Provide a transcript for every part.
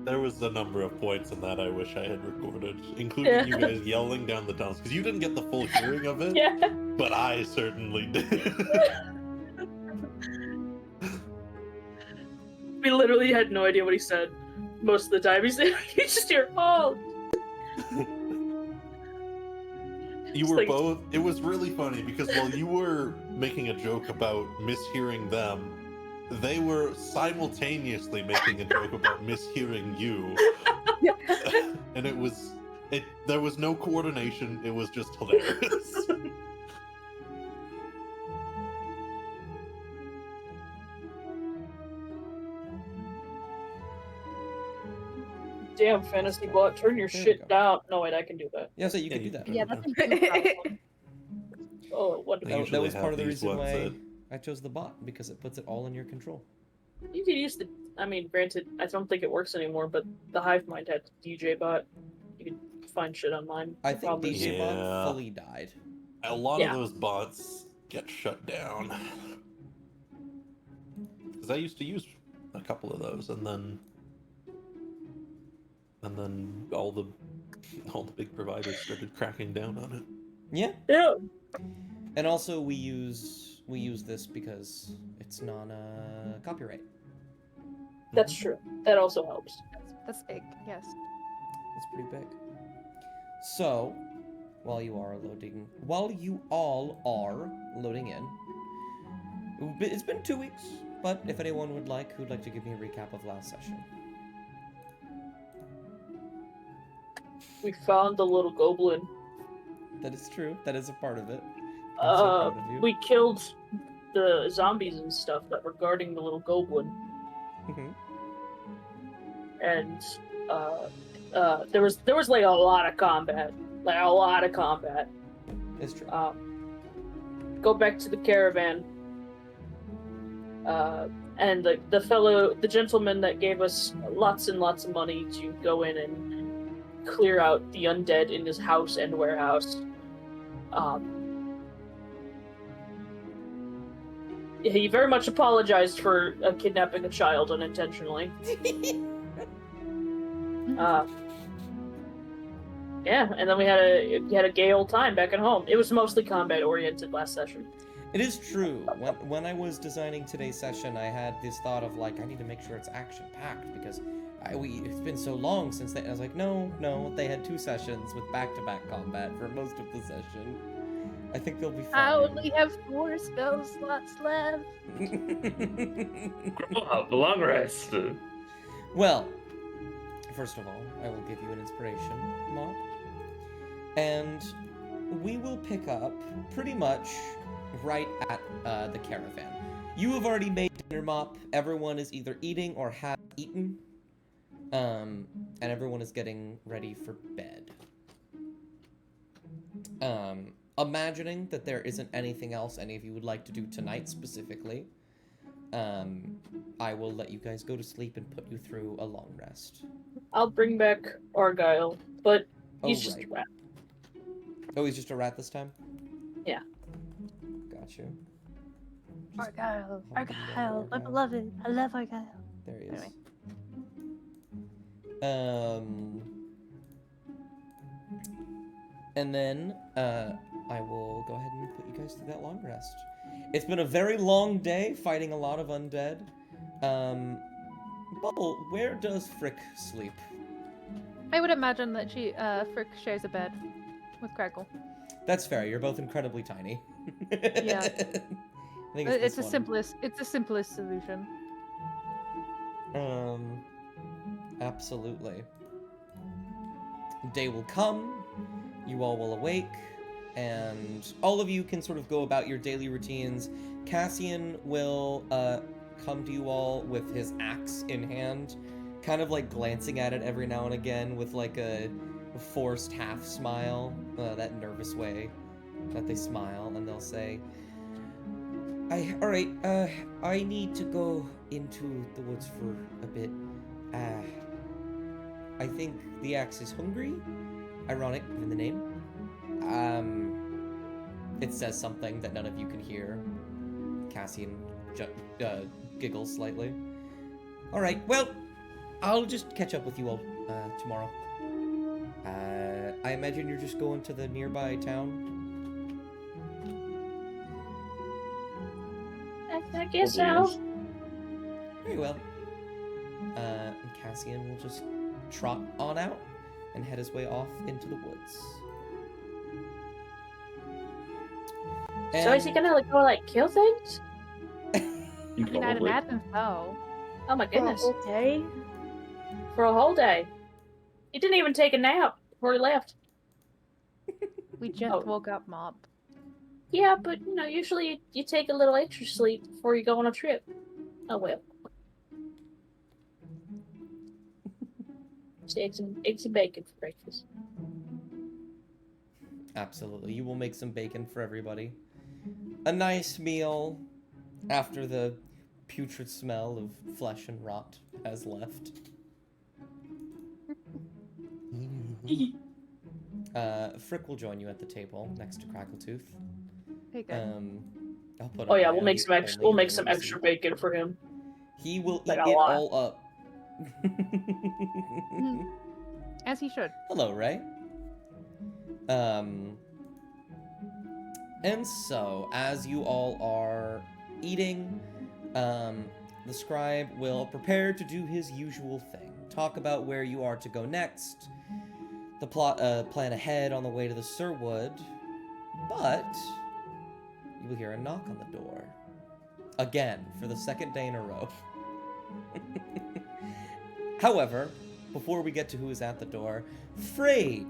there was a number of points in that I wish I had recorded, including you guys yelling down the tunnels, because you didn't get the full hearing of it, Yeah. but I certainly did. We literally had no idea what he said most of the time. You just hear, oh. You were both. It was really funny because while you were making a joke about mishearing them, they were simultaneously making a joke about mishearing you. And there was no coordination. It was just hilarious. Damn, fantasy bot, turn your shit down. No, wait, I can do that. Yeah, so you can do that. Yeah, that's a good problem. Oh, wonderful. That was part of the reason why I chose the bot, because it puts it all in your control. You could use the. I mean, granted, I don't think it works anymore, but the Hive Mind had DJ bot. You could find shit online. I think DJ bot fully died. A lot of those bots get shut down. Because I used to use a couple of those, and then all the big providers started cracking down on it. Yeah. Yeah. And also we use this because it's non copyright. That's true. That also helps. That's big, yes. That's pretty big. So, while you all are loading in, it's been 2 weeks, but if anyone who'd like to give me a recap of last session. We found the little goblin. That is true. That is a part of it. We killed the zombies and stuff that were guarding the little goblin. And there was like a lot of combat. It's true. Go back to the caravan. And the gentleman that gave us lots and lots of money to go in and clear out the undead in his house and warehouse. He very much apologized for kidnapping a child unintentionally. Yeah, and then we had a gay old time back at home. It was mostly combat oriented last session. It is true. When I was designing today's session, I had this thought of like, I need to make sure it's action packed because it's been so long since they. I was like, no, they had 2 sessions with back-to-back combat for most of the session. I think they'll be fine. I only have 4 spell slots left. Grow up, long rest. Well, first of all, I will give you an inspiration mop. And we will pick up pretty much right at the caravan. You have already made dinner, Mop. Everyone is either eating or have eaten. And everyone is getting ready for bed. Imagining that there isn't anything else any of you would like to do tonight specifically, I will let you guys go to sleep and put you through a long rest. I'll bring back Argyle, but he's just a rat. Oh, he's just a rat this time? Yeah. Got you. Argyle, my beloved. I love Argyle. There he is. Anyway. And then, I will go ahead and put you guys through that long rest. It's been a very long day fighting a lot of undead. Bubble, where does Frick sleep? I would imagine that Frick shares a bed with Crackle. That's fair. You're both incredibly tiny. Yeah. I think It's the simplest solution. Absolutely. Day will come, you all will awake, and all of you can sort of go about your daily routines. Cassian will come to you all with his axe in hand, kind of like glancing at it every now and again with like a forced half smile, that nervous way that they smile, and they'll say, Alright, I need to go into the woods for a bit. I think the axe is hungry. Ironic, given the name. It says something that none of you can hear. Cassian giggles slightly. Alright, well, I'll just catch up with you all tomorrow. I imagine you're just going to the nearby town. I guess Probably so. is. Very well. And Cassian will just trot on out and head his way off into the woods. So is he gonna like go like kill things? I mean, I'd Probably. imagine so. Oh my For a goodness. whole day? For a whole day. He didn't even take a nap before he left. We just Oh. woke up, Mop. Yeah, but you know, usually you take a little extra sleep before you go on a trip. Oh well. Just eggs and bacon for breakfast. Absolutely. You will make some bacon for everybody. A nice meal after the putrid smell of flesh and rot has left. Frick will join you at the table next to Crackletooth. Okay, good. I'll put Oh it yeah, on we'll the make some extra. only We'll make some ability. extra bacon for him. He will Like eat a it lot. all up. As he should. Hello, Ray. And so, as you all are eating, the scribe will prepare to do his usual thing. Talk about where you are to go next, the plan ahead on the way to the Sirwood, but you will hear a knock on the door. Again, for the second day in a row. However, before we get to who is at the door, Frayed,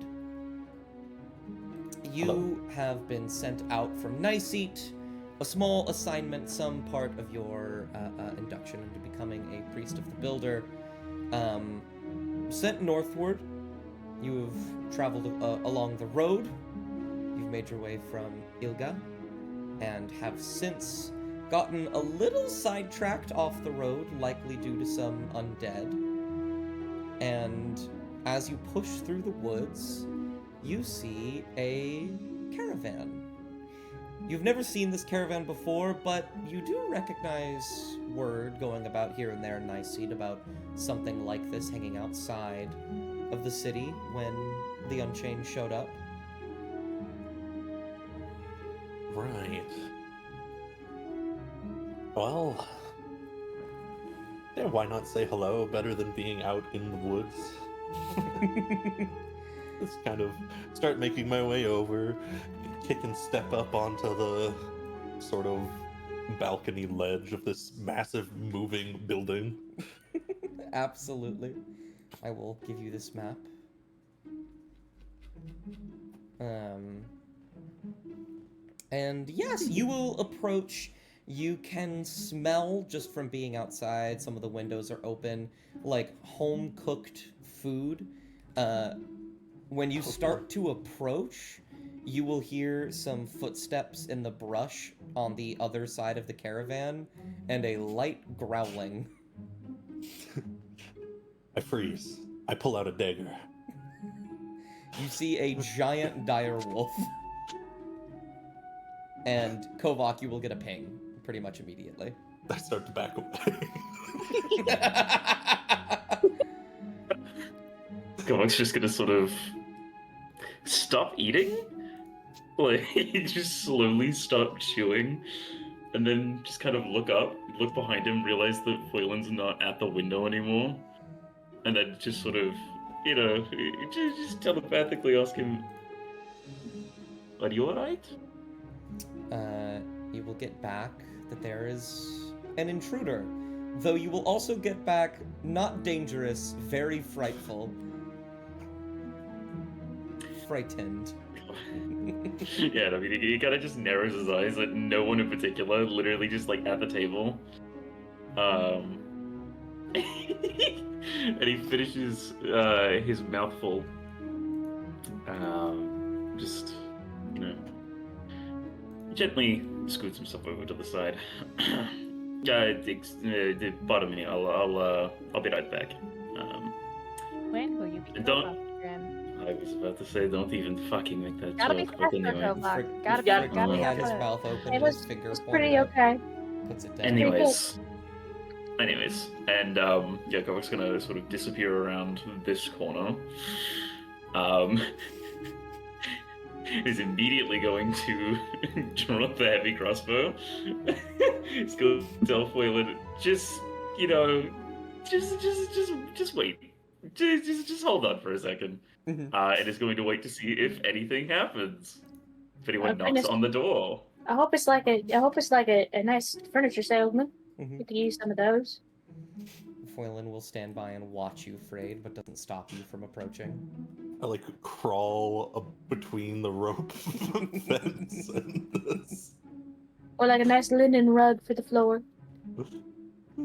you Hello. have been sent out from Nascent, a small assignment, some part of your induction into becoming a priest of the Builder. Sent northward, you have traveled along the road. You've made your way from Ilga, and have since gotten a little sidetracked off the road, likely due to some undead. And as you push through the woods, you see a caravan. You've never seen this caravan before, but you do recognize word going about here and there in Nascent about something like this hanging outside of the city when the Unchained showed up. Right. Well, yeah, why not say hello? Better than being out in the woods. Just kind of start making my way over, kick and step up onto the sort of balcony ledge of this massive moving building. Absolutely. I will give you this map. And yes, you will approach. You can smell, just from being outside, some of the windows are open, like home-cooked food. When you start to approach, you will hear some footsteps in the brush on the other side of the caravan, and a light growling. I freeze. I pull out a dagger. You see a giant dire wolf. And Kovac, you will get a ping pretty much immediately. I start to back away. Gog's just gonna sort of stop eating, like just slowly stop chewing, and then just kind of look up, look behind him, realize that Foylin's not at the window anymore, and then just sort of, you know, just telepathically ask him, "Are you alright?" You will get back that there is an intruder, though you will also get back not dangerous, very frightful. Frightened. Yeah, I mean, he kind of just narrows his eyes, like no one in particular, literally just like at the table. And he finishes his mouthful. Just, you know, gently scoots himself over to the side. Pardon me, I'll be right back. When will you be Don't- Kovac again? I was about to say, don't even fucking make that Gotta be joke, but faster, anyway. Kovac. Gotta be, Yeah. He gotta had be his faster. mouth open It and was, his finger it was pointed pretty up, okay. puts it down. Anyways, Anyways, and yeah, Kovac's gonna sort of disappear around this corner. Is immediately going to draw the heavy crossbow. He's going to tell Foylan, just wait, just hold on for a second. It is going to wait to see if anything happens. If anyone knocks goodness. on the door. I hope it's like a nice furniture salesman. We could use some of those. Foylan will stand by and watch you, Frayed, but doesn't stop you from approaching. I like crawl between the rope fence and this. Or like a nice linen rug for the floor.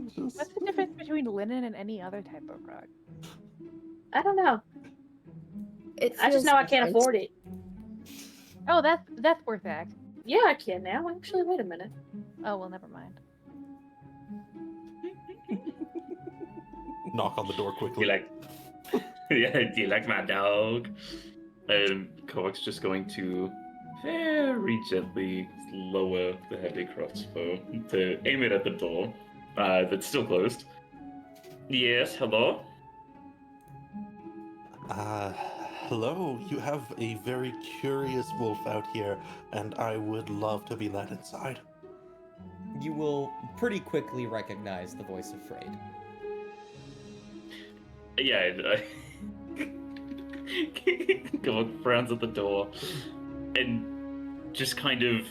Just... What's the difference between linen and any other type of rug? I don't know. It I just feels know I can't different. afford it. Oh, that's worth it. Yeah, I can now. Actually, wait a minute. Oh well, never mind. Knock on the door quickly. Do you like my dog? And Kovac's just going to very gently lower the heavy crossbow to aim it at the door that's still closed. Yes, hello? Hello. You have a very curious wolf out here, and I would love to be let inside. You will pretty quickly recognize the voice of Frayed. Yeah, Kovac frowns at the door and just kind of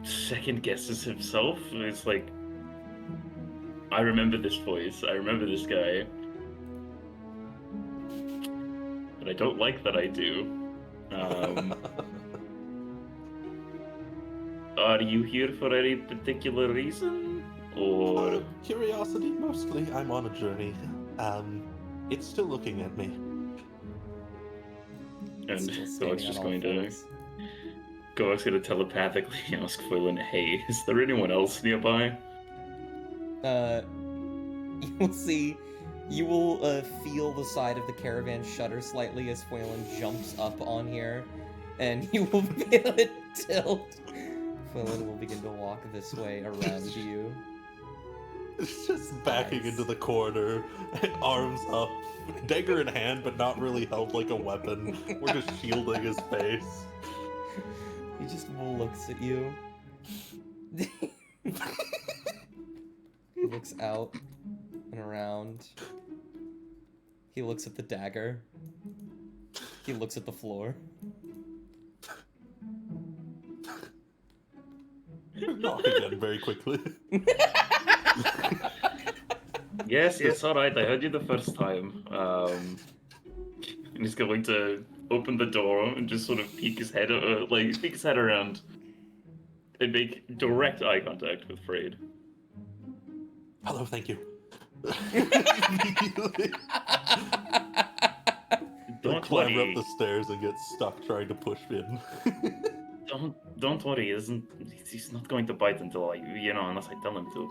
second guesses himself. It's like, I remember this voice, I remember this guy. But I don't like that I do. Are you here for any particular reason? Or... Curiosity, mostly. I'm on a journey. It's still looking at me. And Still Kovac's standing just on going all to... fours. Kovac's going to telepathically ask Foylan, hey, is there anyone else nearby? You will see, you will feel the side of the caravan shudder slightly as Foylan jumps up on here, and you will feel it tilt. Foylan will begin to walk this way around you. It's just backing Nice. into the corner, arms up, dagger in hand, but not really held like a weapon. We're just shielding his face. He just looks at you. He looks out and around. He looks at the dagger. He looks at the floor. Knock again very quickly. Yes, alright, I heard you the first time. And he's going to open the door and just sort of peek his head around and make direct eye contact with Frayed. Hello, thank you. Don't Climb worry. up the stairs and get stuck trying to push in. Don't worry. He's not going to bite until unless I tell him to.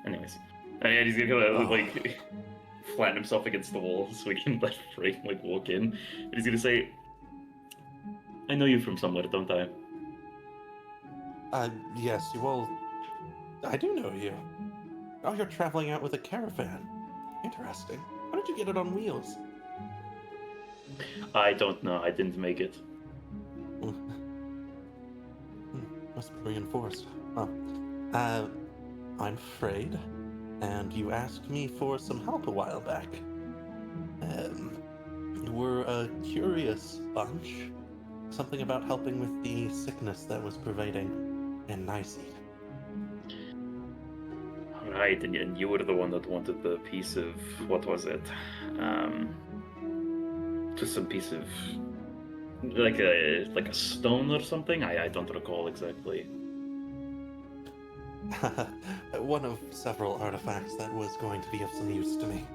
Anyways, and he's gonna flatten himself against the wall so he can let Frayed walk in. And he's gonna say, "I know you from somewhere, don't I?" Yes, you all... I do know you. Oh, you're traveling out with a caravan. Interesting. How did you get it on wheels? I don't know. I didn't make it. Must be reinforced. Oh. I'm Frayed, and you asked me for some help a while back. We're a curious bunch. Something about helping with the sickness that was pervading in Nascent. Right, and you were the one that wanted the piece of what was it? Just some piece of like a stone or something. I don't recall exactly. One of several artifacts that was going to be of some use to me.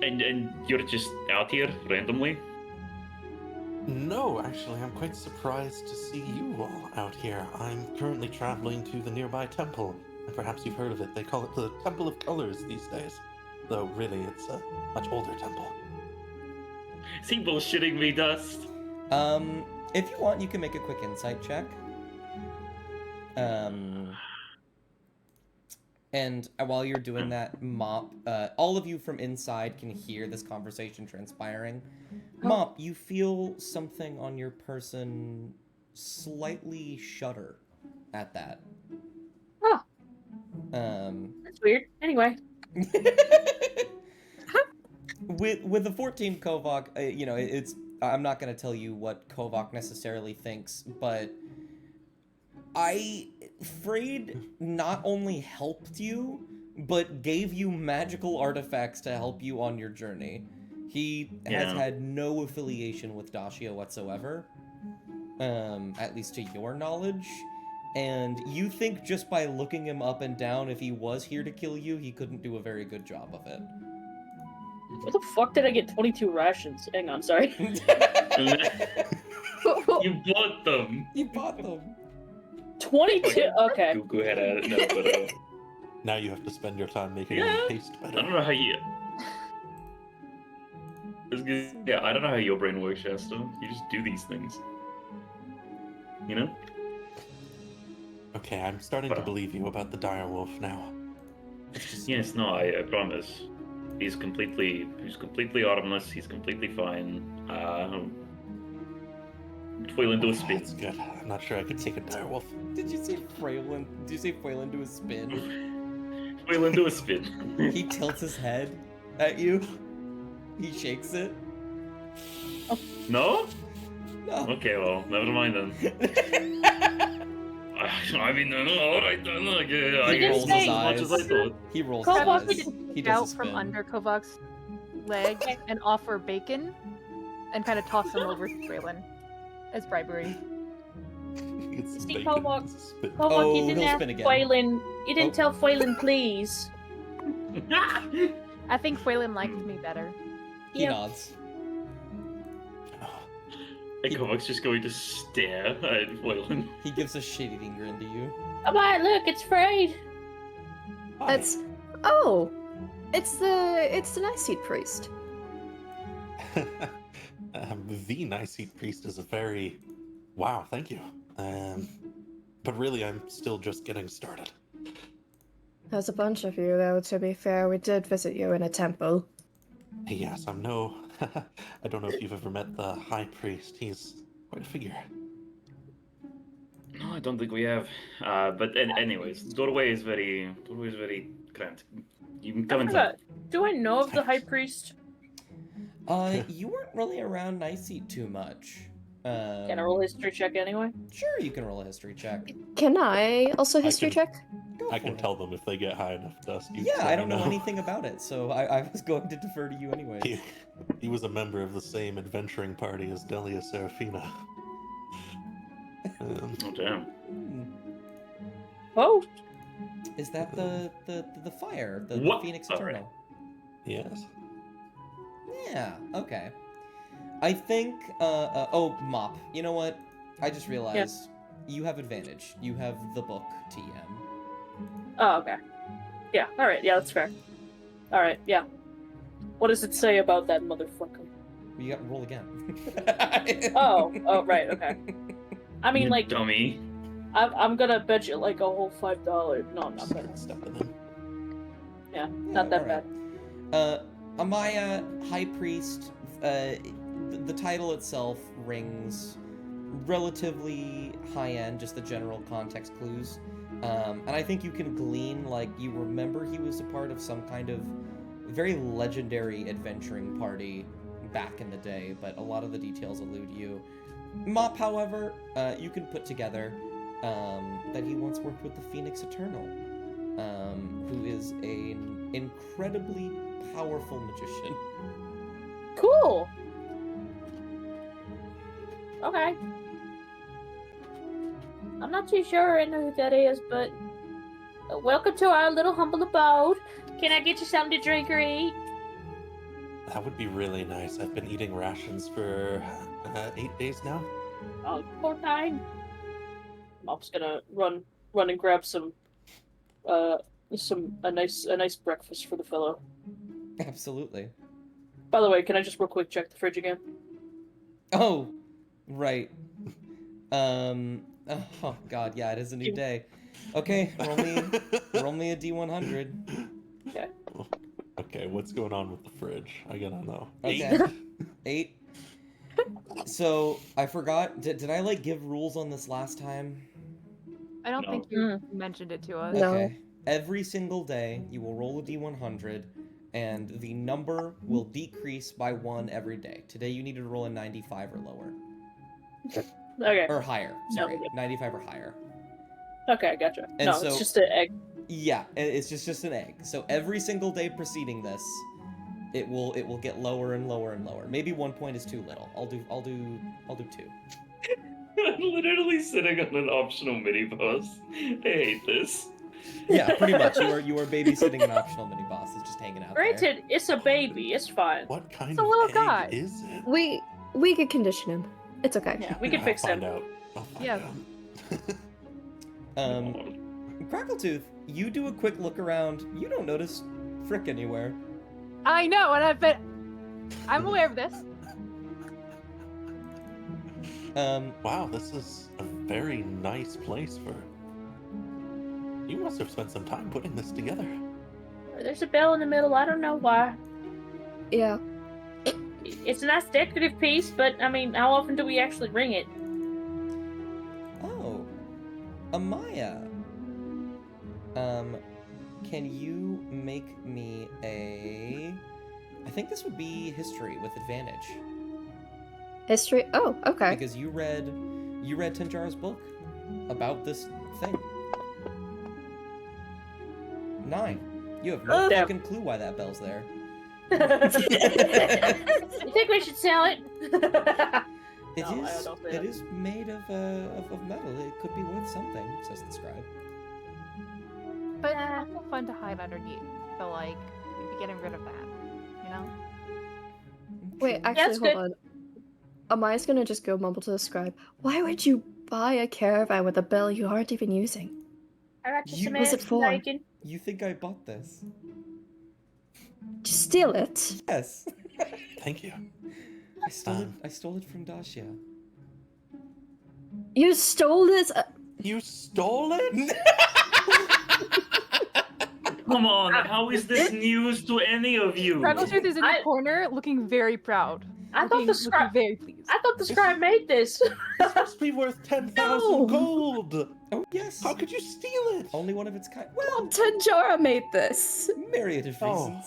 And you're just out here randomly? No, actually, I'm quite surprised to see you all out here. I'm currently traveling to the nearby temple, and perhaps you've heard of it. They call it the Temple of Colors these days. Though, really, it's a much older temple. Is he bullshitting me, Dust? If you want, you can make a quick insight check. And while you're doing that, Mop, all of you from inside can hear this conversation transpiring. Mop, you feel something on your person slightly shudder at that. Oh, Um, that's weird. Anyway. with the 14 Kovak, it's I'm not gonna tell you what Kovak necessarily thinks, but Freyd not only helped you, but gave you magical artifacts to help you on your journey. He has had no affiliation with Dashia whatsoever, at least to your knowledge. And you think just by looking him up and down, if he was here to kill you, he couldn't do a very good job of it. Where the fuck did I get 22 rations? Hang on, sorry. You bought them. You bought them. 22? Okay. Go ahead at it now, but Now you have to spend your time making Yeah. them taste I better. don't know how you. Yeah, I don't know how your brain works, Shasta. You just do these things. You know? Okay, I'm starting to believe you about the direwolf now. Yes, no, I promise. He's completely harmless. He's completely fine. Foil into a spin. That's good. I'm not sure I could take a direwolf. Did you say Freylin? Did you say Freylin do a spin? Foil into a spin. He tilts his head at you. He shakes it. No? No. Okay, well, never mind then. I mean, no, alright then. Okay, I He guess rolls not his as much as I eyes. thought. He rolls Kovak, his eyes. He does a Out from spin. under Kovak's leg and offer bacon and kind of toss him over to Braylon as bribery. It's See, bacon. Kovak. It's a spit. Kovak, Oh, you didn't he'll ask spin again. Foylin. You didn't Oh. tell Foylin, please. I think Braylon liked me better. He Yep. nods. And Kovak's just going to stare at Foilin. He gives a shit-eating grin to you. Come on, look, it's Freyd. Hi. It's it's the Nascent priest. The Nicete priest is a very... Wow, thank you. But really, I'm still just getting started. There's a bunch of you, though. To be fair, we did visit you in a temple. Yes, I'm no... I don't know if you've ever met the high priest. He's quite a figure. No, I don't think we have. But anyways, doorway is very cramped. You can come I inside. forgot. Do I know of the High Priest? You weren't really around Nicete too much. Can I roll a history check anyway? Sure, you can roll a history check. Can I also history can- check? Go I for can it. tell them if they get high enough dust. You Yeah, let I me don't know anything about it, so I was going to defer to you anyway. He was a member of the same adventuring party as Delia Serafina. Oh damn. Oh, Is that the fire, the What? Phoenix All right. Eternal? Yes. Yeah. Okay. I think. Oh, Mop. You know what? I just realized you have advantage. You have the book, TM. oh, okay. Yeah, alright, yeah, that's fair. Alright, yeah. What does it say about that motherfucker? You got to roll again. Oh, right, okay. I mean, You like, dummy. I'm gonna bet you like a whole $5. No, I'm not gonna. Step with him. Yeah, not that alright. Amaya, High Priest, the title itself rings relatively high-end, just the general context clues. And I think you can glean, like, you remember he was a part of some kind of very legendary adventuring party back in the day, but a lot of the details elude you. Mop, however, you can put together that he once worked with the Phoenix Eternal, who is an incredibly powerful magician. Cool! Okay. I'm not too sure I know who that is, but welcome to our little humble abode. Can I get you something to drink or eat? That would be really nice. I've been eating rations for 8 days now. Oh, poor time. Mop's gonna run and grab a nice breakfast for the fellow. Absolutely. By the way, can I just real quick check the fridge again? Oh, right. Oh God, yeah, it is a new day. Okay, roll me a D100. Okay. Okay, what's going on with the fridge? I gotta know. Okay. 8. 8. So I forgot. Did I like give rules on this last time? I don't No. think you mentioned it to us. No. Okay. Every single day, you will roll a D100, and the number will decrease by 1 every day. Today, you need to roll a 95 or lower. Okay. Or higher. Sorry, No. 95 or higher. Okay, gotcha. And No, so- it's just an egg. Yeah, it's just an egg. So every single day preceding this, it will get lower and lower and lower. Maybe 1 point is too little. I'll do 2. I'm literally sitting on an optional mini boss. I hate this. Yeah, pretty much. You are babysitting an optional mini boss. It's just hanging out there. Granted, it's a baby. It's fine. What kind It's a of little egg guy. is it? We could condition him. It's okay. Yeah, we can fix I'll find him. out. I'll find Yeah. out. Crackletooth, you do a quick look around. You don't notice Frick anywhere. I know, and I'm aware of this. Wow, this is a very nice place for. You must have spent some time putting this together. There's a bell in the middle. I don't know why. Yeah. It's a nice decorative piece, but I mean, how often do we actually ring it? Oh, Amaya. Can you make me a? I think this would be history with advantage History. Oh, okay. because you read Tanjara's book about this thing. 9. You have no Damn. fucking clue why that bell's there. You think we should sell it? It No, I is. don't think It that. is made of metal. It could be worth something, says the scribe. But it's also fun to hide underneath. So, like, we'd be getting rid of that. You know? Wait, Okay. actually, That's hold good. on. Amaya's gonna just go mumble to the scribe. Why would you buy a caravan with a bell you aren't even using? I got you some What's it eggs, for? bacon. You think I bought this? Just steal it. Yes. Thank you. I stole it from Dacia. You stole this? You stole it? Come on, how is this news to any of you? Crackletooth is in the I- corner, looking very proud. I thought the Looking scribe. very pleased. I thought the scribe made this. This must be worth 10,000 No. gold. Oh yes. How could you steal it? Only one of its kind. Well, Well, Tanjara made this. myriad of Oh. reasons.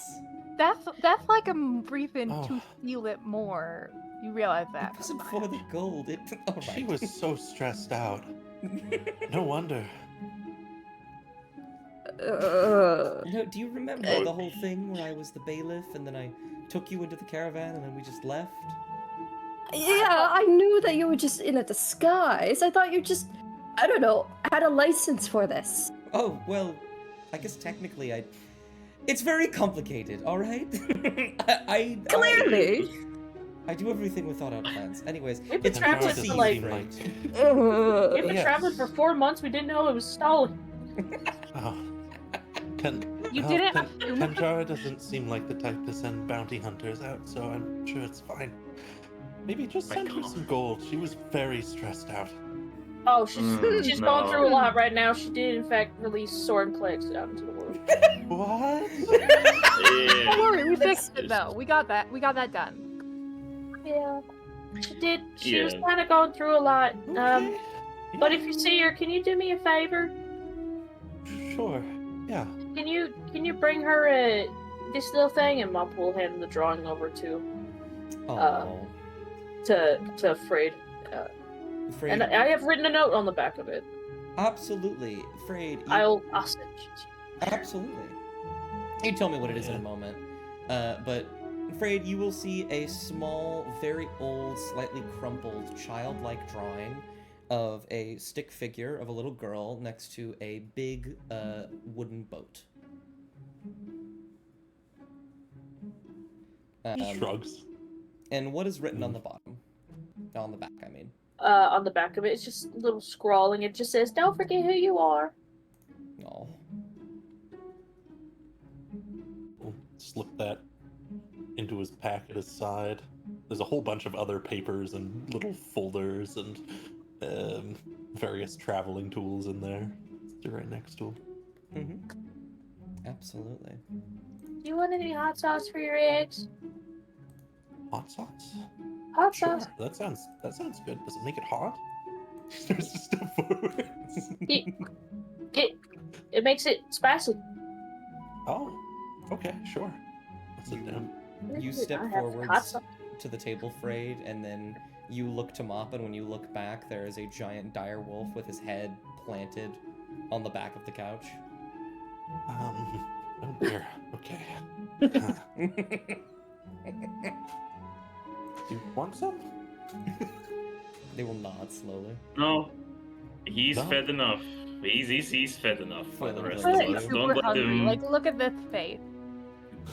That's like a reason Oh. to steal it more. You realize that? It wasn't for the gold. It. All She right. was so stressed out. No wonder. No, do you remember the whole thing where I was the bailiff and then I took you into the caravan and then we just left? Yeah, I knew that you were just in a disguise. I thought you just, I don't know, had a license for this. Oh well, I guess technically I. It's very complicated. All right. Clearly. I do everything with thought out plans. Anyways, We've been it's Tanjara traveling doesn't for like. seem like. We've been Yes. traveling for 4 months. We didn't know it was stolen. Oh. Can, You oh, didn't Tan- assume- Tanjara doesn't seem like the type to send bounty hunters out, so I'm sure it's fine. Maybe just My send her God. some gold. She was very stressed out. Oh, she's Mm, going no. through a lot right now. She did, in fact, release Soren Plagues out into the world. What? Don't Yeah. worry, we That's- fixed it though. We got that. We got that done. Yeah, she did. She was Yeah. kind of going through a lot. Okay. But if you see her, can you do me a favor? Sure. Yeah. Can you bring her this little thing, and Mop will hand the drawing over to Oh, Fred. Frayed. And I have written a note on the back of it. Absolutely, Frayed. I'll send it to you. Absolutely. You tell me what it is in a moment. But Frayed, you will see a small, very old, slightly crumpled, childlike drawing of a stick figure of a little girl next to a big wooden boat. Shrugs. And what is written on the bottom? On the back, I mean. On the back of it, it's just a little scrawling. It just says, "Don't forget who you are." Oh. We'll slip that into his pack at his side. There's a whole bunch of other papers and little folders and various traveling tools in there. They're right next to him. Absolutely. Do you want any hot sauce for your eggs? Hot sauce? Hot Sure. sauce. That sounds good. Does it make it hot? There's just step forwards. It makes it spicy. Oh, okay, sure. I'll sit down. You I step have hot forwards sauce. to the table, Frayed, and then you look to Mop, and when you look back, there is a giant dire wolf with his head planted on the back of the couch. Oh dear. Okay. You want some? They will nod slowly. No, he's No. fed enough. He's fed enough by the rest Well, of he's us. Super Don't let hungry. him. Like, look at this face.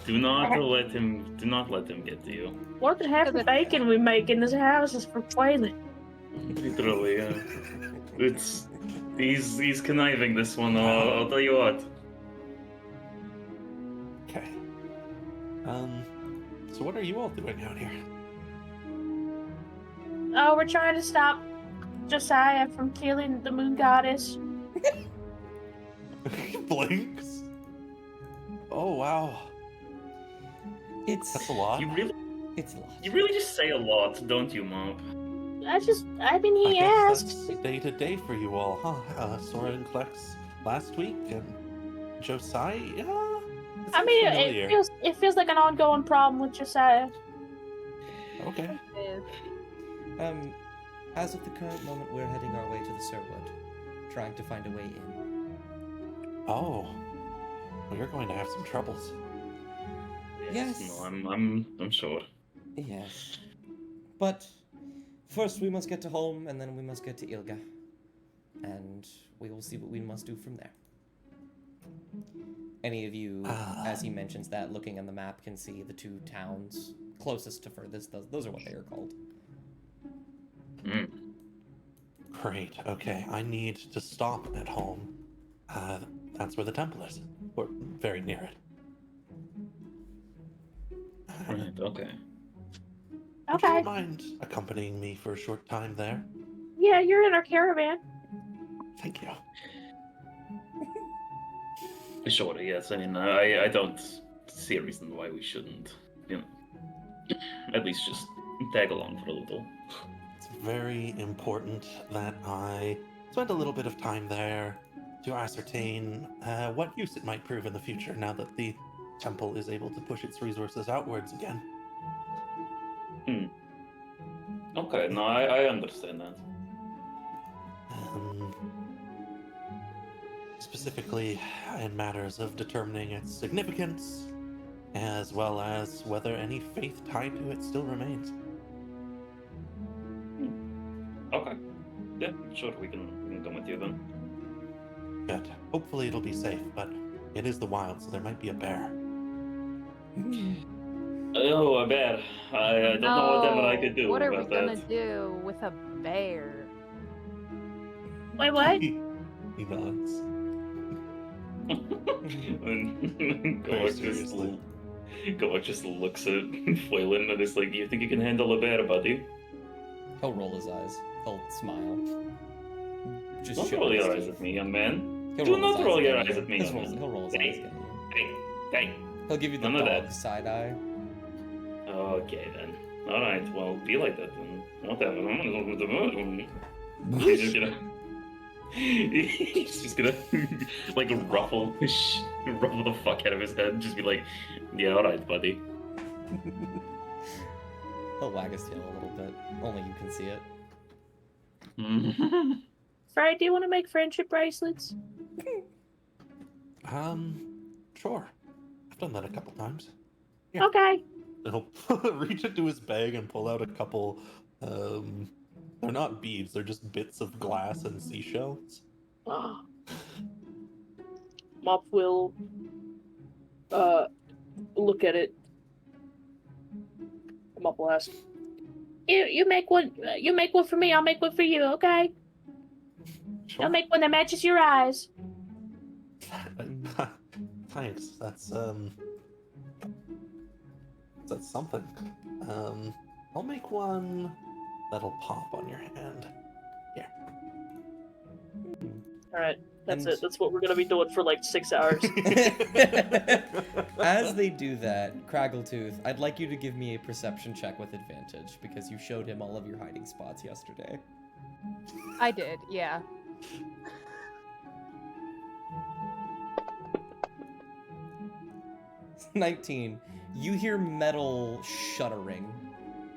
Do not let him get to you. More than half the bacon we make in this house is for Quaylen. Literally, yeah. It's he's conniving this one. I'll tell you what. Okay. So what are you all doing out here? Oh, we're trying to stop Josiah from killing the moon goddess. He blinks. Oh wow, It's that's a lot. it's a lot. You really just say a lot, don't you, Mom? I mean, he I guess asked. that's day to day for you all, huh? Sora and Klex last week, and Josiah. It I seems mean, familiar. it feels like an ongoing problem with Josiah. Okay. Is As of the current moment, we're heading our way to the Sirwood, trying to find a way in. Oh, well, you're going to have some troubles. Yes. No, I'm sure. Yes. But first we must get to home, and then we must get to Ilga. And we will see what we must do from there. Any of you, as he mentions that, looking on the map, can see the two towns closest to furthest. Those are what they are called. Mm. Great. Okay, I need to stop at home. That's where the temple is, or very near it. Right. Okay. Would you Okay. mind accompanying me for a short time there? Yeah, you're in our caravan. Thank you. Sure. Yes. I mean, I don't see a reason why we shouldn't. You know, at least just tag along for a little. It's very important that I spend a little bit of time there to ascertain what use it might prove in the future now that the temple is able to push its resources outwards again. Okay. No, I understand that. Specifically in matters of determining its significance, as well as whether any faith tied to it still remains. Okay. Yeah. Sure. We can come with you then. Good. Hopefully it'll be safe, but it is the wild, so there might be a bear. Oh, a bear. I don't know whatever I could do What are we about gonna that. do with a bear? Wait, what? He nods. Gomok seriously. just looks at Flaylin and is like, "You think you can handle a bear, buddy? He'll roll his eyes. He'll smile. Just Don't show roll his your eyes teeth. at me, young man. He'll Do roll his not roll your again eyes you. at me, He'll young roll, man. he'll roll his Hey, eyes again at you. Hey. He'll give you the None of dog that. side eye. Okay then. All right. Well, be like that then. Whatever. He's just gonna. He's just gonna like ruffle the fuck out of his head and just be like, "Yeah, all right, buddy." He'll wag his tail a little bit. Only you can see it. Fred, do you want to make friendship bracelets? Sure. I've done that a couple times. Okay. And he'll reach into his bag and pull out a couple, they're not beads, they're just bits of glass and seashells. Mop will look at it. Mop will ask, You make one. You make one for me. I'll make one for you. Okay. Sure. I'll make one that matches your eyes. Thanks. That's something. I'll make one that'll pop on your hand. Here. Alright, that's And- it. That's what we're gonna be doing for like 6 hours. As they do that, Craggletooth, I'd like you to give me a perception check with advantage because you showed him all of your hiding spots yesterday. I did, yeah. 19. You hear metal shuddering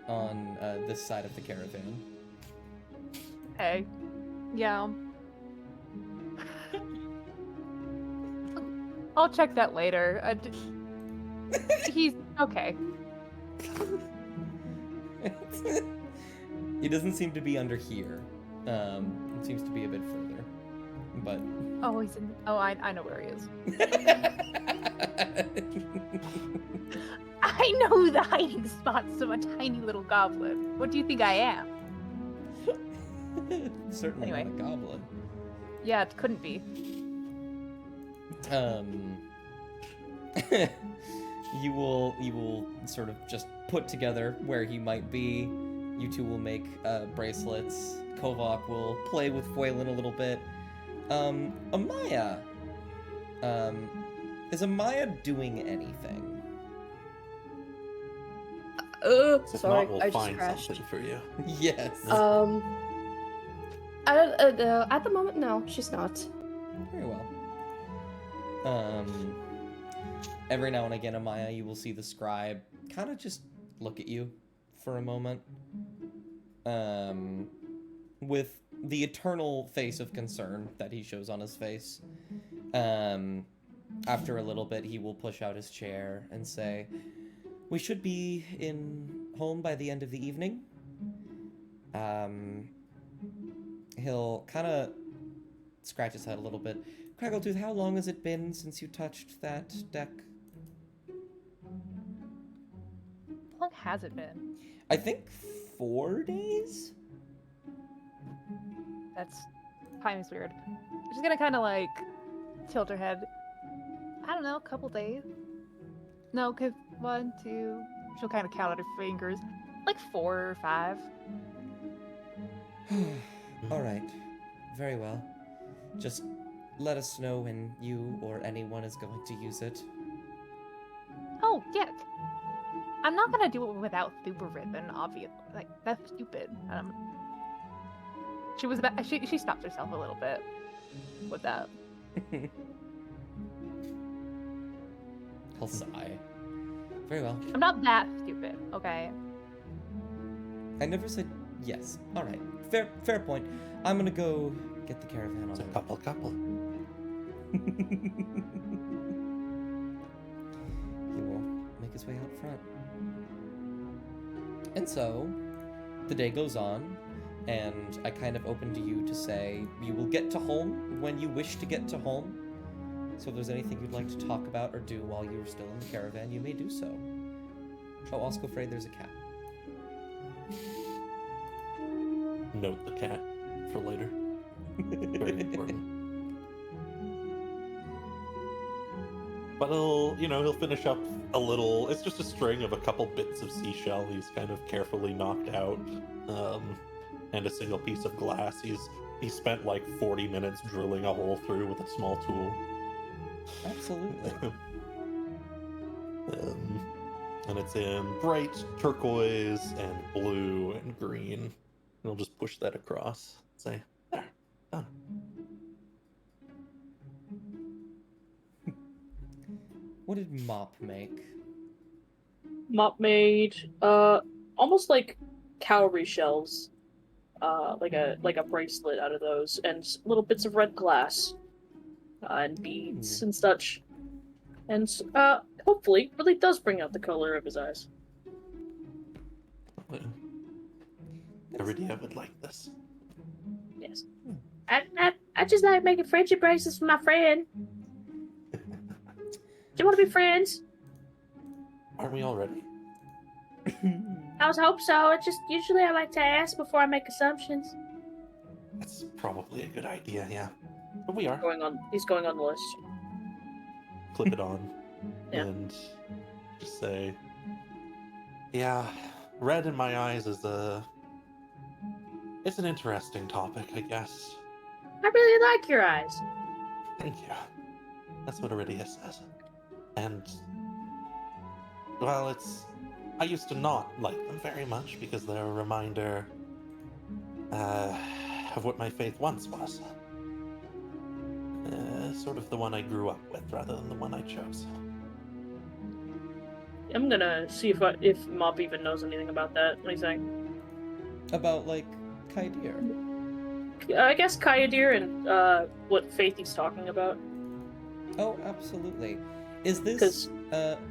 on this side of the caravan. Okay. Yeah. I'll check that later. He's okay. He doesn't seem to be under here. It seems to be a bit further. But Oh, he's in. Oh, I know where he is. I know the hiding spots of a tiny little goblin. What do you think I am? Certainly Anyway. not a goblin. Yeah, it couldn't be. You will sort of just put together where he might be. You two will make bracelets. Kovak will play with Foylin a little bit. Amaya. Is Amaya doing anything? If Sorry, not, we'll I just find crashed. something for you. Yes. At the moment, no, she's not. Very well. Every now and again, Amaya, you will see the scribe kind of just look at you for a moment. With the eternal face of concern that he shows on his face. After a little bit, he will push out his chair and say, "We should be home by the end of the evening." He'll kind of scratch his head a little bit. Craggletooth, how long has it been since you touched that deck? How long has it been? I think 4 days? That's timing's weird. She's gonna kind of like tilt her head. I don't know, a couple days. No, cause 1, 2. She'll kind of count on her fingers, like 4 or 5. All right. Very well. Just let us know when you or anyone is going to use it. Oh, yeah. I'm not gonna do it without super ribbon, obviously. Like that's stupid. She was about, she stopped herself a little bit with that. He'll sigh. Very well. I'm not that stupid, okay? I never said yes. All right. Fair point. I'm gonna go get the caravan on It's a the couple. He will make his way out front. And so, the day goes on, and I kind of open to you to say you will get to home when you wish to get to home. So if there's anything you'd like to talk about or do while you're still in the caravan, you may do so. Oh, also afraid there's a cat. Note the cat for later. Very important. But he'll finish up a little. It's just a string of a couple bits of seashell he's kind of carefully knocked out, and a single piece of glass. He spent like 40 minutes drilling a hole through with a small tool. Absolutely. And it's in bright turquoise and blue and green. And he'll just push that across. Say, there, done. What did Mop make? Mop made almost like cowrie shells, like a bracelet out of those, and little bits of red glass, and beads and such, and hopefully really does bring out the color of his eyes. Every day I would like this. Yes, I just like making friendship bracelets for my friend. Do you want to be friends? Aren't we already? I was hope so. It's just usually I like to ask before I make assumptions. That's probably a good idea, yeah. But we are. He's going on the list. Clip it on. Yeah. And just say, yeah, red in my eyes is it's an interesting topic, I guess. I really like your eyes. Thank you. That's what Iridia says. And, well, I used to not like them very much because they're a reminder of what my faith once was. Sort of the one I grew up with rather than the one I chose. I'm gonna see if Mop even knows anything about that. What do you think? About, like, Kaidir. I guess Kayadir and what faith he's talking about. Oh, absolutely. Is this, 'Cause-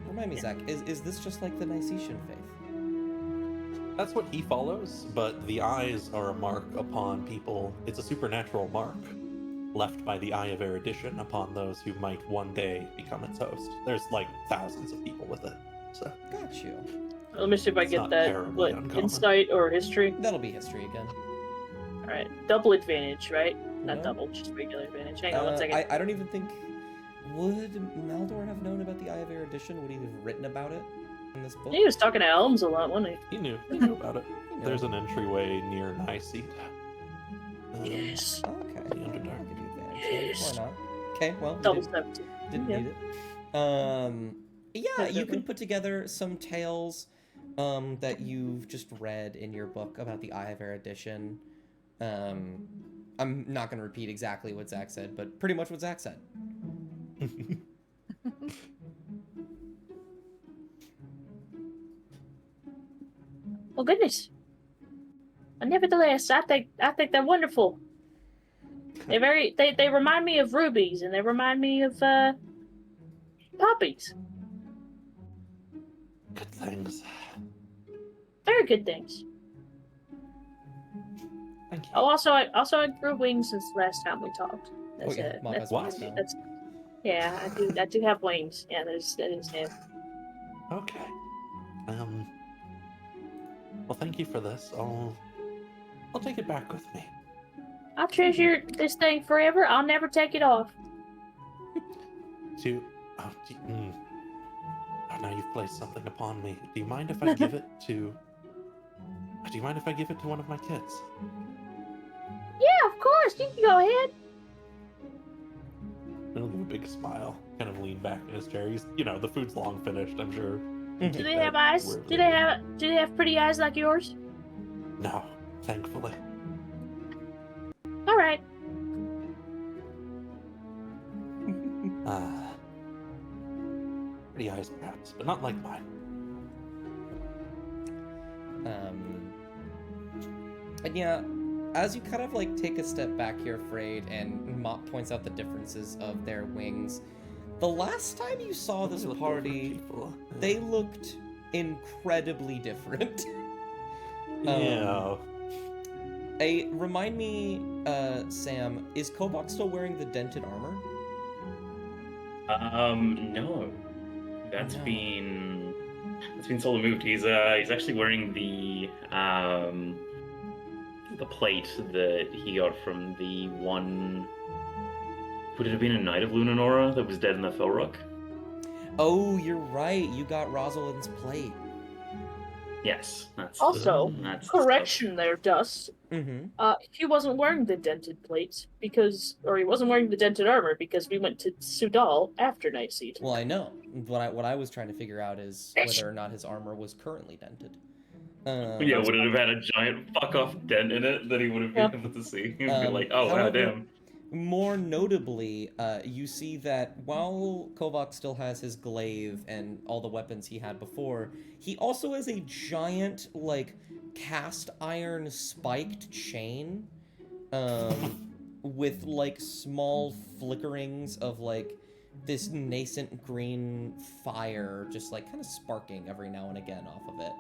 remind me, Zach, is this just like the Nicetian faith? That's what he follows, but the eyes are a mark upon people. It's a supernatural mark left by the Eye of Erudition upon those who might one day become its host. There's like thousands of people with it, so Got you. Let me see if I It's get not that. terribly What, uncommon. insight or history? That'll be history again. Alright, double advantage, right? Not No. double, just regular advantage. Hang on one second. I don't even think... Would Maldor have known about the Eye of Erudition? Would he have written about it in this book? He was talking to Elms a lot, wasn't he knew about it. You know. There's an entryway near Niceet. he? Yes. Oh, okay. The Underdark. I'll give you advantage. Yes. Why not? Okay, well, you Double didn't, 17. didn't Yeah. need it. Yeah, you can put together some tales that you've just read in your book about the Eye of Erudition. I'm not going to repeat exactly what Zach said, but pretty much what Zach said. Well, goodness. But nevertheless, I think they're wonderful. They remind me of rubies, and they remind me of poppies. Good things. Very good things. Thank you. Oh, also I grew wings since the last time we talked. That's yeah, it. Mom That's, has wings now. that's yeah. I do have wings. Yeah, that is him. Okay. Well, thank you for this. I'll take it back with me. I'll treasure this thing forever. I'll never take it off. Oh, now you've placed something upon me. Do you mind if I give it to? Do you mind if I give it to one of my kids? Yeah, of course. You can go ahead. He'll give a big smile, kind of lean back in his chair. He's, the food's long finished, I'm sure. Do they have eyes? Do they have pretty eyes like yours? No, thankfully. All right. Pretty eyes, perhaps, but not like mine. And yeah, as you kind of like take a step back here, Frayed, and Mop points out the differences of their wings. The last time you saw this They look party, different people. they looked incredibly different. Yeah. Remind me, Sam, is Kobok still wearing the dented armor? No. That's No. been solo moved. He's actually wearing the plate that he got from the one. Would it have been a Knight of Lunanora that was dead in the Felrock? Oh, you're right. You got Rosalind's plate. Yes, that's Also, that's the correction there, Dust. Mm-hmm. He wasn't wearing the dented plates he wasn't wearing the dented armor because we went to Sudal after Night Seat. Well, I know. What I was trying to figure out is whether or not his armor was currently dented. Yeah, would it have had a giant fuck off dent in it that he would have been able to see? He'd be like, oh, wow, however, damn. More notably, you see that while Kovac still has his glaive and all the weapons he had before, he also has a giant, like, cast iron spiked chain, with, like, small flickerings of, like, this nascent green fire just, like, kind of sparking every now and again off of it.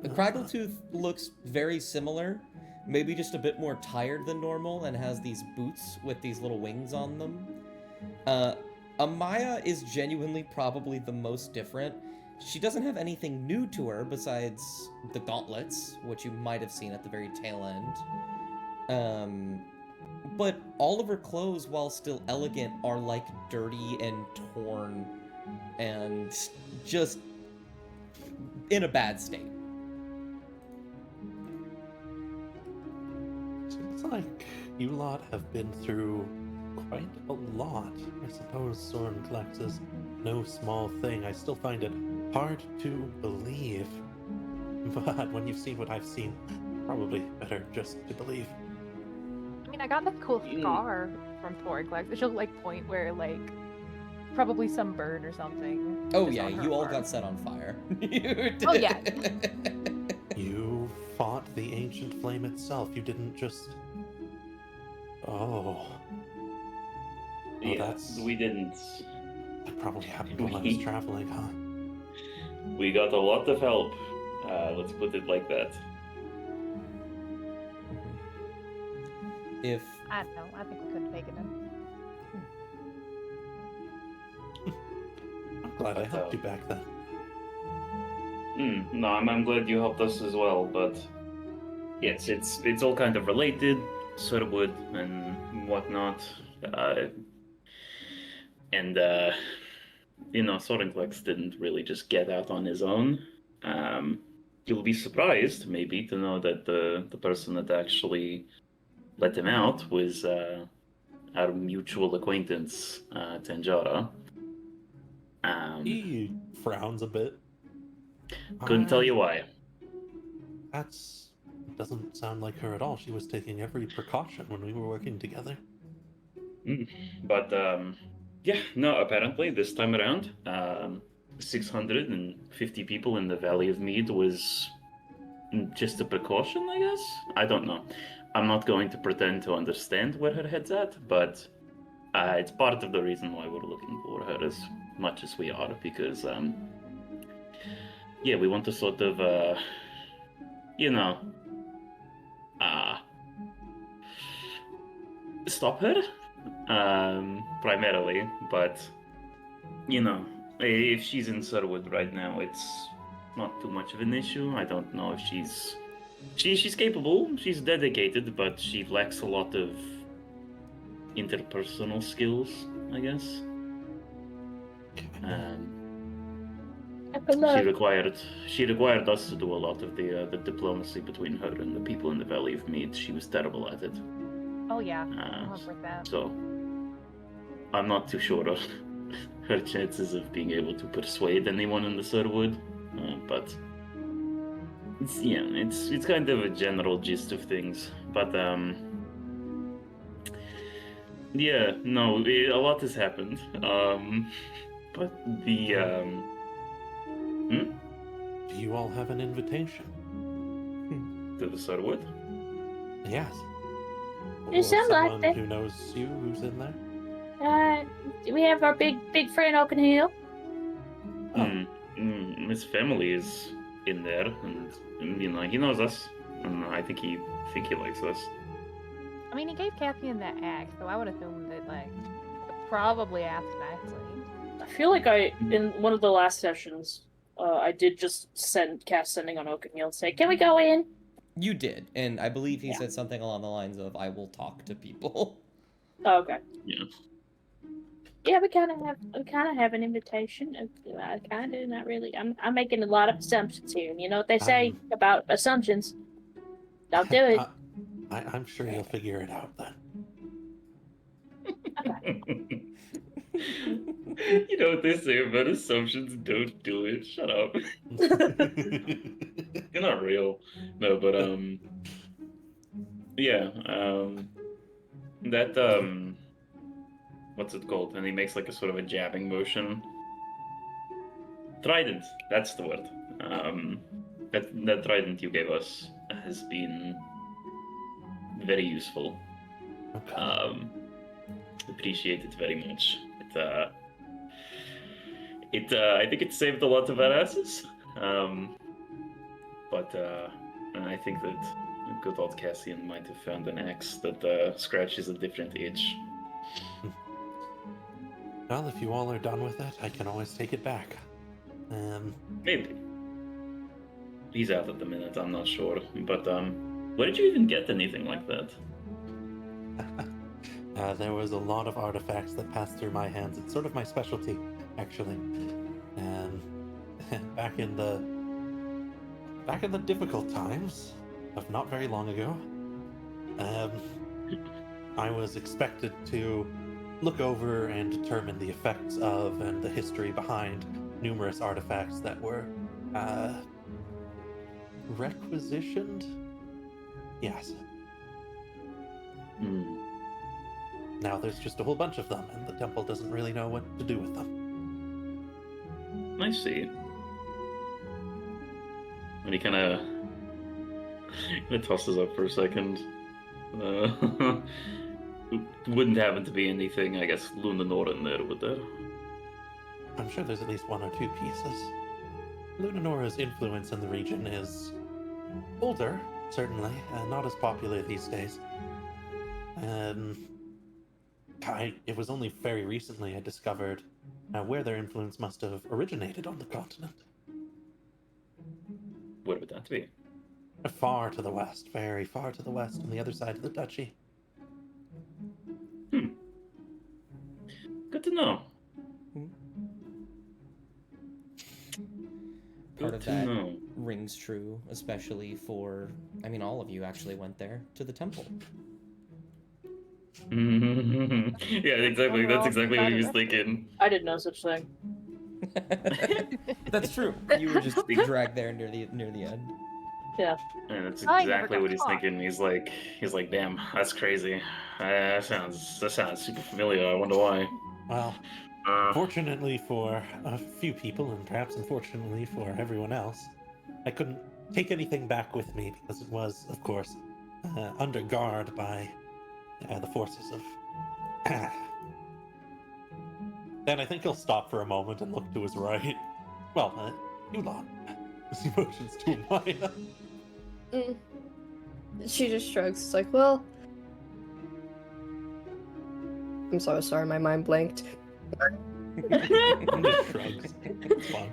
Craggletooth looks very similar, maybe just a bit more tired than normal, and has these boots with these little wings on them. Amaya is genuinely probably the most different. She doesn't have anything new to her besides the gauntlets, which you might have seen at the very tail end. But all of her clothes, while still elegant, are like dirty and torn and just in a bad state. Looks like you lot have been through quite a lot. I suppose Soren Klex is no small thing. I still find it hard to believe. But when you've seen what I've seen, probably better just to believe. I mean, I got that cool scar from Thorglex. She'll like point where like probably some burn or something. Oh is yeah, on her you all arm. got set on fire. You did. Oh, yeah. You fought the ancient flame itself. You didn't just. Oh. Yeah, that's. we didn't. That probably happened while I was traveling, huh? We got a lot of help. Let's put it like that. If I don't know. I think we could have taken him. I'm glad I helped you back then. No, I'm glad you helped us as well, but yes, it's all kind of related, Sherwood and whatnot, and Sorenklex didn't really just get out on his own. You'll be surprised, maybe, to know that the person that actually let him out was our mutual acquaintance, Tanjara. He frowns a bit. Couldn't tell you why. Doesn't sound like her at all. She was taking every precaution when we were working together. But yeah, no, apparently this time around, 650 people in the Valley of Mead was just a precaution, I guess? I don't know. I'm not going to pretend to understand where her head's at, but it's part of the reason why we're looking for her as much as we are, because, yeah, we want to sort of, stop her, primarily, but, if she's in Sherwood right now, it's not too much of an issue. I don't know if she's capable, she's dedicated, but she lacks a lot of interpersonal skills, I guess. She required us to do a lot of the diplomacy between her and the people in the Valley of Mead. She was terrible at it. Oh yeah, I'll with that. So I'm not too sure of her chances of being able to persuade anyone in the Sherwood, but it's kind of a general gist of things. But yeah, no, a lot has happened. But the Do you all have an invitation? to the Sherwood? Yes. It sounds like someone that. who knows you who's in there? We have our big friend Oaken Hill. His family is in there, and he knows us, and I think he likes us. I mean, he gave Cassian that axe, so I would assume that like probably asked nicely. I feel like in one of the last sessions, I did just sending on Oaken Hill and say, "Can we go in?" you did, and I believe he said something along the lines of, "I will talk to people." Oh, okay. Yeah. Yeah, we kind of have an invitation. Kind of, not really. I'm making a lot of assumptions here. You know what they say about assumptions. Don't do it. I'm sure you'll figure it out then. You know what they say about assumptions? Don't do it. Shut up. You're not real. No, but yeah, that what's it called? And he makes like a sort of a jabbing motion. Trident, that's the word. That trident you gave us has been very useful. Okay. Appreciate it very much. I think it saved a lot of our asses. But I think that good old Cassian might have found an axe that scratches a different itch. Well, if you all are done with it, I can always take it back. Maybe. He's out at the minute, I'm not sure. But where did you even get anything like that? There was a lot of artifacts that passed through my hands. It's sort of my specialty, actually. Back in the difficult times of not very long ago, I was expected to look over and determine the effects of and the history behind numerous artifacts that were requisitioned. Yes. Hmm. Now there's just a whole bunch of them, and the temple doesn't really know what to do with them. I see. And he kind of tosses up for a second. Wouldn't happen to be anything, I guess, Lunanor in there, would there? I'm sure there's at least one or two pieces. Lunanora's influence in the region is older, certainly, and not as popular these days. It was only very recently I discovered where their influence must have originated on the continent. Where would that be? Far to the west, very far to the west, on the other side of the duchy. Good to know. Part Good of to that know. rings true, especially for, I mean, all of you actually went there to the temple. Yeah, exactly. That's exactly what he was thinking. I didn't know such thing. That's true. You were just dragged there near the end. Yeah. And that's I never exactly got what he's caught. thinking. He's like, damn, that's crazy. That sounds super familiar. I wonder why. Well, fortunately for a few people, and perhaps unfortunately for everyone else, I couldn't take anything back with me because it was, of course, under guard by the forces of. Then I think he'll stop for a moment and look to his right. Well, Yulon. His emotions too mine. She just shrugs. It's like, well, I'm so sorry, my mind blanked. Just shrugs. It's fun.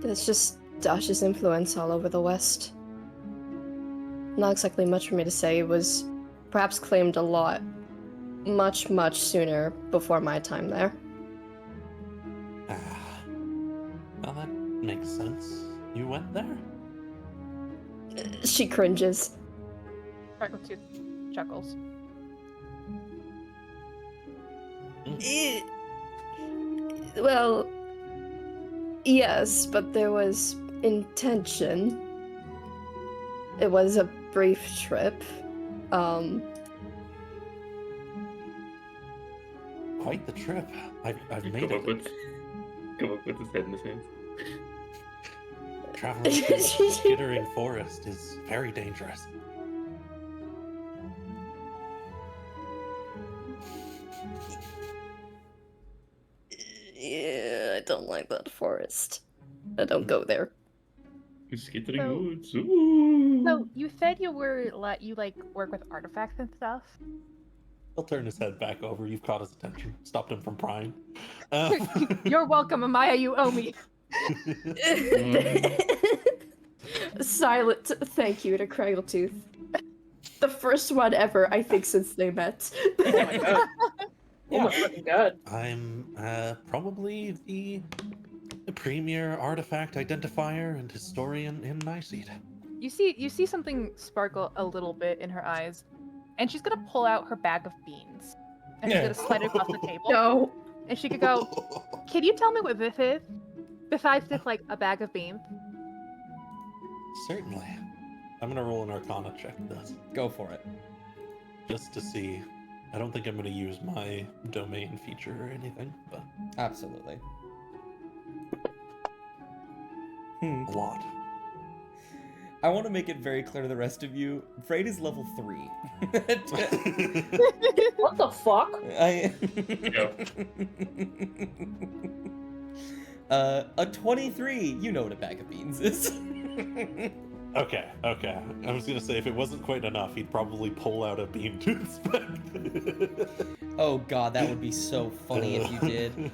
That's just Dash's influence all over the West. Not exactly much for me to say. It was perhaps claimed a lot, much sooner before my time there. Well, that makes sense. You went there? She cringes. Freckletooth chuckles. Well, yes, but there was intention. It was a brief trip. Quite the trip. I've made Come up it. with his head in his hands. Traveling through skittering forest is very dangerous. Yeah, I don't like that forest. I don't go there. Skittering So- woods. Ooh. So you said you like work with artifacts and stuff. He'll turn his head back over. You've caught his attention. Stopped him from prying. You're welcome, Amaya. You owe me. Silent thank you to Craggletooth. The first one ever, I think, since they met. Oh my god. Oh my fucking god. I'm probably the premier artifact identifier and historian in Niceet. You see something sparkle a little bit in her eyes, and she's gonna pull out her bag of beans, and she's Yeah. gonna slide it across the table. No. And she could go, "Can you tell me what this is? Besides just like a bag of beans." Certainly. I'm gonna roll an Arcana check this, Go for it. just to see. I don't think I'm gonna use my domain feature or anything, but Absolutely. a lot. I want to make it very clear to the rest of you, Braid is level 3. What the fuck? A 23, you know what a bag of beans is. Okay. I was gonna say if it wasn't quite enough, he'd probably pull out a beam to inspect. Oh god, that would be so funny if you did.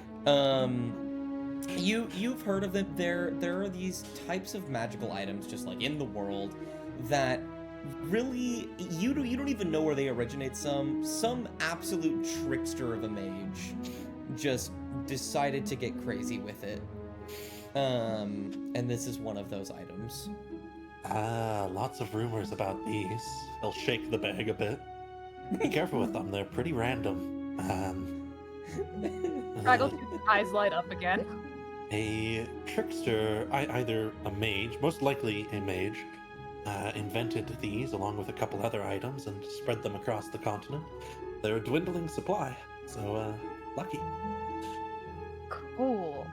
You've heard of it. There are these types of magical items just like in the world that really you don't even know where they originate. Some absolute trickster of a mage just decided to get crazy with it. And this is one of those items. Lots of rumors about these. He'll shake the bag a bit. Be careful with them, they're pretty random. Craggletooth's eyes light up again. A trickster, either a mage, most likely a mage, invented these along with a couple other items and spread them across the continent. They're a dwindling supply, so lucky. Cool.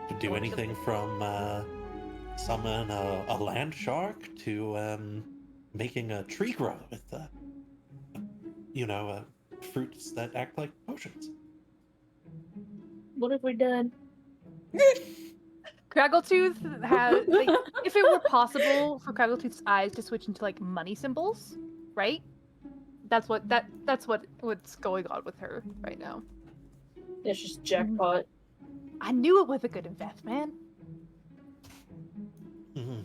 Could do anything from summon a land shark to making a tree grow with, fruits that act like potions. What have we done? Craggletooth has, like, if it were possible for Craggletooth's eyes to switch into like money symbols, right? That's what's going on with her right now. It's just jackpot. I knew it was a good investment. Mm-hmm.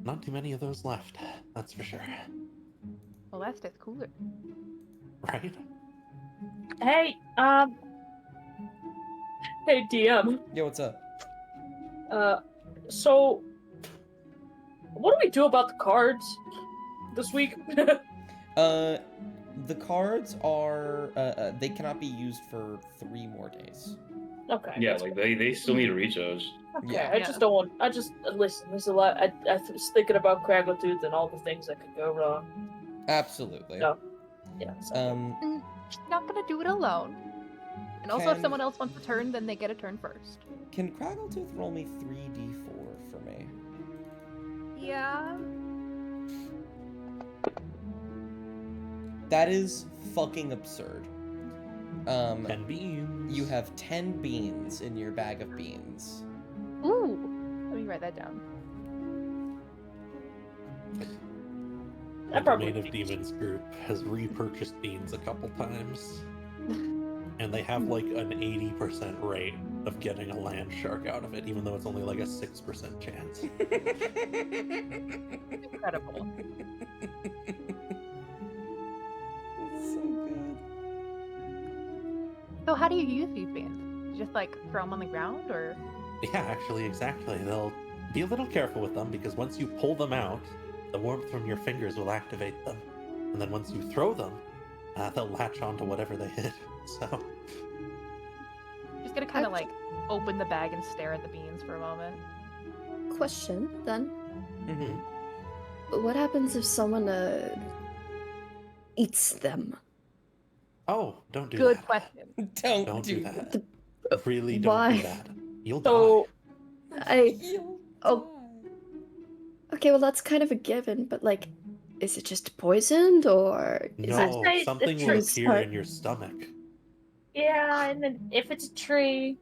Not too many of those left, that's for sure. Well, that's just cooler. Right? Hey, hey DM. Yo, what's up? So what do we do about the cards this week? The cards are they cannot be used for 3 more days. Okay. Yeah, like they still need to recharge. Okay, Yeah. I just don't want. I just listen. There's a lot. I was thinking about Craggletooth and all the things that could go wrong. Absolutely. No. Yeah. So. She's not gonna do it alone. And also, if Can- someone else wants a turn, then they get a turn first. Can Craggletooth roll me 3d4 for me? Yeah. That is fucking absurd. 10 beans. You have 10 beans in your bag of beans. Ooh. Let me write that down. I The probably Native Demons group has repurchased beans a couple times. And they have like an 80% rate of getting a land shark out of it, even though it's only like a 6% chance. Incredible. So good. So how do you use these beans? Just like throw them on the ground, or? Yeah, actually, exactly. They'll be a little careful with them because once you pull them out, the warmth from your fingers will activate them. And then once you throw them, they'll latch onto whatever they hit. So, Just gonna kind of like open the bag and stare at the beans for a moment. Question then. Mhm. What happens if someone eats them? oh, don't do Good that. question. Don't do do that. that. Really don't Why? do that. You'll So I You'll oh. die. Okay, well that's kind of a given, but like, is it just poisoned or die. is No, say something the will truth appear part? in your stomach. yeah, and then if it's a tree,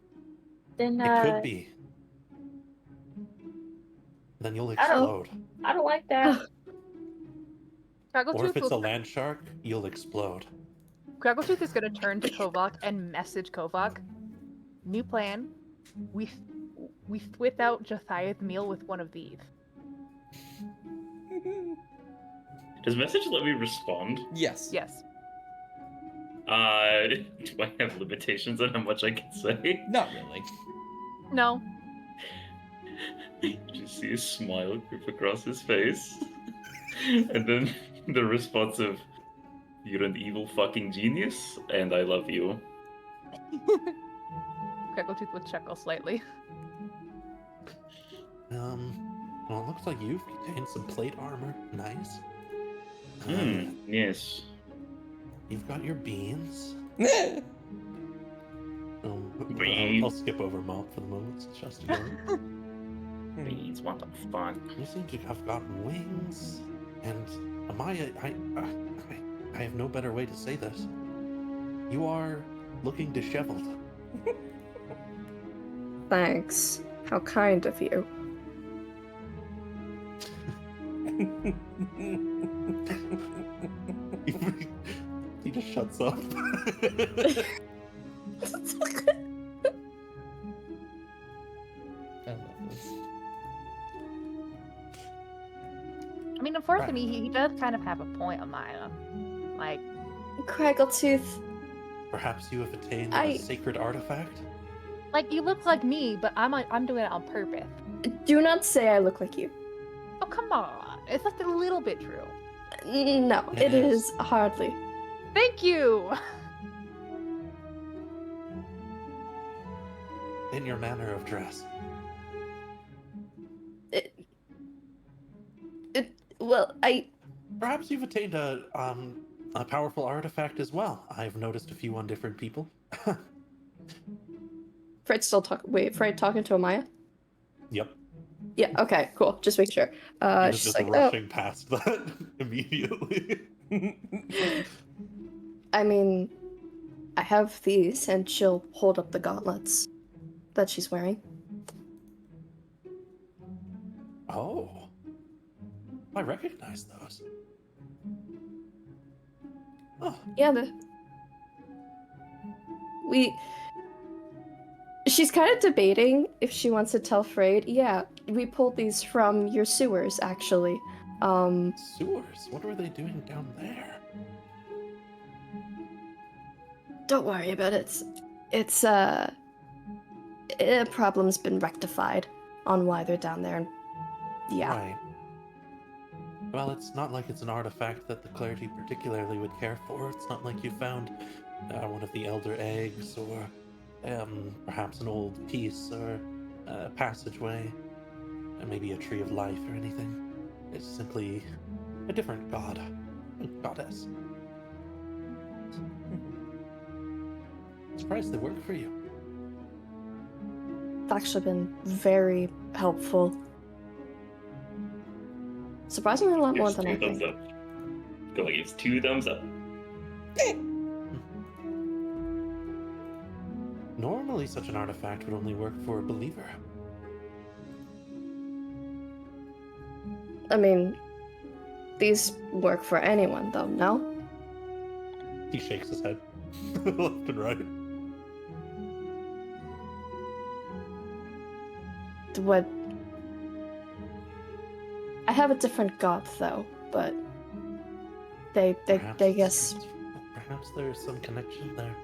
then It could be. Then you'll I explode. I don't like that. Or Craggletooth if it's a will- land shark, you'll explode. Craggletooth is gonna turn to Kovak and message Kovak. New plan. We whip out Josiah's meal with one of these. Does message let me respond? Yes. Yes. Do I have limitations on how much I can say? Not really. No. You just see a smile creep across his face. And then the response of, "You're an evil fucking genius, and I love you." Craggletooth would chuckle slightly. Well, it looks like you've gained some plate armor. Nice. Yes. You've got your beans. Beans. I'll skip over Mop for the moment. It's just you. Beans, what the fuck? You seem to have gotten wings, and Amaya, I have no better way to say this. You are looking disheveled. Thanks. How kind of you. He just shuts up. I love this. I mean, unfortunately, he does kind of have a point, Amaya. Like, Craggletooth, Perhaps you have attained I- a sacred artifact? Like, you look like me, but I'm doing it on purpose. Do not say I look like you. Oh, come on. It's just a little bit true. No, It it is. is hardly. Thank you! In your manner of dress. Well, Perhaps you've attained a powerful artifact as well. I've noticed a few on different people. Fred's still talking. Wait, Fred talking to Amaya? Yep. Yeah, okay, cool. Just make sure. He was She's just like, rushing past that immediately. I mean, I have these, and she'll hold up the gauntlets that she's wearing. Oh. I recognize those. Oh, Yeah, she's kind of debating if she wants to tell Freyd. Yeah, we pulled these from your sewers, actually. sewers. What were they doing down there? Don't worry about it. It's, problem's been rectified on why they're down there, and yeah. Right. Well, it's not like it's an artifact that the clergy particularly would care for. It's not like you found one of the elder eggs or perhaps an old piece or a passageway, maybe a tree of life or anything. It's simply a different god, goddess. Surprised they work for you. It's actually been very helpful. Surprisingly, a lot more Gives than I two thumbs think. up. Go gives 2 thumbs up. Normally, such an artifact would only work for a believer. I mean, these work for anyone, though, no? He shakes his head left and right. What? I have a different god, though, but they guess. Perhaps there's some connection there.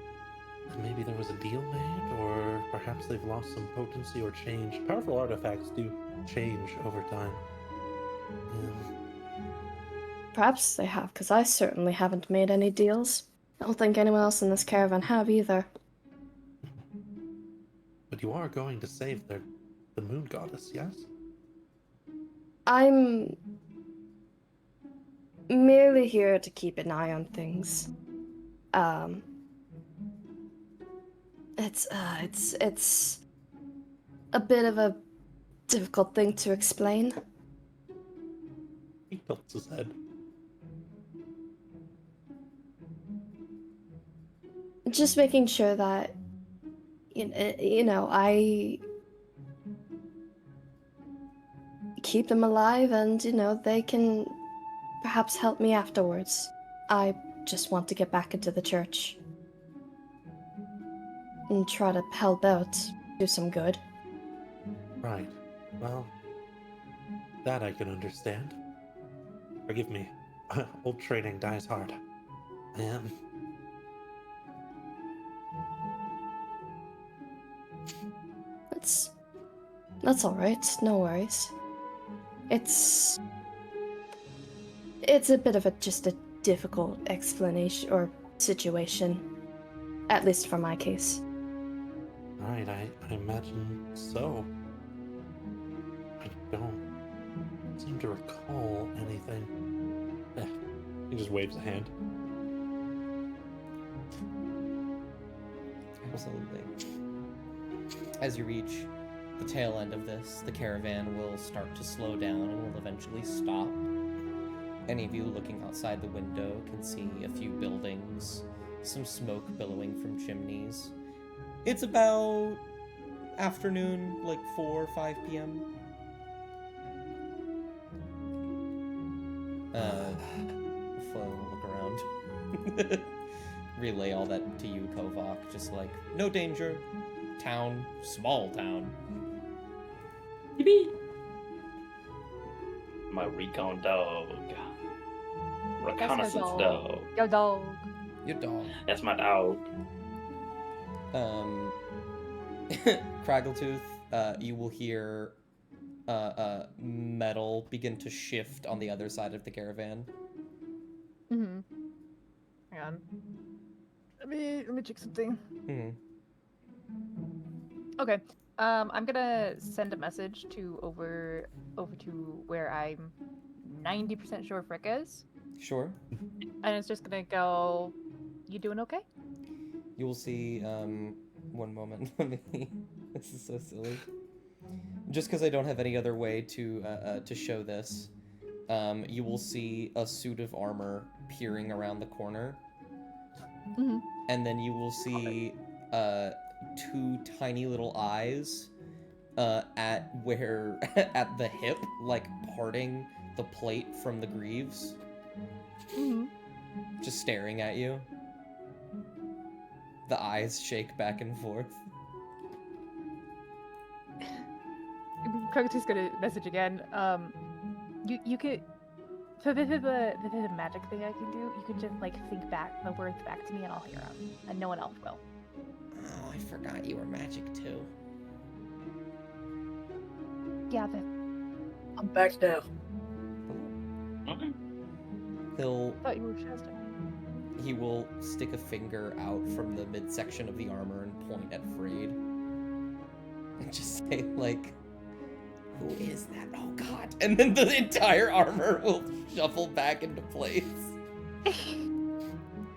Maybe there was a deal made, or perhaps they've lost some potency or change. Powerful artifacts do change over time. Perhaps they have, because I certainly haven't made any deals. I don't think anyone else in this caravan have either. But you are going to save the moon goddess, yes? I'm merely here to keep an eye on things. It's a bit of a difficult thing to explain. He tilts his head. Just making sure that, you know, I keep them alive and, they can perhaps help me afterwards. I just want to get back into the church and try to help out, do some good. Right. Well, that I can understand. Forgive me. Old training dies hard. That's all right. No worries. It's a bit of just a difficult explanation or situation, at least for my case. Right, I imagine so. I don't seem to recall anything. He just waves a hand. Absolutely. As you reach the tail end of this, the caravan will start to slow down and will eventually stop. Any of you looking outside the window can see a few buildings, some smoke billowing from chimneys. It's about afternoon, like 4 or 5 p.m. Flo will look around. Relay all that to you, Kovak. Just like, no danger. Town, small town. Yippee! My recon dog. Reconnaissance dog. dog. Yo, dog. Your dog. That's my dog. Craggletooth, you will hear metal begin to shift on the other side of the caravan. Mm-hmm. Hang on. Let me check something. Hmm. Okay. I'm gonna send a message to over to where I'm 90% sure Frick is, Sure. and it's just gonna go. You doing okay? You will see. One moment. Let me. This is so silly. Just because I don't have any other way to show this, you will see a suit of armor peering around the corner, Mm-hmm. and then you will see two tiny little eyes at where at the hip, like parting the plate from the greaves, Mm-hmm. just staring at you. The eyes shake back and forth. Kragatu's gonna message again. You could. So this is a magic thing I can do. You can just like think back the words back to me, and I'll hear them, and no one else will. Oh, I forgot you were magic too. Yeah, I'm back now. Okay. He'll I thought you were Shasta. He will stick a finger out from the midsection of the armor and point at Freyd. And just say, like, who is that? Oh god. And then the entire armor will shuffle back into place.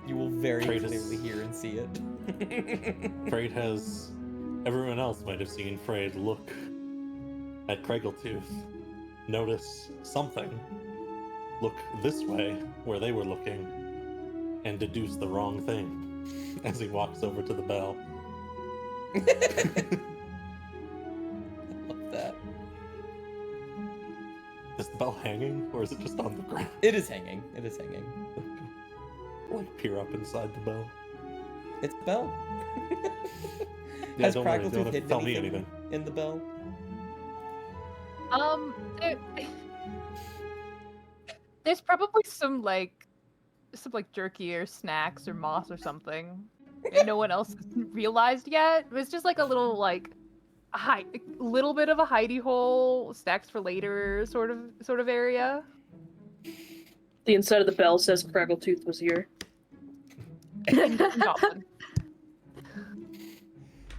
You will very Freyd clearly is- hear and see it. Freyd has. Everyone else might have seen Freyd look at Craggletooth, notice something, look this way where they were looking, and deduce the wrong thing as he walks over to the bell. I love that. Is the bell hanging, or is it just on the ground? It is hanging. It is hanging. Like peer up inside the bell. It's a bell. Yeah, Has don't worry, don't Craggletooth have to hidden tell me anything anything. in the bell? There's probably some jerky or snacks or moss or something, and no one else has realized yet. It's just like a little little bit of a hidey hole, snacks for later sort of area. The inside of the bell says Craggletooth was here. Goblin.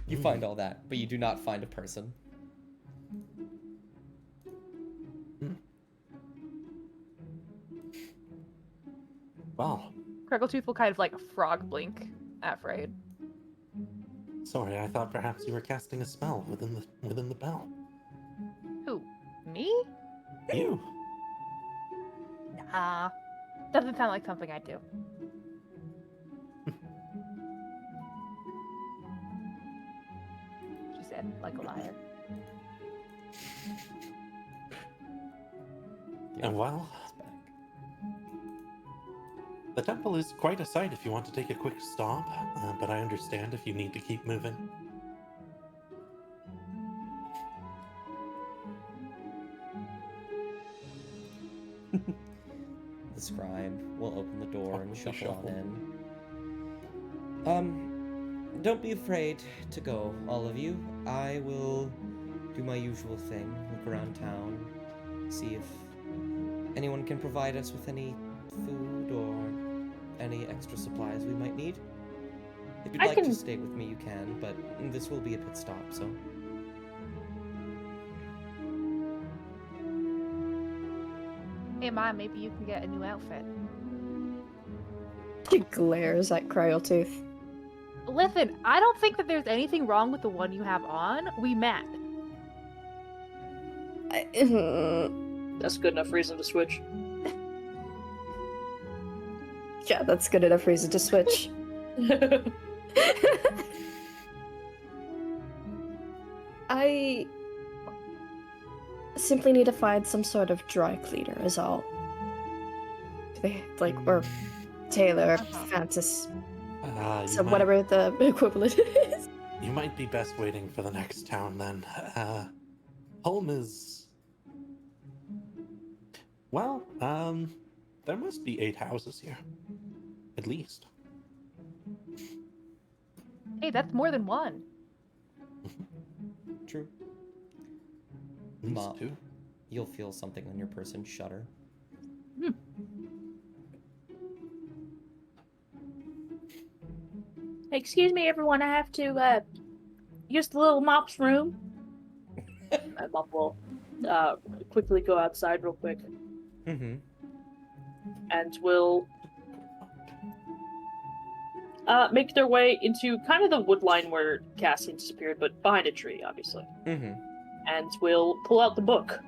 You find all that, but you do not find a person. Wow. Craggletooth will kind of like frog blink at Freyd. Sorry, I thought perhaps you were casting a spell within the bell. Who? Me? You. Nah. Doesn't sound like something I do. She said, like a liar. And well, It's back. the temple is quite a sight if you want to take a quick stop, but I understand if you need to keep moving. The scribe will open the door and Awkwardly shuffle on shuffle. in. Don't be afraid to go, all of you. I will do my usual thing, look around town, see if anyone can provide us with any food or any extra supplies we might need. If you'd I like can- to stay with me, you can, but this will be a pit stop, so... Hey, Mom, maybe you can get a new outfit. She glares at Craggletooth. Listen, I don't think that there's anything wrong with the one you have on. We met. That's good enough reason to switch. Yeah, that's good enough reason to switch. I simply need to find some sort of dry cleaner is all. Like, or tailor, fantasy, You so might- whatever the equivalent is. You might be best waiting for the next town then. Home is. Well, there must be 8 houses here. At least. Hey, that's more than one. True. These Mop. two. You'll feel something on your person shudder. Excuse me, everyone. I have to use the little Mop's room. And Mop will quickly go outside real quick, Mm-hmm. and will make their way into kind of the wood line where Cassian disappeared, but behind a tree, obviously. Mm-hmm. And will pull out the book.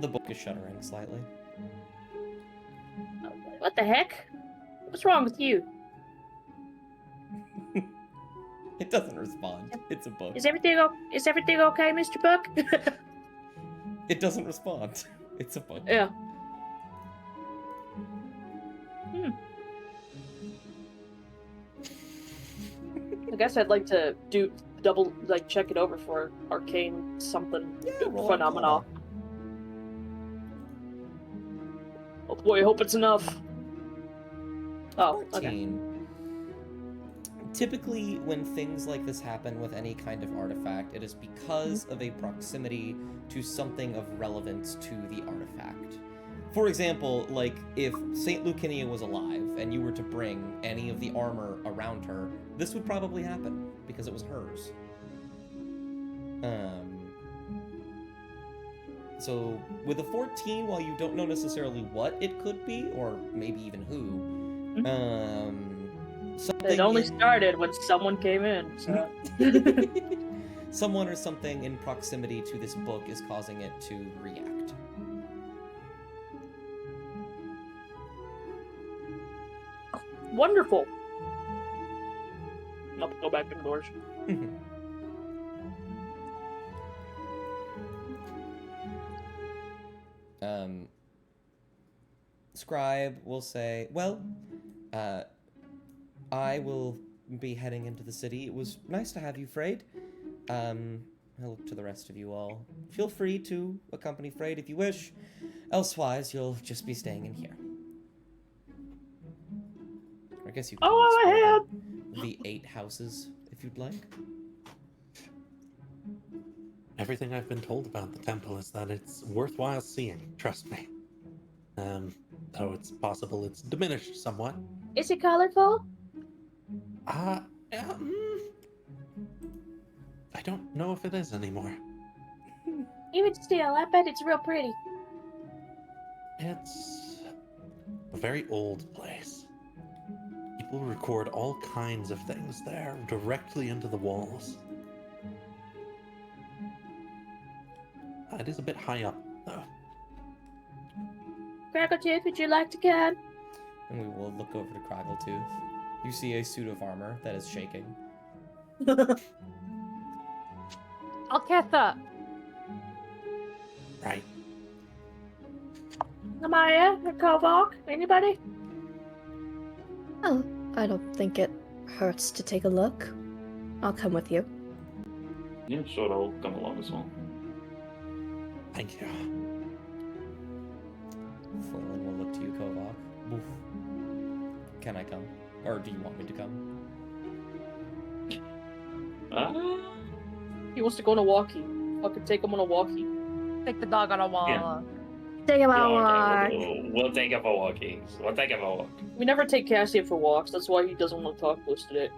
The book is shuddering slightly. What the heck? What's wrong with you? It doesn't respond. It's a book. Is everything okay, Mr. Book? It doesn't respond. It's a book. Yeah. I guess I'd like to do check it over for arcane something roll phenomena. Arcana. Oh boy, I hope it's enough. Oh, okay. 14. Typically, when things like this happen with any kind of artifact, it is because of a proximity to something of relevance to the artifact. For example, like, if St. Lucinia was alive and you were to bring any of the armor around her, this would probably happen, because it was hers. So, with a 14, while you don't know necessarily what it could be, or maybe even who, something It only in- started when someone came in, so... Someone or something in proximity to this book is causing it to react. Wonderful! I'll go back indoors. Scribe will say, well, I will be heading into the city. It was nice to have you, Frayed. I'll look to the rest of you all. Feel free to accompany Frayed if you wish. Elsewise, you'll just be staying in here. I guess you can Oh, explore the 8 houses if you'd like. Everything I've been told about the temple is that it's worthwhile seeing. Trust me. Though it's possible it's diminished somewhat. Is it colorful? I don't know if it is anymore. Even still, I bet it's real pretty. It's a very old place. People record all kinds of things there directly into the walls. It is a bit high up, though. Crackletooth, would you like to come? And we will look over to Kraggletooth. You see a suit of armor that is shaking. I'll cast up. Right. Amaya or Kovok? Anybody? Oh, I don't think it hurts to take a look. I'll come with you. Yeah, sure, I'll come along as well. Thank you. Flynn will look to you, Kovok. Woof. Can I come? Or do you want me to come? He wants to go on a walkie. Fucking take him on a walkie. Take the dog on a wall. Yeah. Take him Yeah, out. okay, we'll take it for walking. We'll take it for walk. We never take Cassian for walks. That's why he doesn't want to talk to us today.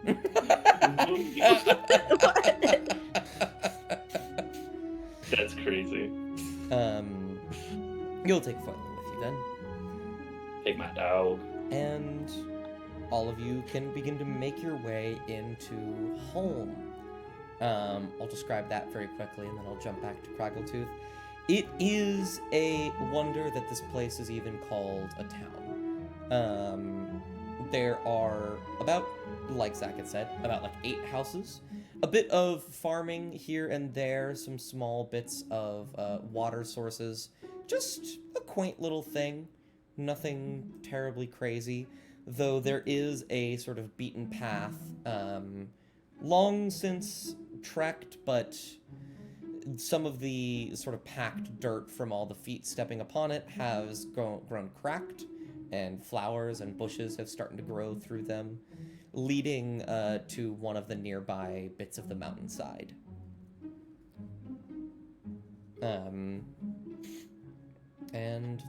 That's crazy. You'll take Foiling with you then. Take my dog. And all of you can begin to make your way into Holm. I'll describe that very quickly and then I'll jump back to Kraggletooth. It is a wonder that this place is even called a town. There are about, like Zach had said, about like 8 houses. A bit of farming here and there, some small bits of water sources. Just a quaint little thing. Nothing terribly crazy. Though there is a sort of beaten path, long since trekked, but some of the sort of packed dirt from all the feet stepping upon it has grown cracked, and flowers and bushes have started to grow through them, leading to one of the nearby bits of the mountainside. And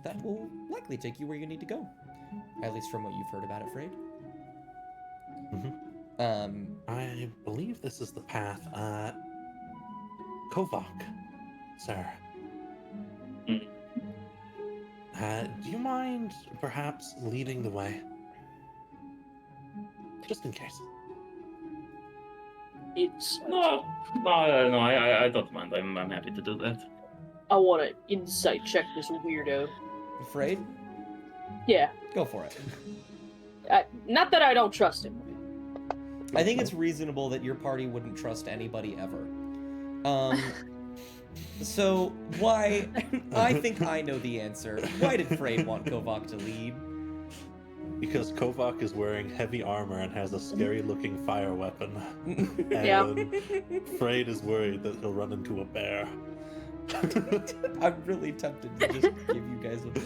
that will likely take you where you need to go. At least from what you've heard about it, Frayed. I believe this is the path. Kovak, sir. Mm. Do you mind perhaps leading the way? Just in case. Insight. No, I don't mind. I'm happy to do that. I want to insight check this weirdo. Afraid? Yeah. Go for it. Not that I don't trust him. I think it's reasonable that your party wouldn't trust anybody ever. So why? I think I know the answer. Why did Frayed want Kovak to lead? Because Kovak is wearing heavy armor and has a scary-looking fire weapon. And Yeah. Frayed is worried that he'll run into a bear. I'm really tempted to just give you guys a bear.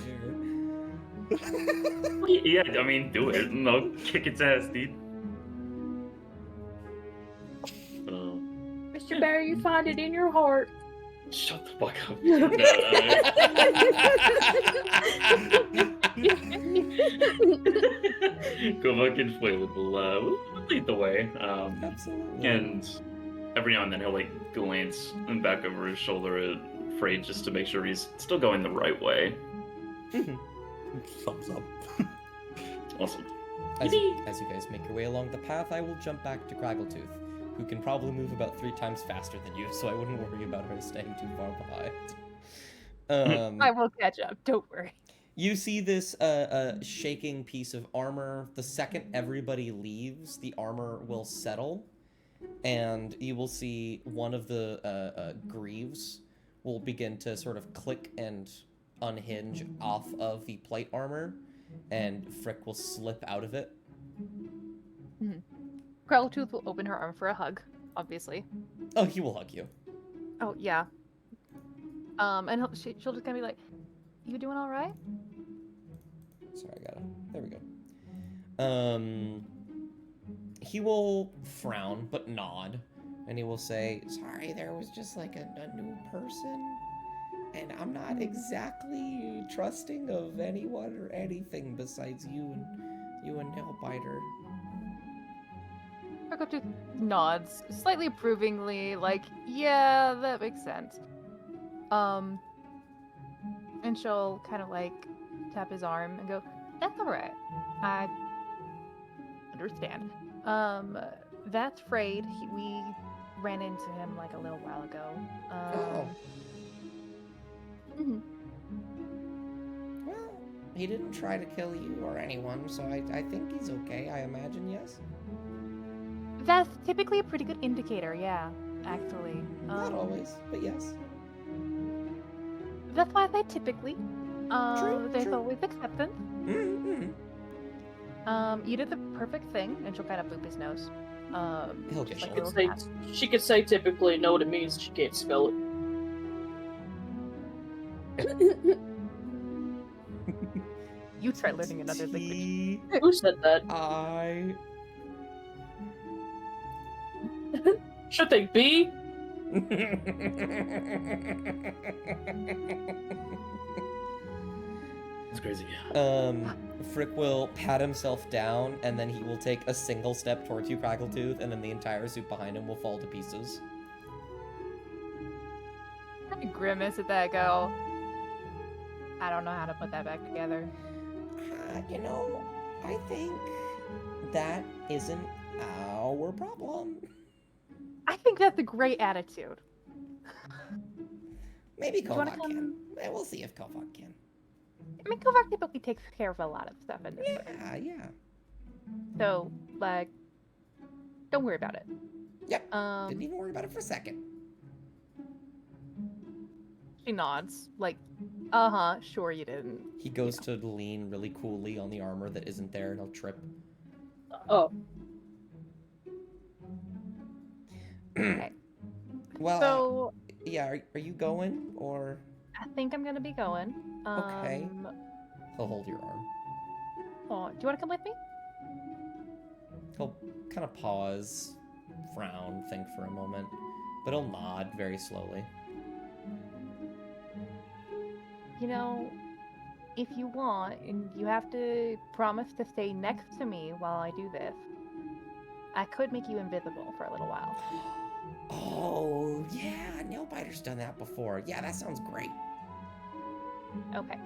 Yeah, I mean, do it, and I'll kick its ass, dude. Mr. Bear, you find it in your heart. Shut the fuck up. Go fucking inflatable. We'll lead the way. Absolutely. And every now and then he'll like glance back over his shoulder at Frayed just to make sure he's still going the right way. Thumbs up. Awesome. As you guys make your way along the path, I will jump back to Craggletooth, who can probably move about 3 times faster than you, so I wouldn't worry about her staying too far behind. I will catch up. Don't worry. You see this shaking piece of armor. The second everybody leaves, the armor will settle, and you will see one of the greaves will begin to sort of click and unhinge off of the plate armor, and Frick will slip out of it. Craggletooth will open her arm for a hug, obviously. Oh, he will hug you. Oh, yeah. And she'll just kind of be like, "You doing all right?" Sorry, there we go. He will frown, but nod, and he will say, "Sorry, there was just like a new person, and I'm not exactly trusting of anyone or anything besides you and Nailbiter." Craggletooth nods, slightly approvingly, like, "Yeah, that makes sense." And she'll kind of like tap his arm and go, "That's all right. I understand. That's Frayed. We ran into him like a little while ago. Mhm. Well, he didn't try to kill you or anyone, so I think he's okay, I imagine, yes? That's typically a pretty good indicator, yeah, actually. Not always, but yes. That's why I say typically. True, There's true. always acceptance. Mm-hmm. You did the perfect thing, and she'll kind of boop his nose. He'll get just like you. a little tap. She could say typically know what it means. She can't spell it. You try learning another language. T Who said that? I Should they be? It's crazy. Frick will pat himself down, and then he will take a single step towards you, Craggletooth, and then the entire suit behind him will fall to pieces. I grimace at that, go, "I don't know how to put that back together." You know, I think that isn't our problem. I think that's a great attitude. Maybe you wanna Kovak come- can. We'll see if Kovak can. I mean, Kovac typically takes care of a lot of stuff in this way. Yeah. So, like, don't worry about it. Yep. Didn't even worry about it for a second. She nods, like, sure you didn't. He goes to lean really coolly on the armor that isn't there, and he'll trip. Oh, Okay. Well, So, yeah, are you going, or... I think I'm gonna be going. Okay. He'll hold your arm. Oh, do you wanna come with me? He'll kind of pause, frown, think for a moment, but he'll nod very slowly. you know, if you want, and you have to promise to stay next to me while I do this, I could make you invisible for a little while. Oh, yeah, Nailbiter's done that before. Yeah, that sounds great. Okay.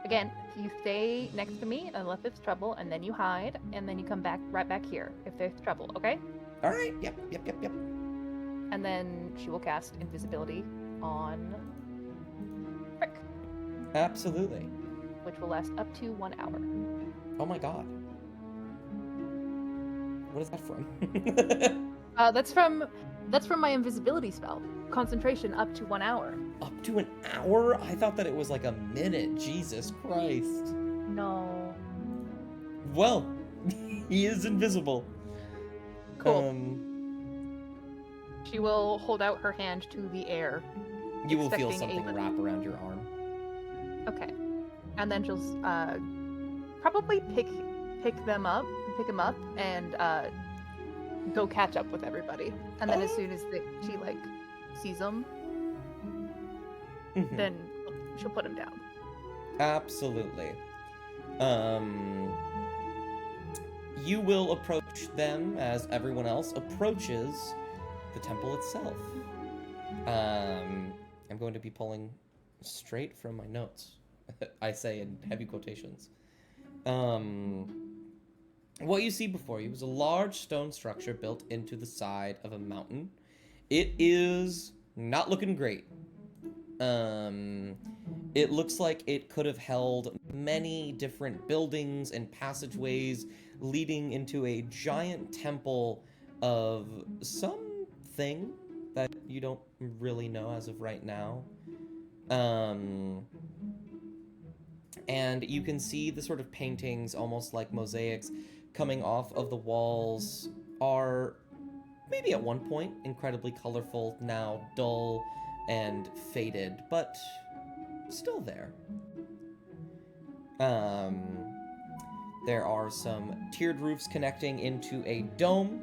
Again, you stay next to me unless it's trouble, and then you hide, and then you come back right back here if there's trouble, okay? All right, yep. And then she will cast invisibility on Frick, Absolutely. which will last up to 1 hour. Oh my god. What is that from? That's from my invisibility spell. Concentration up to 1 hour. Up to an hour? I thought that it was like a minute. Jesus Christ. No. Well, he is invisible. Cool. She will hold out her hand to the air. You will feel expecting something wrap around your arm. Okay. And then she'll probably pick him up, and go catch up with everybody. And then as soon as she like sees him, Mhm. then she'll put him down. Absolutely. You will approach them as everyone else approaches the temple itself. I'm going to be pulling straight from my notes. I say in heavy quotations. What you see before you is a large stone structure built into the side of a mountain. It is not looking great. It looks like it could have held many different buildings and passageways leading into a giant temple of something that you don't really know as of right now. And you can see the sort of paintings, almost like mosaics, coming off of the walls are maybe at one point incredibly colorful, now dull and faded, but still there. There are some tiered roofs connecting into a dome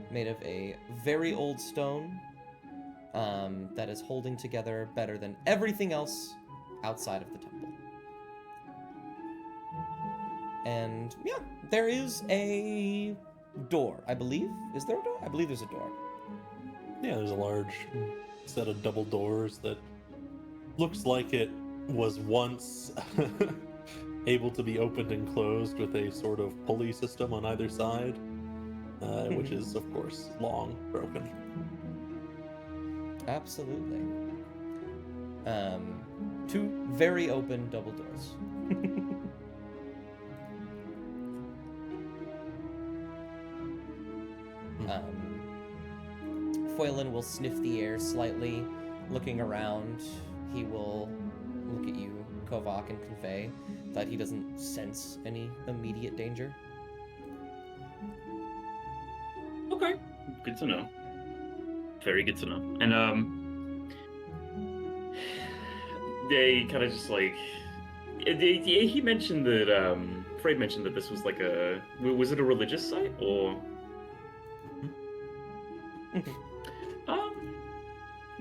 made of a very old stone that is holding together better than everything else outside of the temple. And yeah, there is a door, I believe. Is there a door? I believe there's a door. Yeah, there's a large set of double doors that looks like it was once able to be opened and closed with a sort of pulley system on either side, which is, of course, long broken. Absolutely. Two very open double doors. Foylan will sniff the air slightly, looking around. He will look at you, Kovak, and convey that he doesn't sense any immediate danger. Okay, good to know. Very good to know. And they kind of just like he mentioned that Fred mentioned that this was like was it a religious site or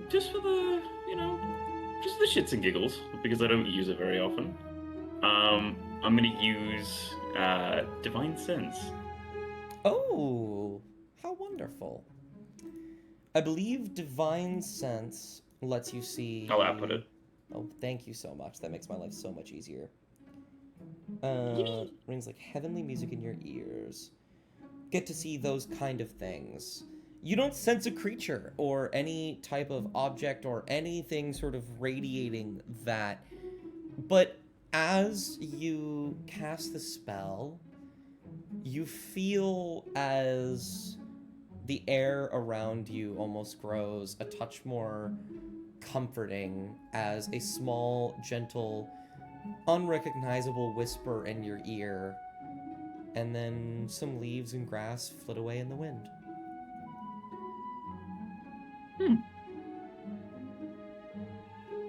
just for the just the shits and giggles because I don't use it very often. I'm gonna use divine sense. Oh, how wonderful. I believe divine sense lets you see... I'll output it. Oh, thank you so much. That makes my life so much easier. Rings like heavenly music in your ears. Get to see those kind of things. You don't sense a creature or any type of object or anything sort of radiating that. But as you cast the spell, you feel as the air around you almost grows a touch more comforting as a small, gentle, unrecognizable whisper in your ear, and then some leaves and grass flit away in the wind.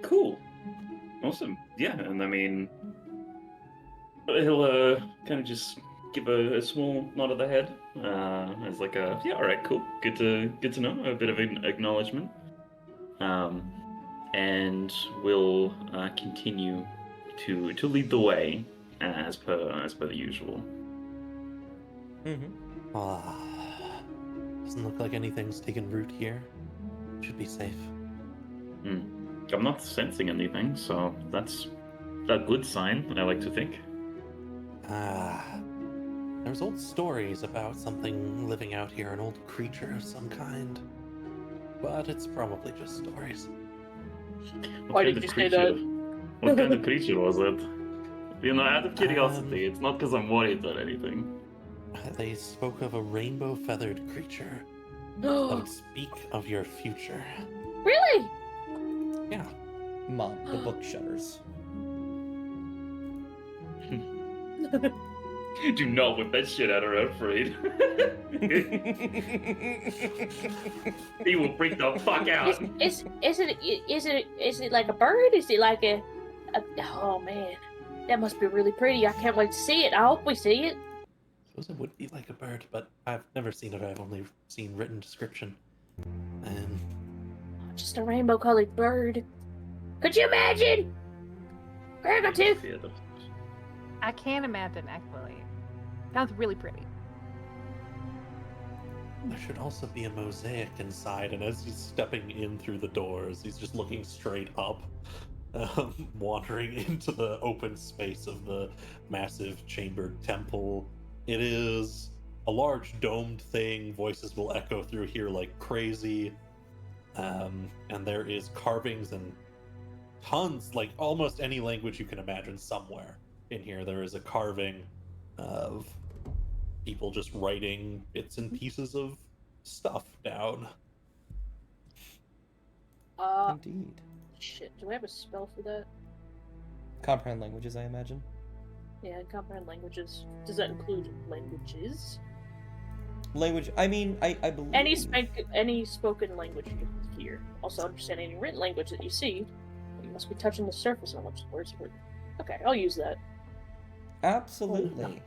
Cool. Awesome. Yeah, and I mean, he'll kind of just give a small nod of the head as like yeah, all right, cool, good to know, a bit of an acknowledgement, and we'll continue to lead the way as per the usual. Mm-hmm. Doesn't look like anything's taken root here. Should be safe. I'm not sensing anything, so that's a good sign, I like to think. There's old stories about something living out here, an old creature of some kind. But it's probably just stories. Why did you say that? What kind of creature was it? Out of curiosity, it's not because I'm worried or anything. They spoke of a rainbow-feathered creature that would speak of your future. Really? Yeah. Mom, the book shudders. Do not whip that shit out of her, Freed. He will freak the fuck out. Is it like a bird? Is it like a oh man, that must be really pretty. I can't wait to see it. I hope we see it. I suppose it would be like a bird, but I've never seen it. I've only seen written description. And Just a rainbow-colored bird. Could you imagine? Grandma too. I can imagine, actually. Sounds really pretty. there should also be a mosaic inside. And as he's stepping in through the doors, he's just looking straight up, wandering into the open space of the massive chambered temple. It is a large domed thing. Voices will echo through here like crazy. And there is carvings and tons, like almost any language you can imagine somewhere in here. There is a carving of people just writing bits and pieces of stuff down. Indeed. Shit, do I have a spell for that? Comprehend languages, I imagine. Yeah, comprehend languages. Does that include languages? Language, I mean, I believe... Any spoken language you can hear. Also, understand any written language that you see. You must be touching the surface on which words were. Okay, I'll use that. Absolutely.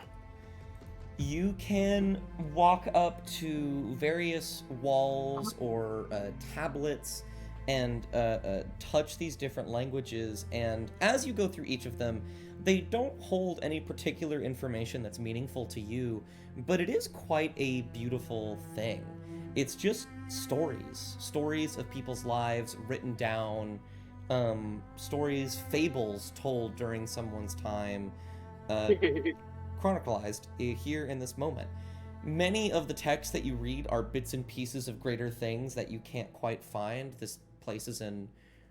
You can walk up to various walls or tablets and touch these different languages, and as you go through each of them, they don't hold any particular information that's meaningful to you, but it is quite a beautiful thing. It's just stories of people's lives written down, stories, fables told during someone's time, chronicalized here in this moment. Many of the texts that you read are bits and pieces of greater things that you can't quite find. This place is in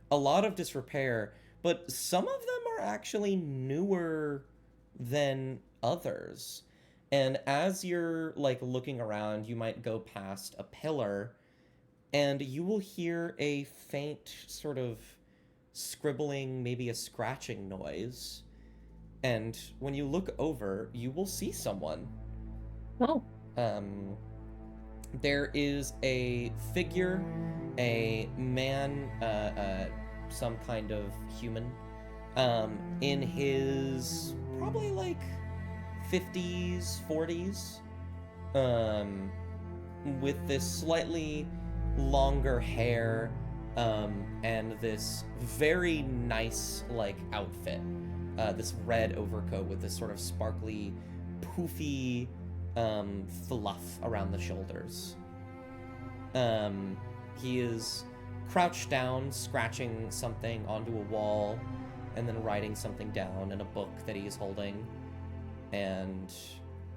a lot of disrepair, but some of them are actually newer than others. And as you're like looking around, you might go past a pillar and you will hear a faint sort of scribbling, maybe a scratching noise. And when you look over, you will see someone. Oh. There is a figure, a man, some kind of human, in his probably like 50s, 40s, with this slightly longer hair, and this very nice like outfit. This red overcoat with this sort of sparkly, poofy fluff around the shoulders. He is crouched down, scratching something onto a wall, and then writing something down in a book that he is holding. And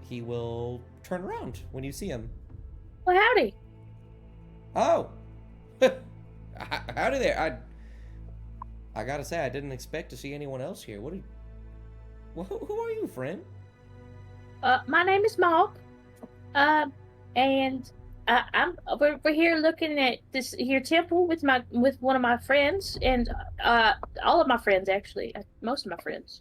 he will turn around when you see him. Well, howdy. Oh! Howdy there. I gotta say, I didn't expect to see anyone else here. Who are you, friend? My name is Mark. And we're here looking at this here temple with one of my friends, and all of my friends actually, most of my friends.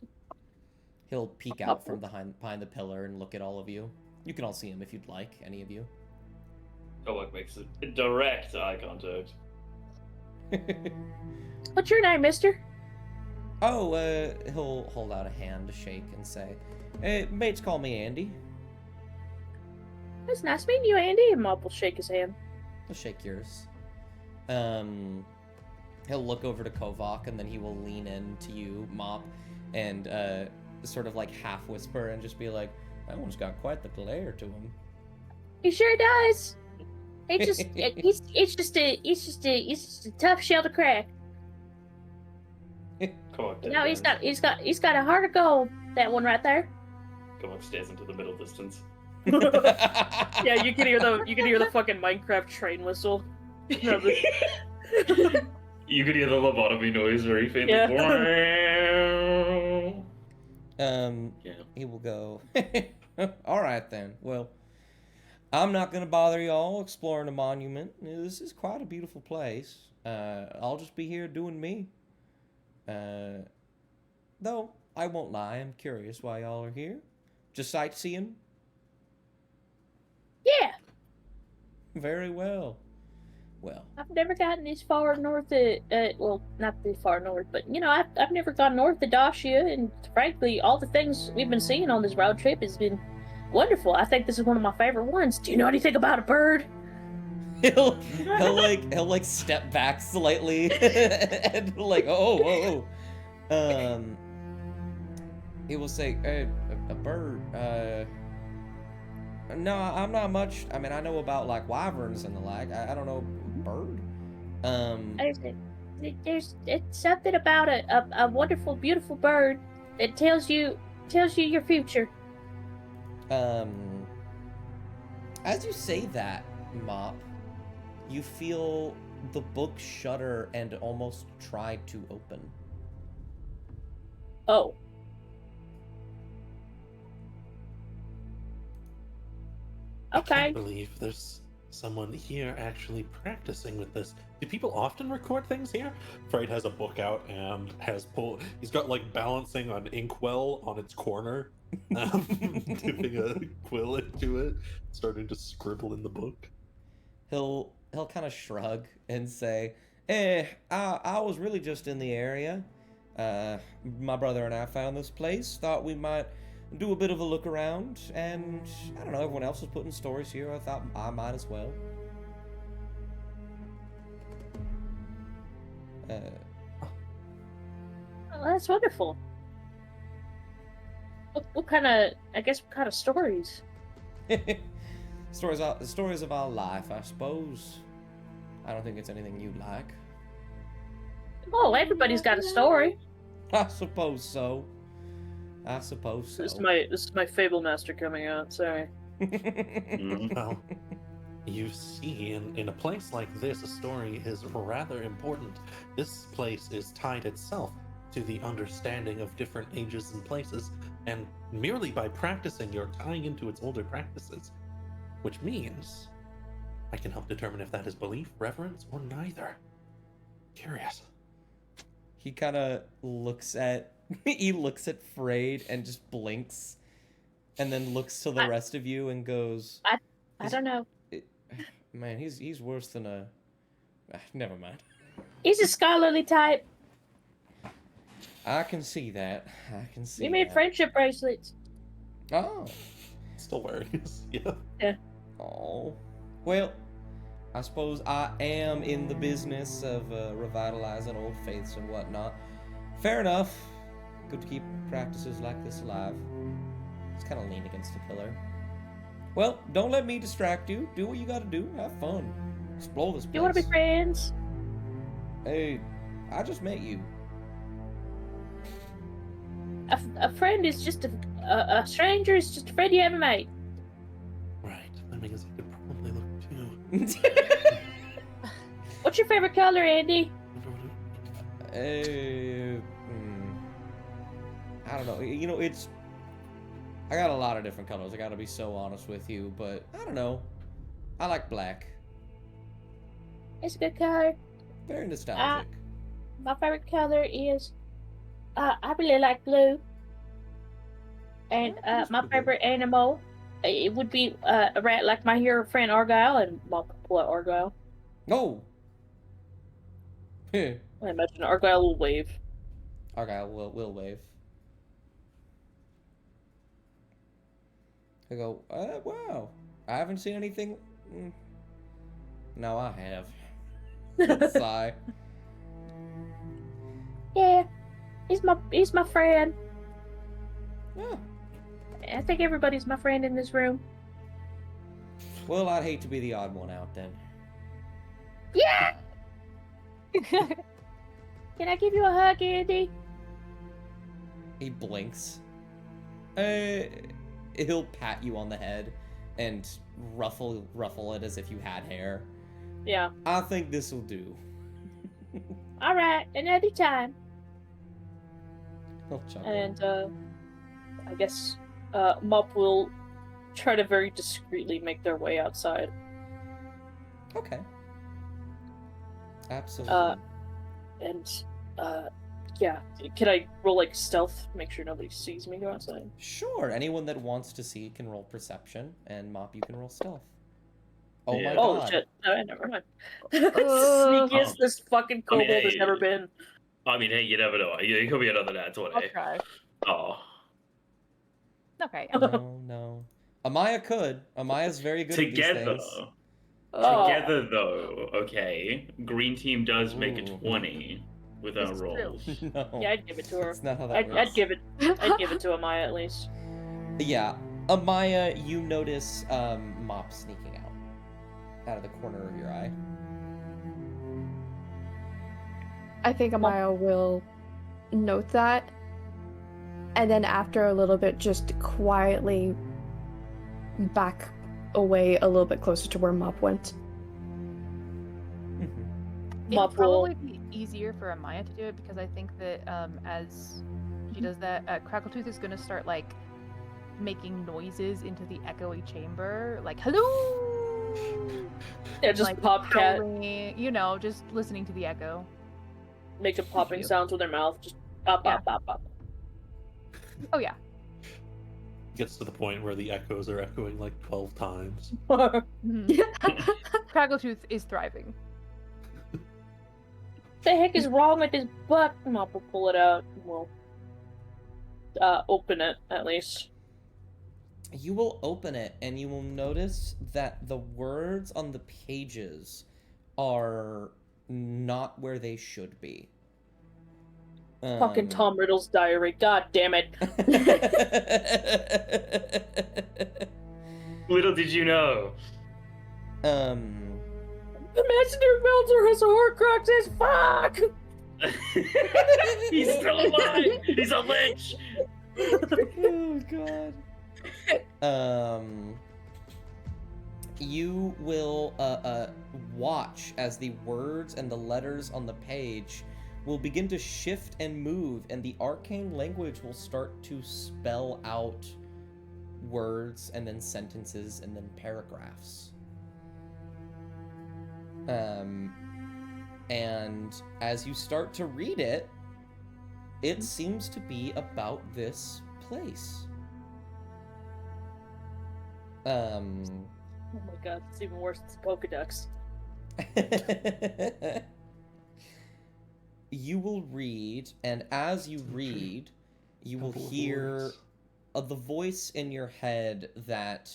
He'll peek out from behind the pillar and look at all of you. You can all see him if you'd like, any of you. Kolak makes a direct eye contact. What's your name, mister? Oh, he'll hold out a hand to shake and say, mates call me Andy. It's nice meeting you, Andy. And Mop will shake his hand. He'll shake yours. He'll look over to Kovak, and then he will lean in to you, Mop, and sort of like half whisper and just be like, "That one's got quite the glare to him." He sure does. It's just a tough shell to crack. No, he's got a heart of gold. That one right there. Come stares into the middle distance. Yeah, you can hear the fucking Minecraft train whistle. You could hear the lobotomy noise very faintly. Yeah. He will go, "All right then. Well, I'm not gonna bother y'all exploring the monument. This is quite a beautiful place. I'll just be here doing me. Though I won't lie, I'm curious why y'all are here. Just sightseeing? Yeah. Very well. Well, I've never gotten this far north well, not this far north, but I've never gone north of Dacia, and frankly, all the things we've been seeing on this road trip has been wonderful. I think this is one of my favorite ones. Do you know anything about a bird? he'll like step back slightly and like, oh. He will say, a bird, no, I'm not much. I mean, I know about like wyverns and the like. I don't know bird. There's it's something about a wonderful, beautiful bird that tells you your future. As you say that, Mop, you feel the book shudder and almost try to open. Oh. I Okay. can't believe there's someone here actually practicing with this. Do people often record things here? Fred has a book out and he's got like balancing on inkwell on its corner, dipping a quill into it, starting to scribble in the book. He'll kind of shrug and say, I was really just in the area. My brother and I found this place, thought we might do a bit of a look around, and I don't know, everyone else was putting stories here. I thought I might as well. Oh, that's wonderful. What kind of stories? Stories of our life, I suppose. I don't think it's anything you like. Oh, everybody's got a story. I suppose so. This is my Fable Master coming out. Sorry. Well, you see, in a place like this, a story is rather important. This place is tied itself to the understanding of different ages and places, and merely by practicing, you're tying into its older practices, which means I can help determine if that is belief, reverence, or neither. Curious. He kind of looks at Frayed and just blinks, and then looks to the rest of you and goes, I don't know. Man, he's worse than a... never mind. He's a scholarly type. I can see that. We made friendship bracelets. Oh. Still wearing his, yeah. Yeah. Oh. Well, I suppose I am in the business of revitalizing old faiths and whatnot. Fair enough. Good to keep practices like this alive. It's kind of lean against the pillar. Well, don't let me distract you. Do what you gotta do. Have fun. Explore this place. You want to be friends? Hey, I just met you. A friend is just a stranger is just a friend you haven't made. Right. That means I could probably look too. What's your favorite color, Andy? I don't know. You know, I got a lot of different colors. I gotta be so honest with you, but I don't know. I like black. It's a good color. Very nostalgic. My favorite color is I really like blue. And my favorite animal, it would be a rat like my hero friend Argyle, and I'll pull out Argyle. No. I imagine Argyle will wave. Argyle will wave. I go, wow. I haven't seen anything. No, I have. Sigh. Yeah, he's my friend. Yeah. I think everybody's my friend in this room. Well, I'd hate to be the odd one out then. Yeah! Can I give you a hug, Andy? He blinks. He'll pat you on the head and ruffle it as if you had hair. Yeah. I think this will do. Alright, another time. He'll chuckle. And, I guess, Mop will try to very discreetly make their way outside. Okay. Absolutely. And, yeah. Can I roll, like, stealth? Make sure nobody sees me go outside? Sure. Anyone that wants to see can roll perception, and Mop, you can roll stealth. Oh Yeah. my Oh, god. shit. No, never mind. Sneakiest this fucking I mean, kobold has hey, ever been. I mean, hey, you never know. It could be another nat I'll 20. try. Oh. Okay. No. Amaya could. Amaya's very good at these Together. things. Oh. Together, though, okay. Green team does make a Ooh. 20 with This our is true. rolls. No. Yeah, I'd give it to her. That's not how that I'd works. give it to Amaya at least. Yeah. Amaya, you notice Mop sneaking out of the corner of your eye. I think Amaya will note that, and then after a little bit, just quietly back away a little bit closer to where Mop went. It'll Mop will. probably be easier for Amaya to do it because I think that as she does that, Crackletooth is gonna start like making noises into the echoey chamber, like hello. Yeah, just like, pop cat, howling, you know, just listening to the echo. making popping Cute. sounds with their mouth. Just pop, Yeah. pop, pop, pop. Oh yeah. Gets to the point where the echoes are echoing like 12 times. Mhm. Crackletooth is thriving. The heck is wrong with this book? Mop will pull it out and we'll open it at least. You will open it and you will notice that the words on the pages are not where they should be. Fucking Tom Riddle's diary. God damn it. Little did you know. The Messenger Melter has a Horcrux as fuck! He's still alive! He's a lich! Oh god. You will watch as the words and the letters on the page will begin to shift and move, and the arcane language will start to spell out words and then sentences and then paragraphs. And as you start to read it, it seems to be about this place. Oh my god, it's even worse than Pokedex. You will read, and as you read, you will hear the voice in your head that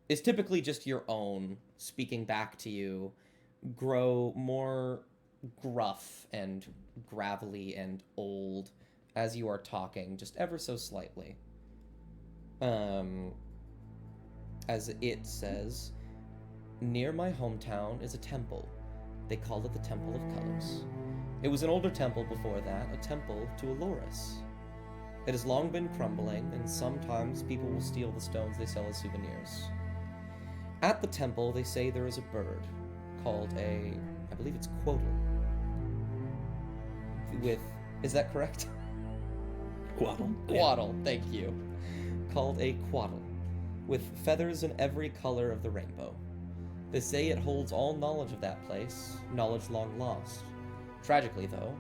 is typically just your own speaking back to you grow more gruff and gravelly and old as you are talking, just ever so slightly. As it says, near my hometown is a temple. They call it the Temple of Colors. It was an older temple before that, a temple to Aloris. It has long been crumbling, and sometimes people will steal the stones they sell as souvenirs. At the temple, they say there is a bird called I believe it's Quotal. Is that correct? Quaddle. Quaddle, thank you. Called a Quaddle, with feathers in every color of the rainbow. They say it holds all knowledge of that place, knowledge long lost. Tragically, though,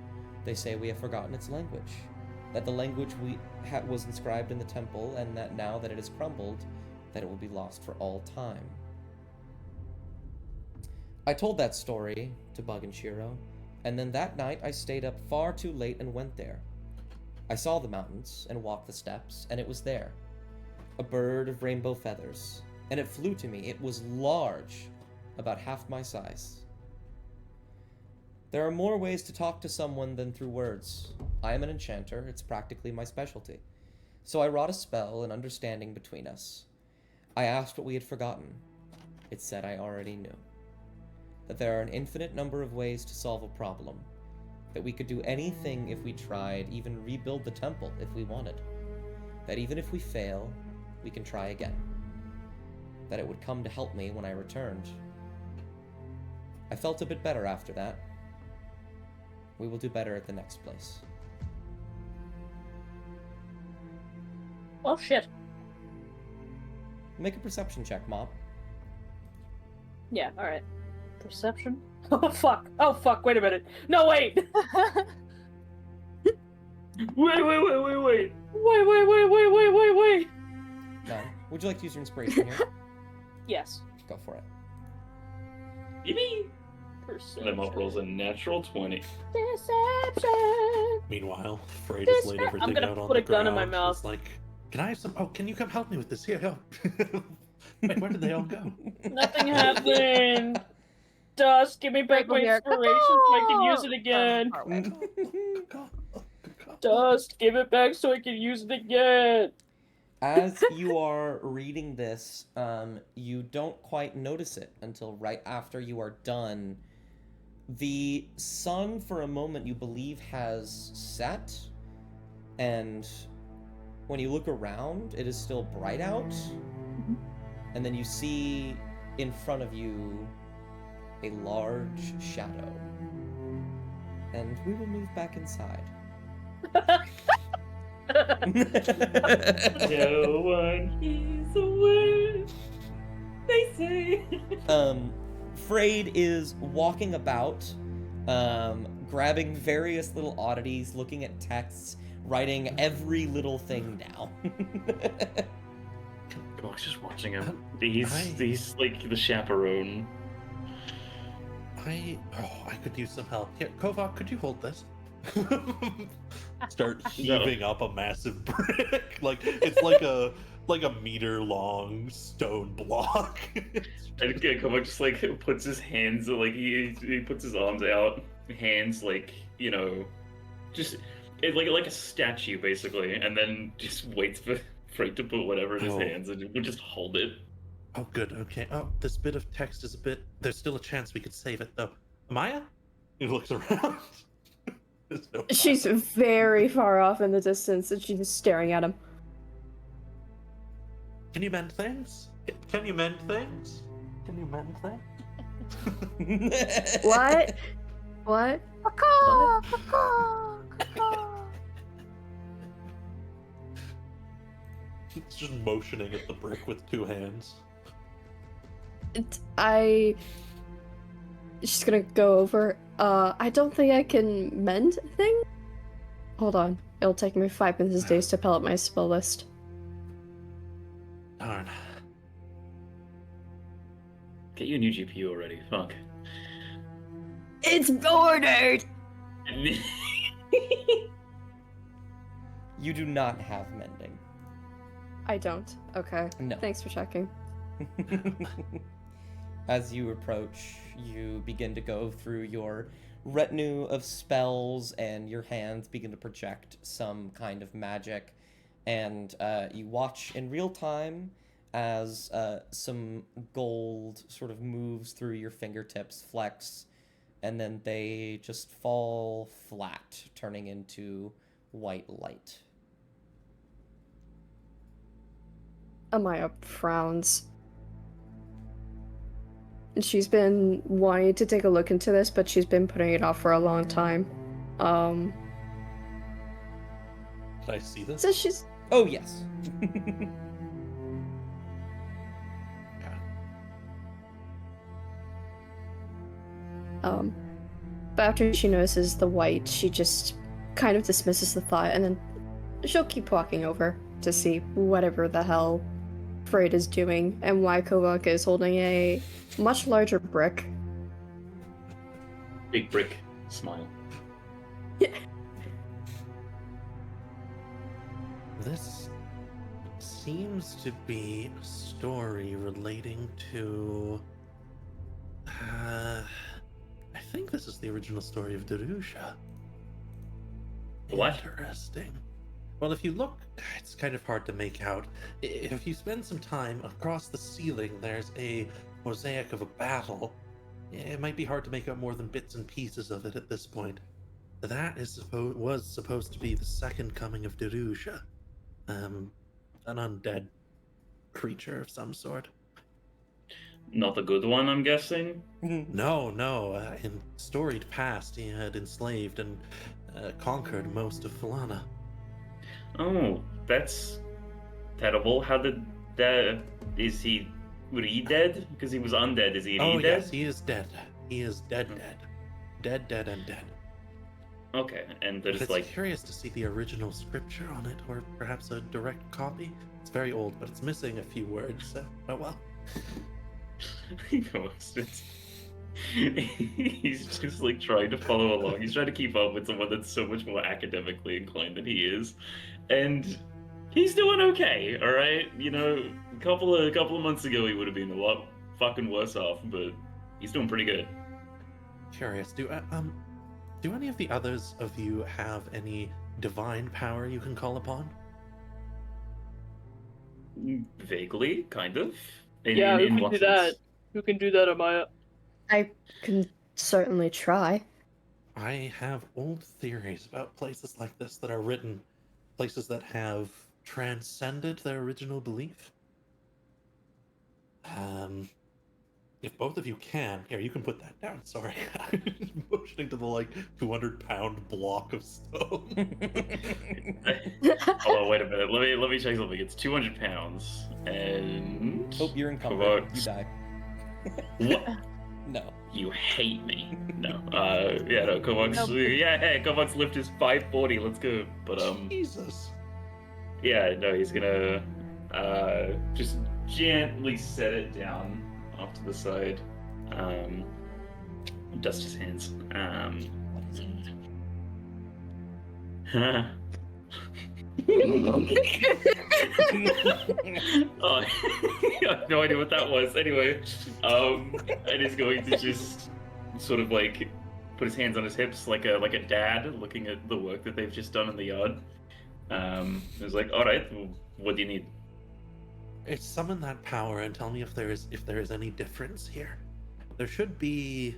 they say we have forgotten its language. That the language was inscribed in the temple, and that now that it has crumbled, that it will be lost for all time. I told that story to Bug and Shiro, and then that night I stayed up far too late and went there. I saw the mountains and walked the steps, and it was there. A bird of rainbow feathers, and it flew to me. It was large, about half my size. There are more ways to talk to someone than through words. I am an enchanter. It's practically my specialty. So I wrought a spell, an understanding between us. I asked what we had forgotten. It said I already knew. That there are an infinite number of ways to solve a problem. That we could do anything if we tried, even rebuild the temple if we wanted. That even if we fail, we can try again. That it would come to help me when I returned. I felt a bit better after that. We will do better at the next place. Oh shit. Make a perception check, Mop. Yeah, alright. Perception? Oh fuck. Oh fuck, wait a minute. No, wait! Wait. Wait. 9. Would you like to use your inspiration here? Yes. Go for it. Yippee! Perception. And then Mop rolls a natural 20. Deception. Meanwhile, Frey just laid everything I'm gonna out on put the a gun in my ground. mouth. It's like, can I have some? Oh, can you come help me with this? Here, help. Wait, where did they all go? Nothing happened. Dust, give me back my Right here. inspiration so I can use it From again. far away. Good call. Good call. Dust, give it back so I can use it again. As you are reading this, you don't quite notice it until right after you are done. The sun, for a moment, you believe has set, and when you look around, it is still bright out, and then you see in front of you a large shadow. And we will move back inside. No one hears a word they say. Frayed is walking about, grabbing various little oddities, looking at texts, writing every little thing down. Kovok's just watching him. He's like the chaperone. I could use some help. Here, Kovok, could you hold this? Start heaving up a massive brick. Like it's like a meter long stone block. And Kovok just like puts his hands like he puts his arms out, hands like, you know, just like a statue basically, and then just waits for Frank to put whatever in his hands and we'll just hold it. Oh, good. Okay. Oh, this bit of text is a bit. There's still a chance we could save it, though. Maya? He looks around. There's no She's very far off in the distance, and she's just staring at him. Can you mend things? Can you mend things? Can you mend things? What? What? He's just motioning at the brick with two hands. She's gonna go over. I don't think I can mend a thing. Hold on. It'll take me 5 business days to fill up my spell list. Darn. Get you a new GPU already. Fuck. It's ordered! You do not have mending. I don't. Okay. No. Thanks for checking. As you approach, you begin to go through your retinue of spells, and your hands begin to project some kind of magic. And you watch in real time as some gold sort of moves through your fingertips, flex, and then they just fall flat, turning into white light. Amaya frowns. She's been wanting to take a look into this, but she's been putting it off for a long time. Did I see this? So she's... Oh, yes. But after she notices the white, she just kind of dismisses the thought, and then she'll keep walking over to see whatever the hell Freyd is doing, and why Kovok is holding a much larger brick. Big brick smile. Yeah. This seems to be a story relating to... I think this is the original story of Darusha. What? Interesting. Well, if you look, it's kind of hard to make out. If you spend some time across the ceiling, there's a mosaic of a battle. It might be hard to make out more than bits and pieces of it at this point. That was supposed to be the second coming of Darusha. An undead creature of some sort. Not the good one, I'm guessing. No, no. In storied past, he had enslaved and conquered most of Falana. Oh, that's terrible. How did that? Is he re-dead? Because he was undead. Is he Oh, re-dead? yes, he is dead. He is dead, dead. Dead, dead, and dead. Okay, and But there's it's like curious to see the original scripture on it, or perhaps a direct copy. It's very old, but it's missing a few words, so, oh well. He's just like trying to follow along. He's trying to keep up with someone that's so much more academically inclined than he is, and he's doing okay. All right, you know, a couple of months ago he would have been a lot fucking worse off, but he's doing pretty good. Curious, do any of the others of you have any divine power you can call upon? Vaguely, kind of. Yeah, who can what do sense? that? Who can do that, Amaya? I can certainly try. I have old theories about places like this that are written, places that have transcended their original belief. If both of you can, here, you can put that down, sorry. Motioning to the, 200-pound block of stone. Hold on, wait a minute. Let me check something. It's 200 pounds, and Oh, you're encumbered. Kovacs- You die. What? No. You hate me. No. Yeah, no. Kovacs. Nope. Yeah, hey, Kovacs lift is 540. Let's go. But Jesus. yeah, no, he's gonna just gently set it down off to the side. Dust his hands. Oh, I have no idea what that was. Anyway, and he's going to just sort of like put his hands on his hips like a dad looking at the work that they've just done in the yard. He's like, all right, well, what do you need? It's summon that power and tell me if there is any difference here. There should be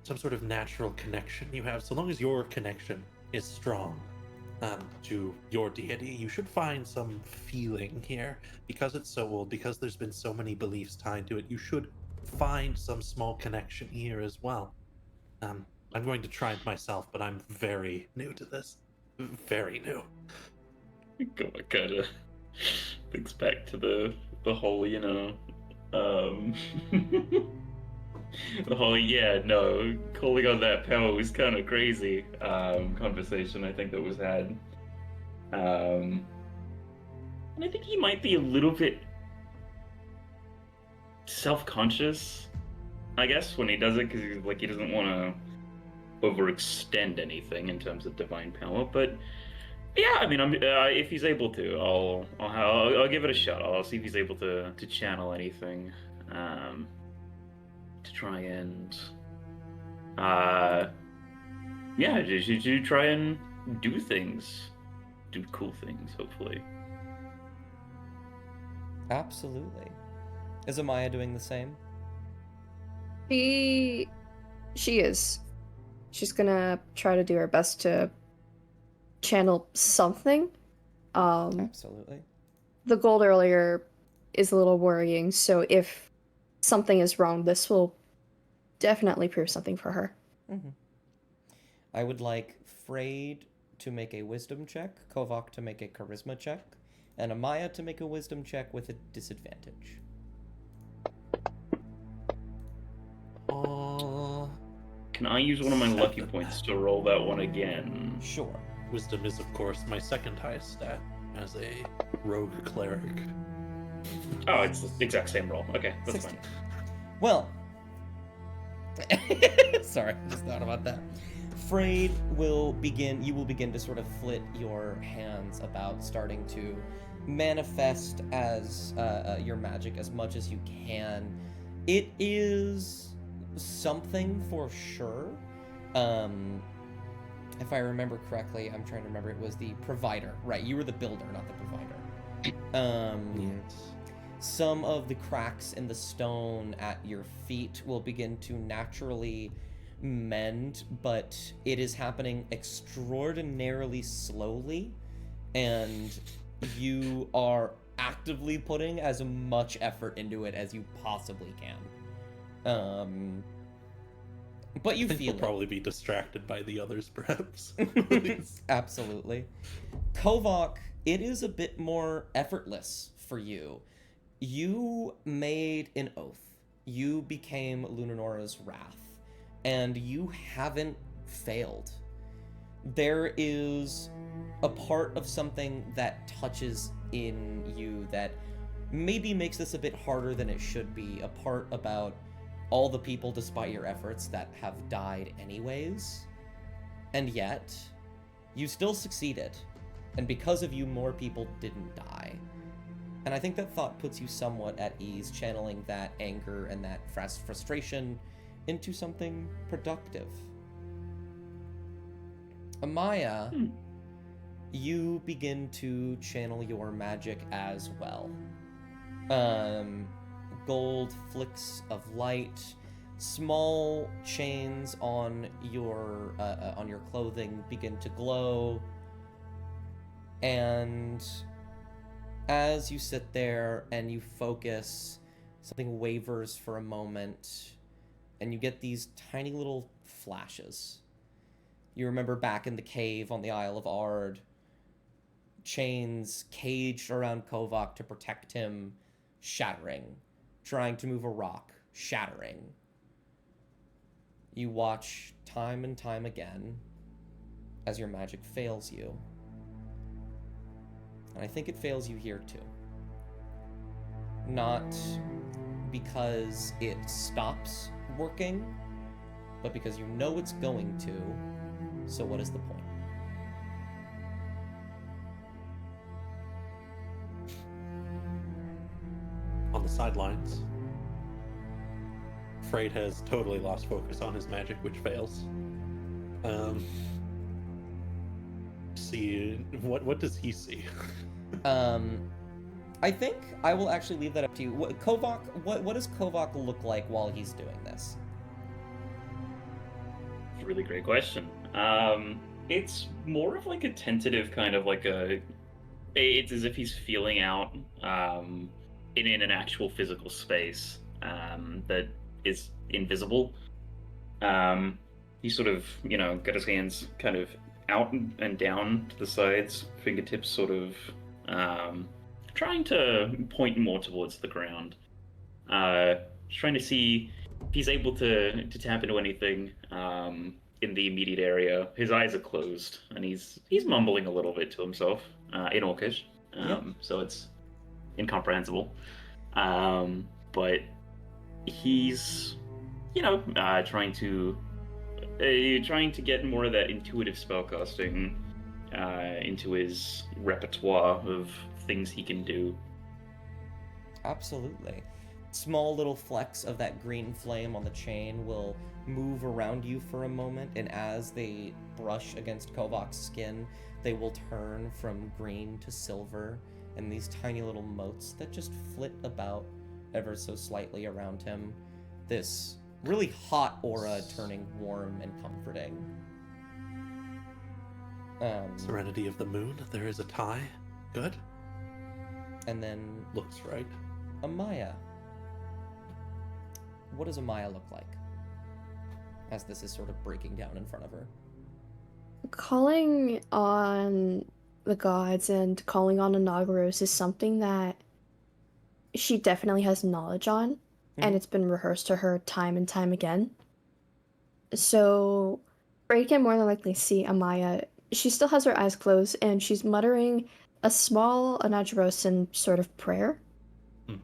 some sort of natural connection you have, so long as your connection is strong to your deity. You should find some feeling here. Because it's so old, because there's been so many beliefs tied to it, you should find some small connection here as well. I'm going to try it myself, but I'm very new to this. Very new. God, kind of thinks back to the whole, you know, the whole calling on that power was kind of crazy conversation I think that was had, and I think he might be a little bit self-conscious, I guess, when he does it, because he doesn't want to overextend anything in terms of divine power. But yeah, I mean, if he's able to, I'll give it a shot. I'll see if he's able to channel anything, to try and to try and do cool things, hopefully. Absolutely. Is Amaya doing the same? She is. She's gonna try to do her best to channel something. Absolutely. The gold earlier is a little worrying, so if something is wrong, this will definitely prove something for her. Mm-hmm. I would like Frayed to make a wisdom check, Kovac to make a charisma check, and Amaya to make a wisdom check with a disadvantage. Can I use one of my lucky points to roll that one again? Sure. Wisdom is, of course, my second highest stat as a rogue cleric. Oh, it's the exact same roll. Okay, that's 16. fine. Well, sorry, just thought about that. Frayed will begin, you will begin to sort of flit your hands about, starting to manifest as your magic as much as you can. It is something for sure. if I remember correctly, I'm trying to remember, it was the provider. Right, you were the builder, not the provider. Yes. Some of the cracks in the stone at your feet will begin to naturally mend, but it is happening extraordinarily slowly, and you are actively putting as much effort into it as you possibly can. But you I think feel we'll it. probably be distracted by the others, perhaps. Absolutely. Kovak, it is a bit more effortless for you. You made an oath. You became Lunanora's wrath, and you haven't failed. There is a part of something that touches in you that maybe makes this a bit harder than it should be, a part about all the people, despite your efforts, that have died anyways. And yet, you still succeeded. And because of you, more people didn't die. And I think that thought puts you somewhat at ease, channeling that anger and that frustration into something productive. Amaya, you begin to channel your magic as well. Gold flicks of light, small chains on your clothing begin to glow, and as you sit there and you focus, something wavers for a moment, and you get these tiny little flashes. You remember back in the cave on the Isle of Ard, chains caged around Kovak to protect him, shattering, trying to move a rock, shattering. You watch time and time again as your magic fails you. And I think it fails you here too. Not because it stops working, but because you know it's going to, so what is the point? On the sidelines, Freyt has totally lost focus on his magic, which fails. See, what does he see? I think I will actually leave that up to you. What does Kovak look like while he's doing this? It's a really great question. It's more of like a tentative kind of like it's as if he's feeling out in an actual physical space that is invisible. He sort of, got his hands kind of out and down to the sides, fingertips sort of trying to point more towards the ground. Trying to see if he's able to tap into anything in the immediate area. His eyes are closed, and he's mumbling a little bit to himself in Orcish, so it's incomprehensible. But he's, trying to get more of that intuitive spellcasting into his repertoire of things he can do. Absolutely. Small little flecks of that green flame on the chain will move around you for a moment, and as they brush against Kovak's skin, they will turn from green to silver, and these tiny little motes that just flit about ever so slightly around him. This really hot aura turning warm and comforting. Serenity of the moon, there is a tie. Good. And then Looks right. Amaya. What does Amaya look like as this is sort of breaking down in front of her? Calling on the gods and calling on Anagaros is something that she definitely has knowledge on, and it's been rehearsed to her time and time again. So, Ray can more than likely see Amaya. She still has her eyes closed, and she's muttering a small Anagarosan sort of prayer.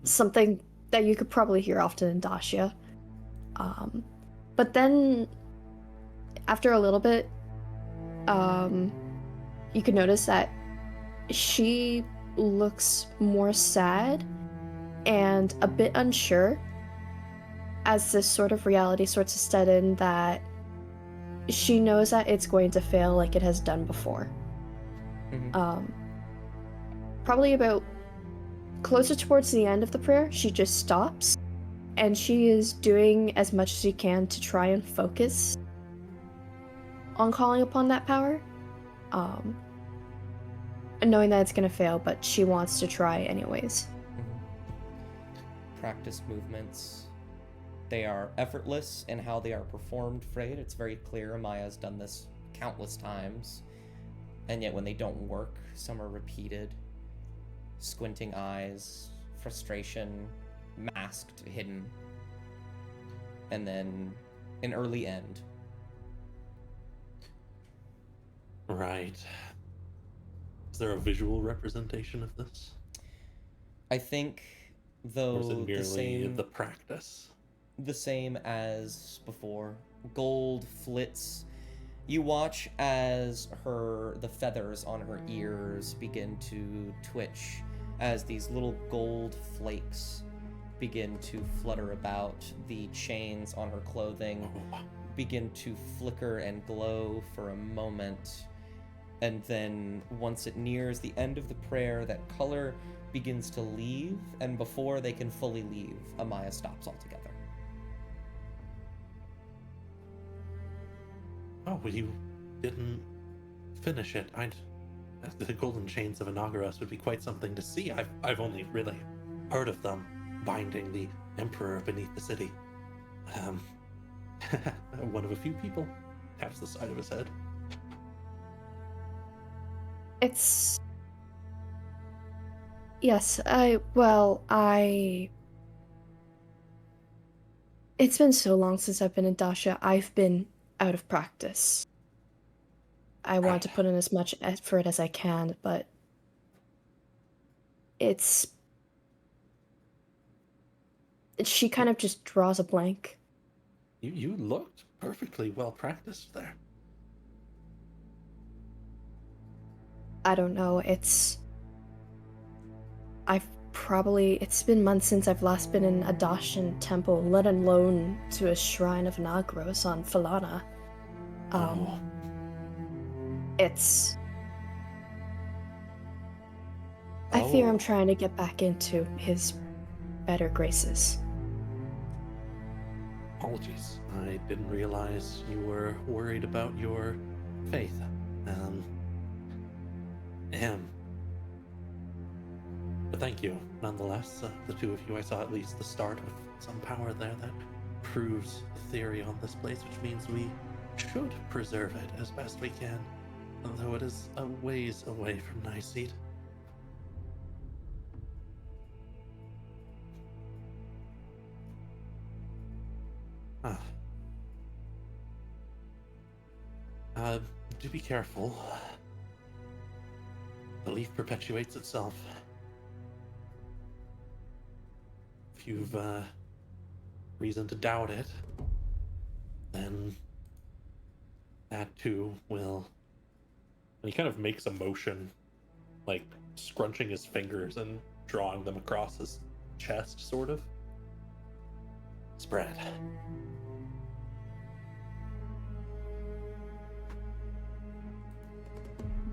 Something that you could probably hear often in Dacia. But then, after a little bit, you could notice that she looks more sad and a bit unsure as this sort of reality starts to set in that she knows that it's going to fail like it has done before. Mhm. Probably about closer towards the end of the prayer, she just stops, and she is doing as much as she can to try and focus on calling upon that power. Knowing that it's gonna fail, but she wants to try anyways. Practice movements. They are effortless in how they are performed, Freyed. It's very clear Amaya's done this countless times. And yet when they don't work, some are repeated. Squinting eyes, frustration, masked, hidden. And then an early end. Right. Is there a visual representation of this? I think, Or is though, it merely the same... the practice? The same as before. Gold flits. You watch as the feathers on her ears begin to twitch, as these little gold flakes begin to flutter about. The chains on her clothing begin to flicker and glow for a moment. And then once it nears the end of the prayer, that color begins to leave, and before they can fully leave, Amaya stops altogether. Oh, well, you didn't finish it. The golden chains of Inauguras would be quite something to see. I've only really heard of them binding the Emperor beneath the city. One of a few people. Taps the side of his head. It's... Yes, It's been so long since I've been in Dasha, I've been out of practice. I want to put in as much effort as I can, but she kind of just draws a blank. You looked perfectly well practiced there. I don't know, it's been months since I've last been in a Dashan temple, let alone to a shrine of Nagros on Falana. I fear I'm trying to get back into his better graces. Apologies. I didn't realize you were worried about your faith. But thank you, nonetheless. The two of you, I saw at least the start of some power there that proves the theory on this place, which means we should preserve it as best we can, although it is a ways away from Niceet. Do be careful. The leaf perpetuates itself. If you've reason to doubt it, then that too will... And he kind of makes a motion, like scrunching his fingers and drawing them across his chest, sort of. Spread.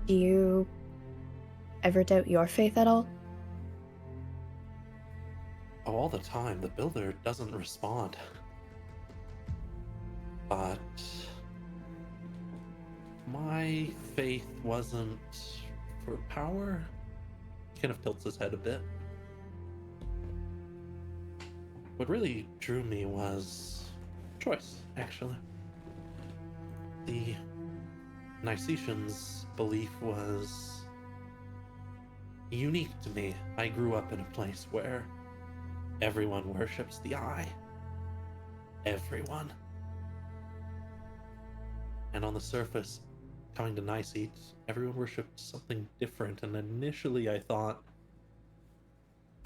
Do you ever doubt your faith at all? Oh, all the time. The builder doesn't respond. But my faith wasn't for power. He kind of tilts his head a bit. What really drew me was choice, actually. The Nicetians' belief was unique to me. I grew up in a place where everyone worships the eye. Everyone. And on the surface, coming to Niceet, everyone worshipped something different, and initially I thought,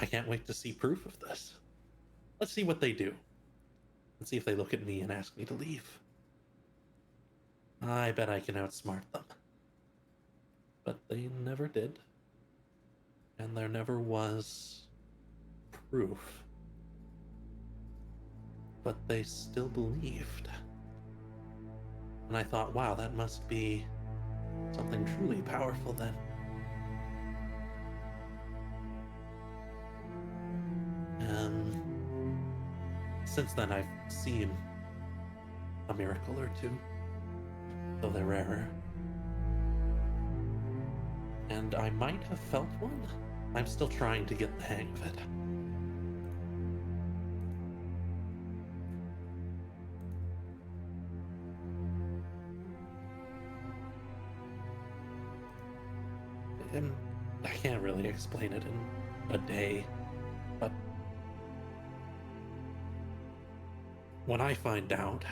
I can't wait to see proof of this. Let's see what they do. Let's see if they look at me and ask me to leave. I bet I can outsmart them. But they never did. And there never was proof. But they still believed. And I thought, wow, that must be something truly powerful then. Since then I've seen a miracle or two, though they're rarer. And I might have felt one. I'm still trying to get the hang of it. And I can't really explain it in a day, but when I find out,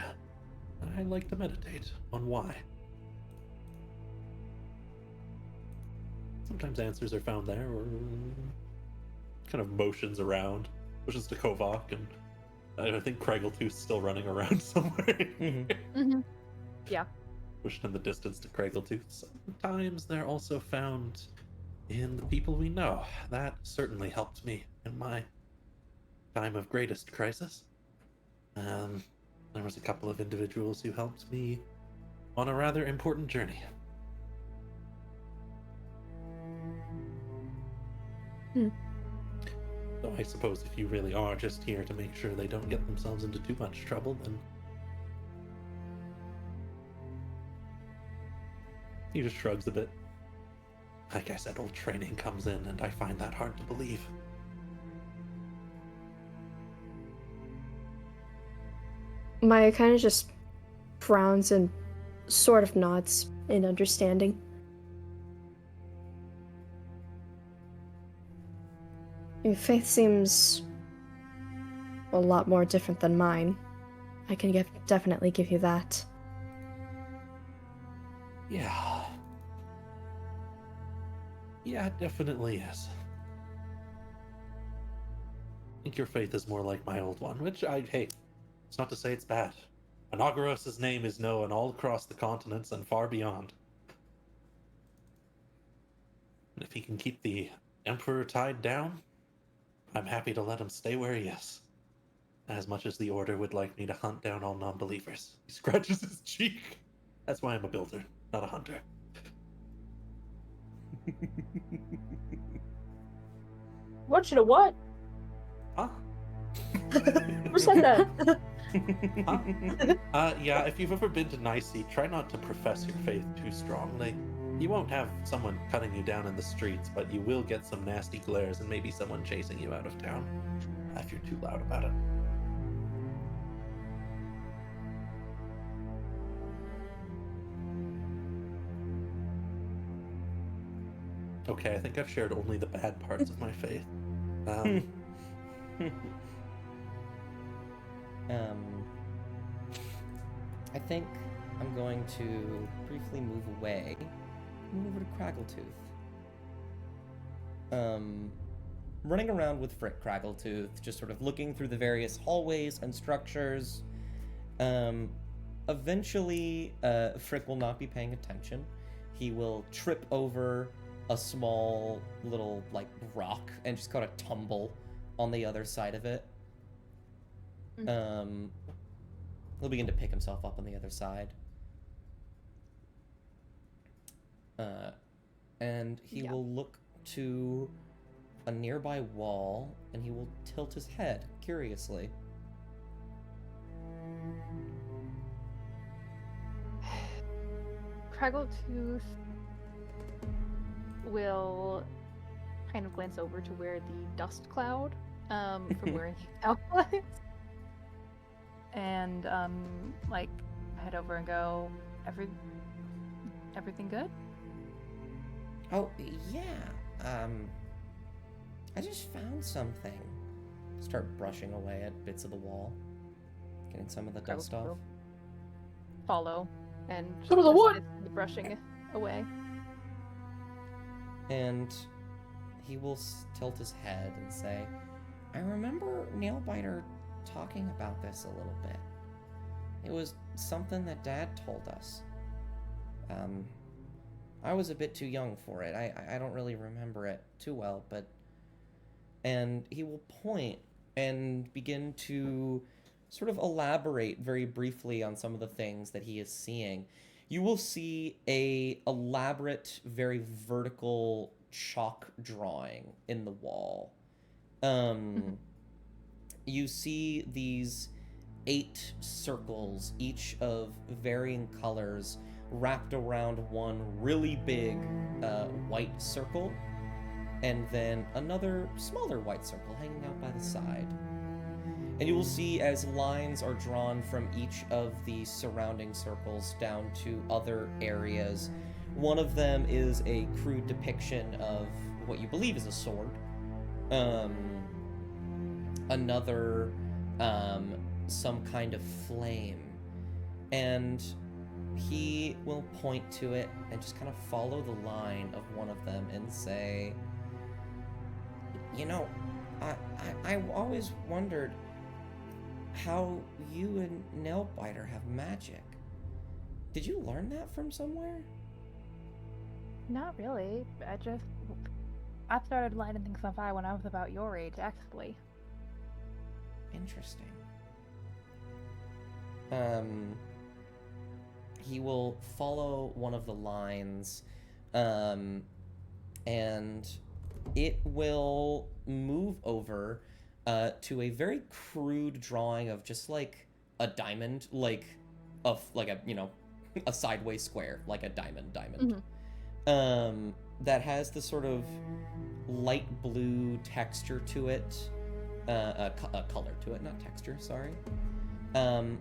I like to meditate on why. Sometimes answers are found there, or kind of motions around. Motions to Kovak, and I think Kraggletooth's still running around somewhere. Mm-hmm. Yeah. Pushed in the distance to Kraggletooth. Sometimes they're also found in the people we know. That certainly helped me in my time of greatest crisis. There was a couple of individuals who helped me on a rather important journey. So I suppose if you really are just here to make sure they don't get themselves into too much trouble, then he just shrugs a bit. Like I said, old training comes in, and I find that hard to believe. Maya kind of just frowns and sort of nods in understanding. Your faith seems a lot more different than mine. I can definitely give you that. Yeah. Yeah, it definitely is. I think your faith is more like my old one, which I hate. It's not to say it's bad. Anagoros's name is known all across the continents and far beyond. And if he can keep the Emperor tied down, I'm happy to let him stay where he is. As much as the Order would like me to hunt down all non-believers. He scratches his cheek. That's why I'm a builder, not a hunter. Want you to what? Huh? Who said that? Huh? Yeah, if you've ever been to Nicey, try not to profess your faith too strongly. You won't have someone cutting you down in the streets, but you will get some nasty glares and maybe someone chasing you out of town. If you're too loud about it. Okay, I think I've shared only the bad parts of my faith. I think I'm going to briefly move away. Move over to Kraggletooth. Running around with Frick Kraggletooth, just sort of looking through the various hallways and structures. Eventually, Frick will not be paying attention. He will trip over a small little, like, rock and just kind of tumble on the other side of it. He'll begin to pick himself up on the other side. And he will look to a nearby wall, and he will tilt his head curiously. Kraggletooth will kind of glance over to where the dust cloud from where he fell was, and like head over and go, everything good? Oh, yeah. I just found something. Start brushing away at bits of the wall, getting some of the dust Kraggletooth off. will follow and Some of the what? assist the brushing away. And he will tilt his head and say, I remember Nailbiter talking about this a little bit. It was something that Dad told us. I was a bit too young for it. I don't really remember it too well, but... And he will point and begin to sort of elaborate very briefly on some of the things that he is seeing, you will see a elaborate, very vertical chalk drawing in the wall. You see these 8 circles, each of varying colors, wrapped around one really big white circle, and then another smaller white circle hanging out by the side. And you will see as lines are drawn from each of the surrounding circles down to other areas. One of them is a crude depiction of what you believe is a sword. Another, some kind of flame. And he will point to it and just kind of follow the line of one of them and say, you know, I always wondered how you and Nailbiter have magic. Did you learn that from somewhere? Not really. I started lighting things on fire when I was about your age, actually. Interesting. He will follow one of the lines, and it will move over to a very crude drawing of just like a diamond, like a a sideways square, like a diamond. Mm-hmm. That has the sort of light blue texture to it, a color to it, not texture, sorry. And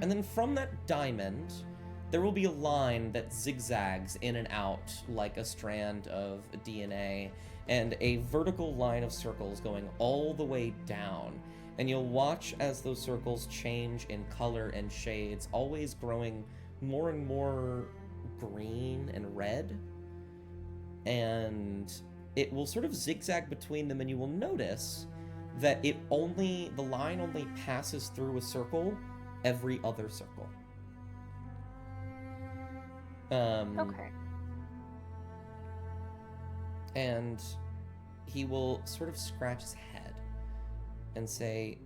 then from that diamond, there will be a line that zigzags in and out like a strand of DNA, and a vertical line of circles going all the way down. And you'll watch as those circles change in color and shades, always growing more and more green and red. And it will sort of zigzag between them, and you will notice that the line only passes through a circle every other circle. Okay. And he will sort of scratch his head and say,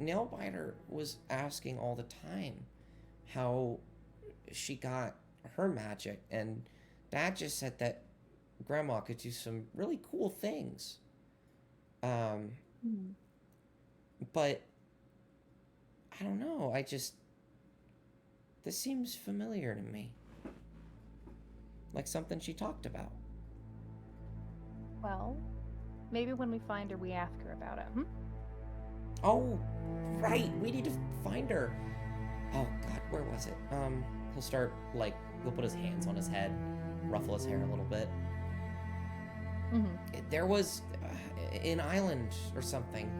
Nailbiter was asking all the time how she got her magic, and Dad just said that Grandma could do some really cool things. But I don't know, this seems familiar to me. Like something she talked about. Well, maybe when we find her, we ask her about it. Oh, right. We need to find her. Oh, God, where was it? He'll put his hands on his head, ruffle his hair a little bit. There was an island or something,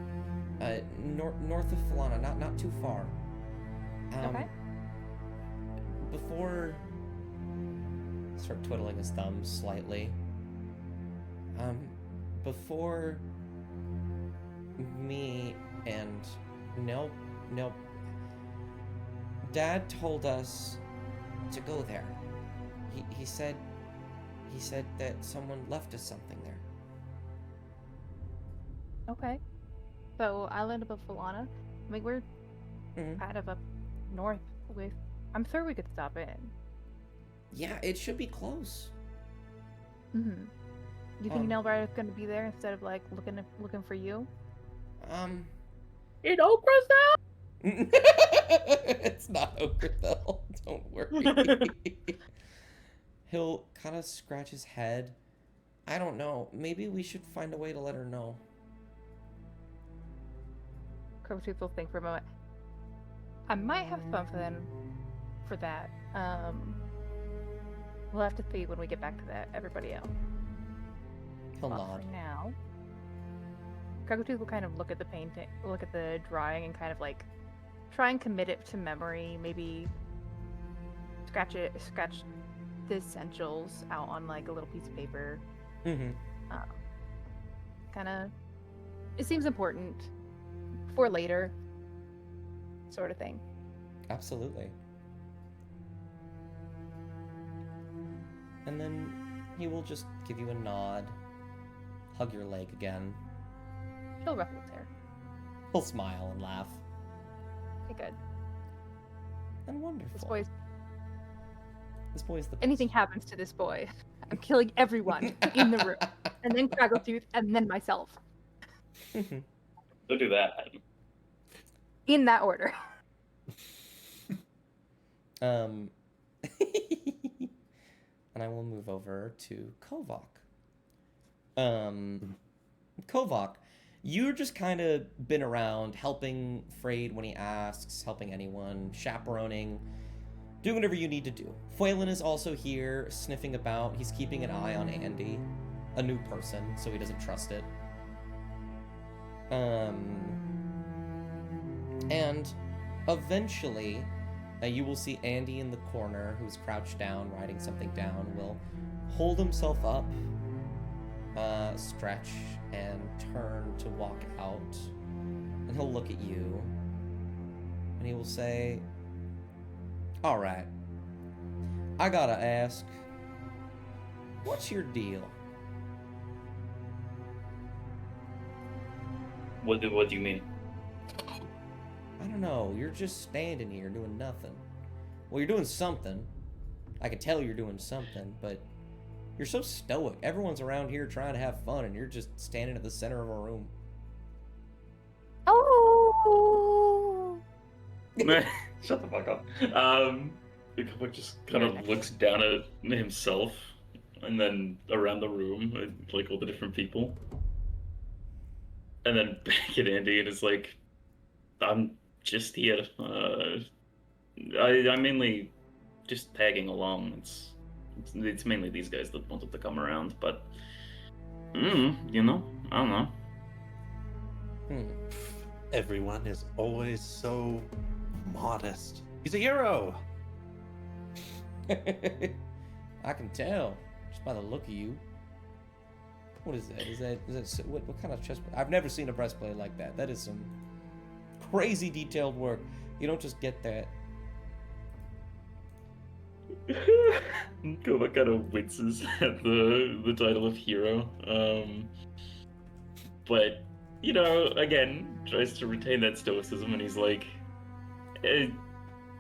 north of Falana, not too far. Okay. Before... Start twiddling his thumbs slightly. Before me and no, Dad told us to go there. He said that someone left us something there. Okay. So, island of Falana. I mean, we're kind of up north with... I'm sure we could stop in. Yeah, it should be close. You think Nailbiter is going to be there instead of like looking for you? In Okrasville? It's not Okrasville. Don't worry. He'll kind of scratch his head. I don't know. Maybe we should find a way to let her know. Crowtooth will think for a moment. I might have something for that. We'll have to see when we get back to that. Everybody else. He'll But nod. for now, Crowtooth will kind of look at the painting, look at the drawing, and kind of like try and commit it to memory. Maybe scratch the essentials out on like a little piece of paper. Kind of, it seems important for later, sort of thing. Absolutely. And then he will just give you a nod, hug your leg again. He'll ruffle his hair. He'll smile and laugh. Okay, good. And wonderful. This boy's. This boy's the Anything happens to this boy, I'm killing everyone in the room, and then Craggletooth, and then myself. Don't do that. In that order. And I will move over to Kovok. Kovok, you're just kind of been around helping Frayed when he asks, helping anyone, chaperoning, doing whatever you need to do. Phelan is also here, sniffing about. He's keeping an eye on Andy, a new person, so he doesn't trust it. And eventually, you will see Andy in the corner, who's crouched down, writing something down, will hold himself up, stretch, and turn to walk out. And he'll look at you, and he will say, "All right, I gotta ask, what's your deal?" What do you mean? I don't know, you're just standing here doing nothing. Well, you're doing something. I can tell you're doing something, but you're so stoic. Everyone's around here trying to have fun, and you're just standing at the center of a room. Oh! Shut the fuck up. Kovok just kind of looks down at himself, and then around the room, at, like, all the different people. And then back at Andy, and is like, I'm just here. I'm mainly just tagging along. It's mainly these guys that wanted to come around, but you know, I don't know. Everyone is always so modest. He's a hero. I can tell just by the look of you. What is that? Is that what kind of chest? I've never seen a breastplate like that. That is some crazy detailed work. You don't just get that. Kovak kind of winces at the title of hero, but you know, again, tries to retain that stoicism, and he's like,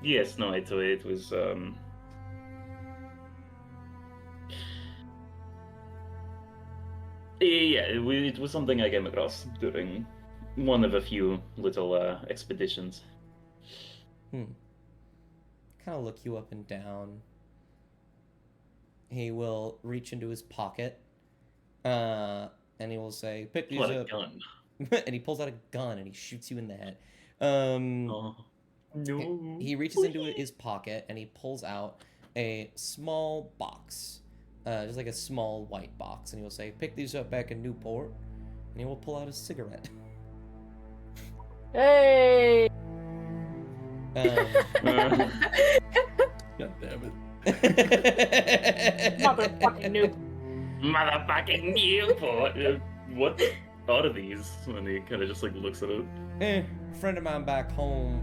"Yes, no, it was yeah, it was something I came across during one of a few little expeditions." Kind of look you up and down. He will reach into his pocket, and he will say, "Pick these What a up." gun. And he pulls out a gun and he shoots you in the head. Oh, no. He reaches into his pocket and he pulls out a small box, just like a small white box, and he will say, "Pick these up back in Newport," and he will pull out a cigarette. Hey! God damn it. Motherfucking noob. Motherfucking Newport. What are these? And he kind of just like looks at it. A friend of mine back home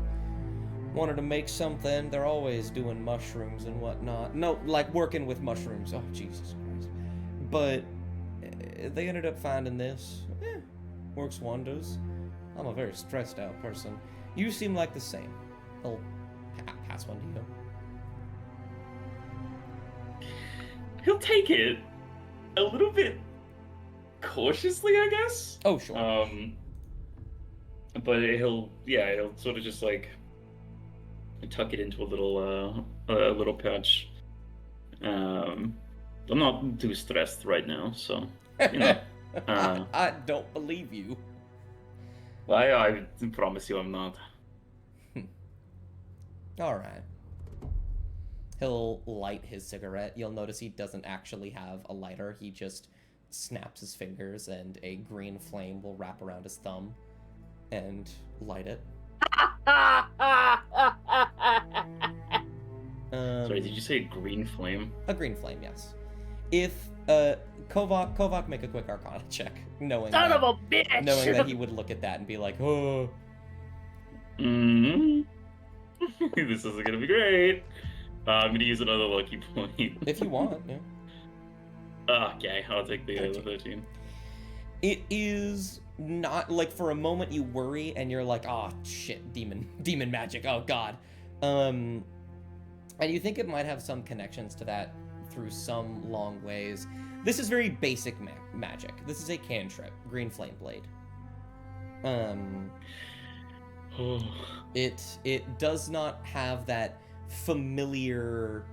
wanted to make something. They're always doing mushrooms and whatnot. No, like working with mushrooms. Oh, Jesus Christ. But they ended up finding this. Works wonders. I'm a very stressed out person. You seem like the same. I'll pass one to you. He'll take it a little bit cautiously, I guess. Oh, sure. But he'll sort of just like tuck it into a little pouch. I'm not too stressed right now, so you know. I don't believe you. I promise you, I'm not. All right. He'll light his cigarette. You'll notice he doesn't actually have a lighter. He just snaps his fingers and a green flame will wrap around his thumb and light it. Sorry, did you say green flame? A green flame, yes. If Kovak make a quick Arcana check, knowing Son that, of a bitch! knowing that he would look at that and be like, "Oh." Mm-hmm. This isn't gonna be great. I'm gonna use another lucky point. If you want, yeah. Okay, I'll take the 13. It is not like for a moment you worry and you're like, oh shit, demon magic, oh god. And you think it might have some connections to that through some long ways. This is very basic magic. This is a cantrip, Green Flame Blade. It does not have that familiar,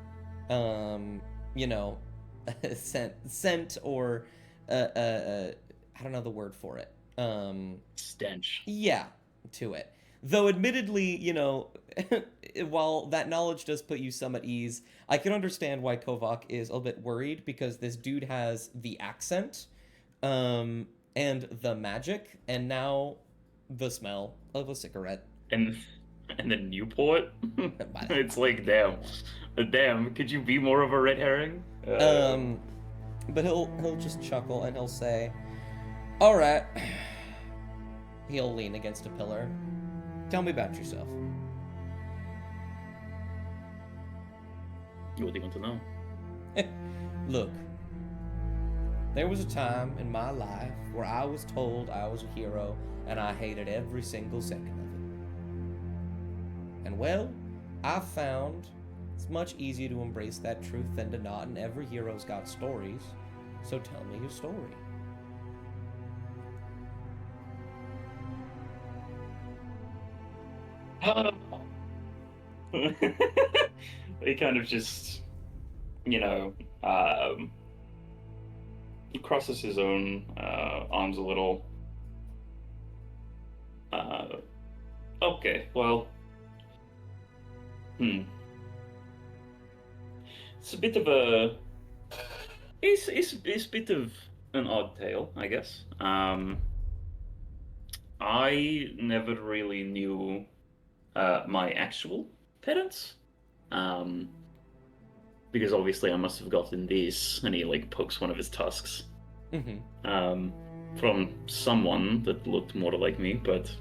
you know, scent or I don't know the word for it. Stench. Yeah, to it. Though admittedly, you know, while that knowledge does put you some at ease, I can understand why Kovac is a little bit worried, because this dude has the accent, and the magic, and now the smell of a cigarette. And the Newport. By that It's time, like, damn. Could you be more of a red herring? But he'll just chuckle and he'll say, "All right." He'll lean against a pillar. Tell me about yourself. What do you want to know? Look, there was a time in my life where I was told I was a hero, and I hated every single second of it. And well, I found it's much easier to embrace that truth than to not, and every hero's got stories. So tell me your story. He kind of just, you know, he crosses his own arms a little. Okay, well, it's a bit of a, it's a bit of an odd tale, I guess. I never really knew my actual parents, because obviously I must have gotten these, and he like pokes one of his tusks, from someone that looked more like me, but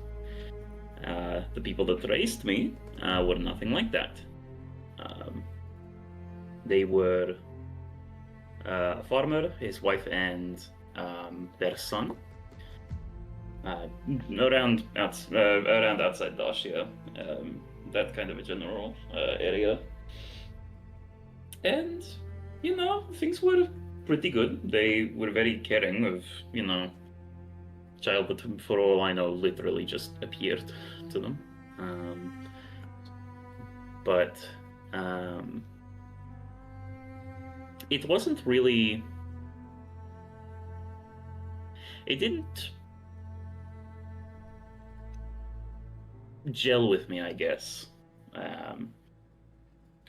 the people that raised me were nothing like that. They were a farmer, his wife, and their son. Around outside Dacia, that kind of a general area. And, you know, things were pretty good. They were very caring of, you know, child that, for all I know, literally just appeared to them. But it wasn't really... It didn't gel with me, I guess.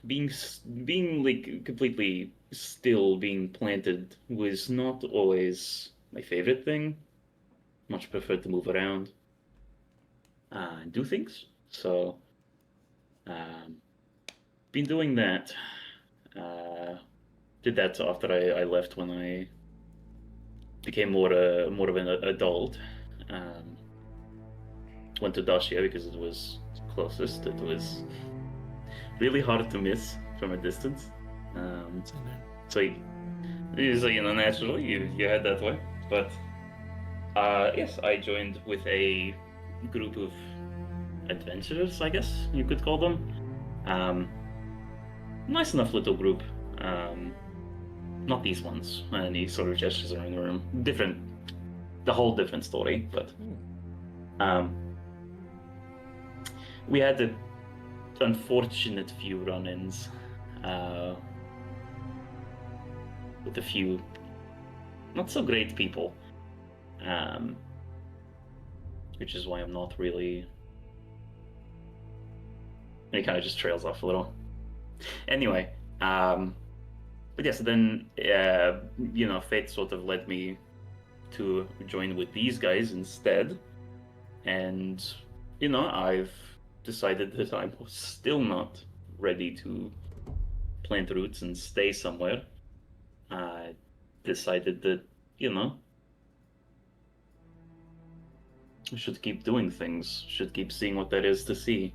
Being like completely still, being planted was not always my favorite thing. Much prefer to move around and do things. So, been doing that. Did that after I left when I became more of an adult. Went to Dacia because it was closest. It was really hard to miss from a distance. So you know, naturally you head that way. But yes, I joined with a group of adventurers, I guess you could call them. Nice enough little group. Not these ones. And he sort of gestures around the room. The whole different story. But we had an unfortunate few run-ins with a few not so great people, which is why I'm not really... And he kind of just trails off a little. Anyway, but yes, then, you know, fate sort of led me to join with these guys instead. And, you know, I've decided that I was still not ready to plant roots and stay somewhere. I decided that, you know, I should keep doing things, should keep seeing what there is to see.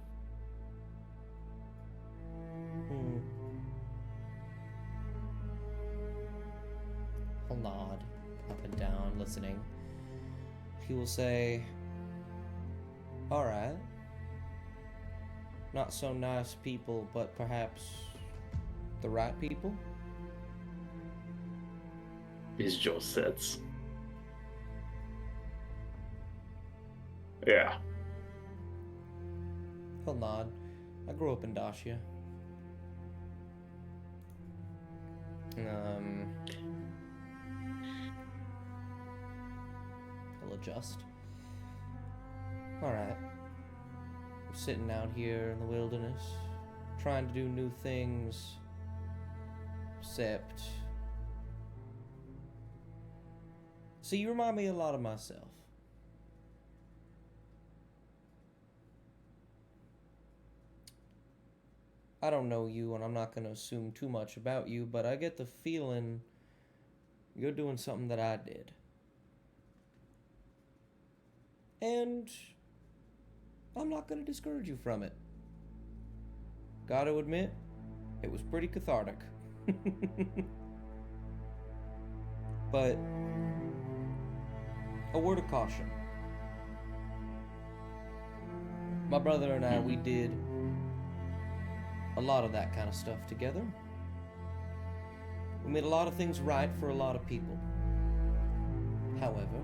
He'll nod up and down, listening. he will say, "Alright. Not so nice people, but perhaps the right people?" His jaw sets. Yeah. He'll nod. "I grew up in Dacia." He'll adjust. "Alright. I'm sitting out here in the wilderness, trying to do new things, except... So you remind me a lot of myself. I don't know you, and I'm not going to assume too much about you, but I get the feeling you're doing something that I did. And I'm not going to discourage you from it. Gotta admit, it was pretty cathartic. But a word of caution. My brother and I, we did a lot of that kind of stuff together. We made a lot of things right for a lot of people. However,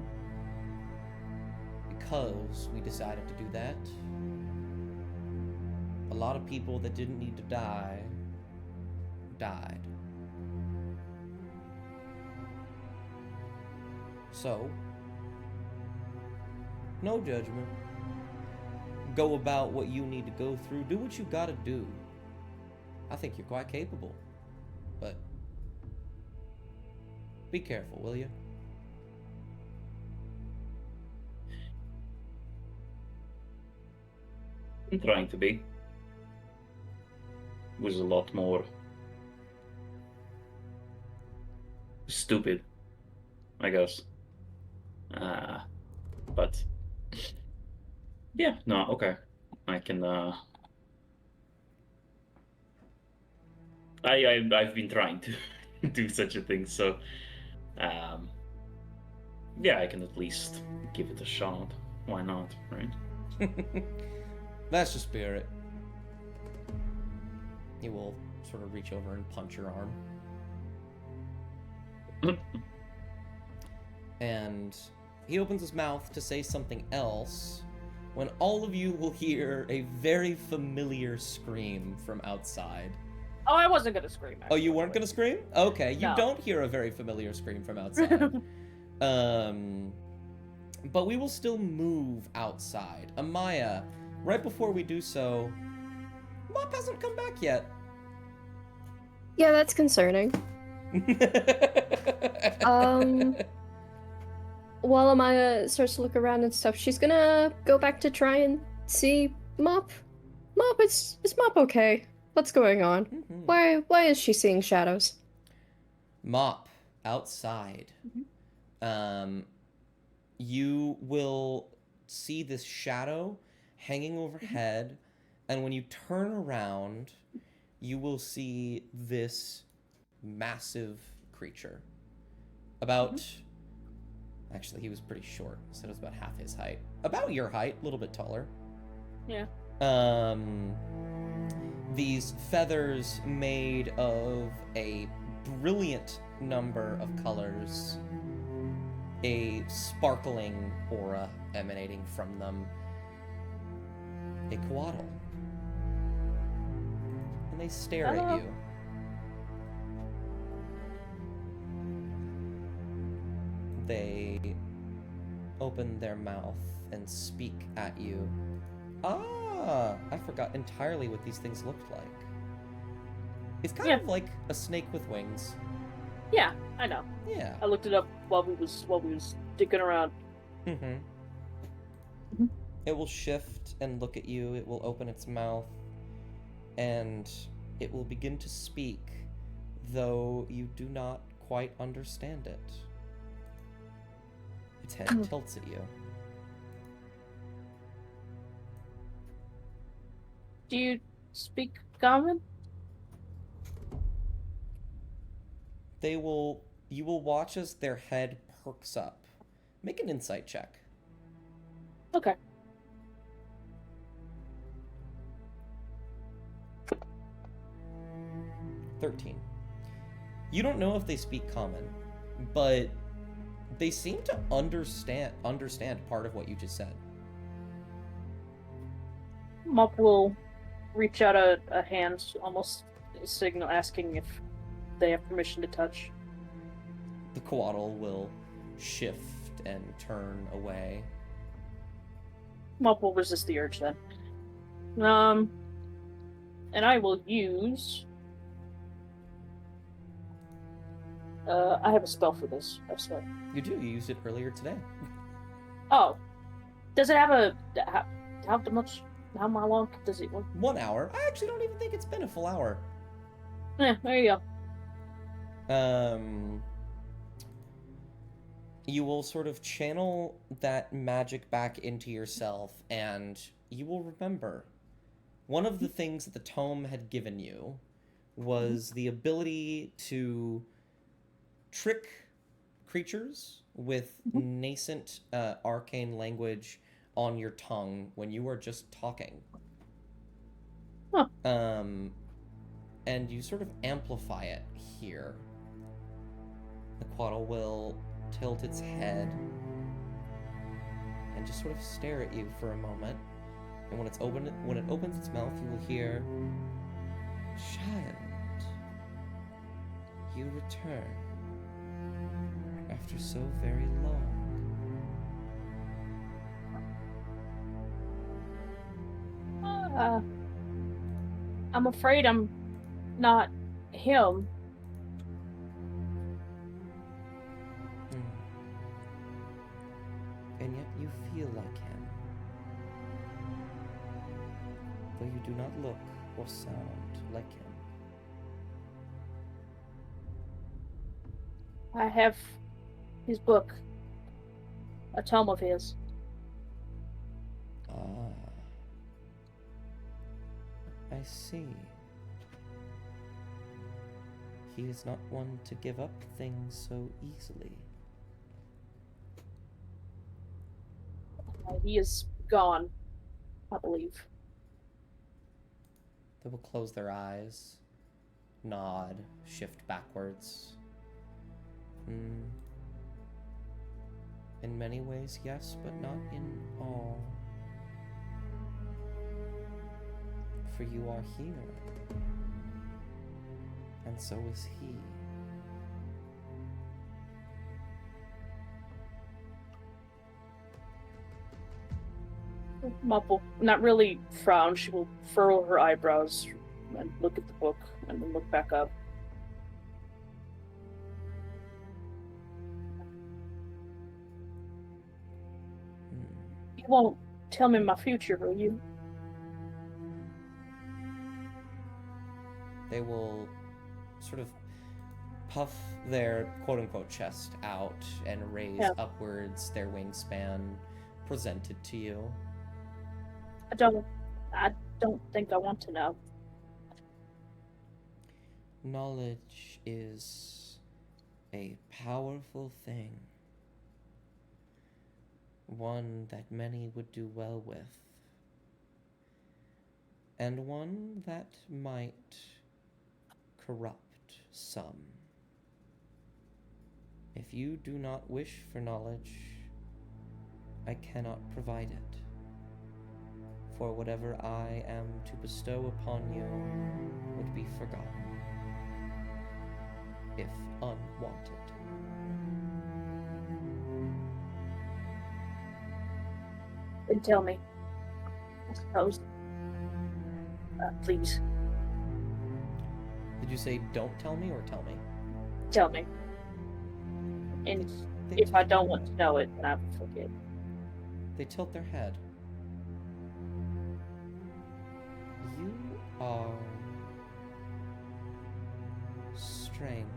because we decided to do that, a lot of people that didn't need to die, died. So, no judgment. Go about what you need to go through. Do what you gotta do. I think you're quite capable. But be careful, will you? I'm trying to be. Was a lot more stupid, I guess. But yeah, no, okay. I can I've been trying to do such a thing, so yeah, I can at least give it a shot. Why not, right? That's the spirit. He will sort of reach over and punch your arm. And he opens his mouth to say something else when all of you will hear a very familiar scream from outside. Oh, I wasn't gonna scream. Oh, you weren't gonna scream? Okay, you No. don't hear a very familiar scream from outside. But we will still move outside. Amaya, right before we do so, Mop hasn't come back yet. Yeah, that's concerning. While Amaya starts to look around and stuff, she's gonna go back to try and see Mop. Mop, is Mop okay? What's going on? Mhm. Why is she seeing shadows? Mop, outside. You will see this shadow hanging overhead, and when you turn around, you will see this massive creature. About... Actually, he was pretty short, so it was about half his height. About your height, a little bit taller. Yeah. These feathers made of a brilliant number of colors, a sparkling aura emanating from them, a coatl. And they stare at you. They open their mouth and speak at you. Ah, I forgot entirely what these things looked like. It's kind of like a snake with wings. Yeah, I know. Yeah. I looked it up while we was digging around. It will shift and look at you. It will open its mouth, and it will begin to speak, though you do not quite understand it. Its head tilts at you. Do you speak common? You will watch as their head perks up. Make an insight check. Okay. "13. You don't know if they speak common, but they seem to understand part of what you just said. Mop will reach out a hand, almost a signal asking if they have permission to touch. The coatl will shift and turn away. Mop will resist the urge then. And I will use. I have a spell for this. I swear. You do. You used it earlier today. Oh, does it have a how much? How long does it work? 1 hour. I actually don't even think it's been a full hour. There you go. You will sort of channel that magic back into yourself, and you will remember one of the things that the tome had given you was the ability to trick creatures with nascent arcane language on your tongue when you are just talking. Huh. And you sort of amplify it here. The coatl will tilt its head and just sort of stare at you for a moment. And when it opens its mouth, you will hear, "Child, you return after so very long." I'm afraid I'm not him. And yet you feel like him, though you do not look or sound like him. I have his book. A tome of his. Ah, I see. He is not one to give up things so easily. He is gone, I believe. They will close their eyes, nod, shift backwards. In many ways, yes, but not in all. For you are here, and so is he. Mop will not really frown. She will furrow her eyebrows and look at the book and then look back up. You won't tell me my future, will you? They will sort of puff their quote-unquote chest out and raise upwards their wingspan, presented to you. I don't think I want to know. Knowledge is a powerful thing. One that many would do well with. And one that might corrupt some. If you do not wish for knowledge, I cannot provide it. For whatever I am to bestow upon you would be forgotten, if unwanted. Then tell me, I suppose. Please, Did you say don't tell me or tell me? tell me. And if I don't want to know it, then I will forget. They tilt their head. You are strange.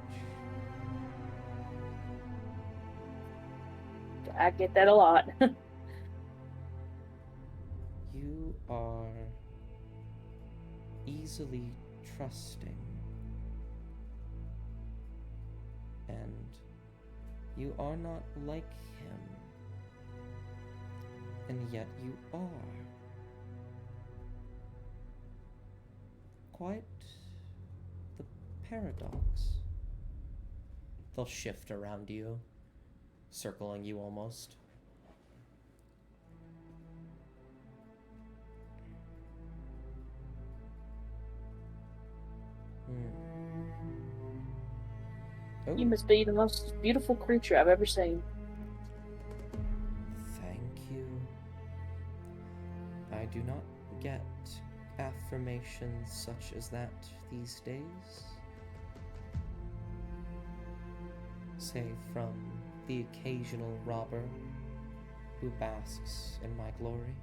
I get that a lot. You are easily trusting. And you are not like him. And yet you are. Quite the paradox. They'll shift around you, circling you almost. Oh, You must be the most beautiful creature I've ever seen. thank you. I do not get affirmations such as that these days, save from the occasional robber who basks in my glory.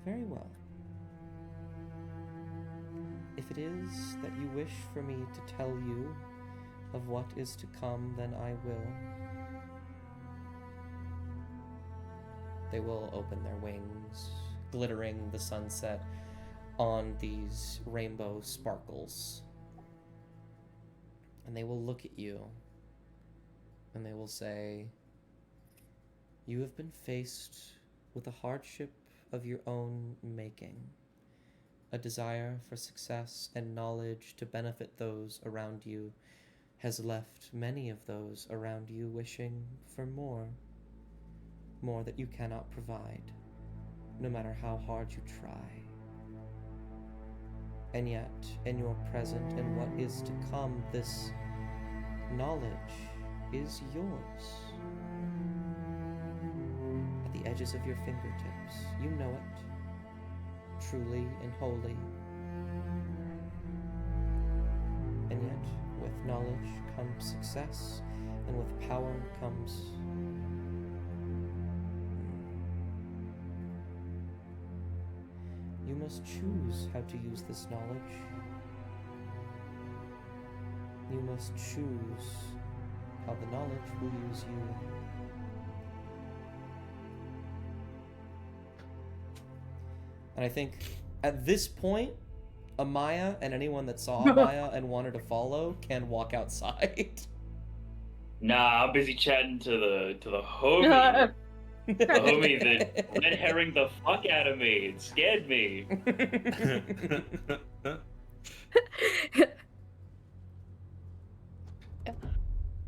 Very well. If it is that you wish for me to tell you of what is to come, then I will. They will open their wings, glittering the sunset on these rainbow sparkles. And they will look at you, and they will say, "You have been faced with a hardship of your own making. A desire for success and knowledge to benefit those around you has left many of those around you wishing for more that you cannot provide, no matter how hard you try. And yet, in your present and what is to come, this knowledge is yours. At the edges of your fingertips, you know it, truly and wholly. And yet, with knowledge comes success, and with power comes... You must choose how to use this knowledge. You must choose how the knowledge will use you. And I think at this point, Amaya and anyone that saw Amaya and wanted to follow can walk outside. Nah, I'm busy chatting to the homie. The homie that red herring the fuck out of me. It scared me.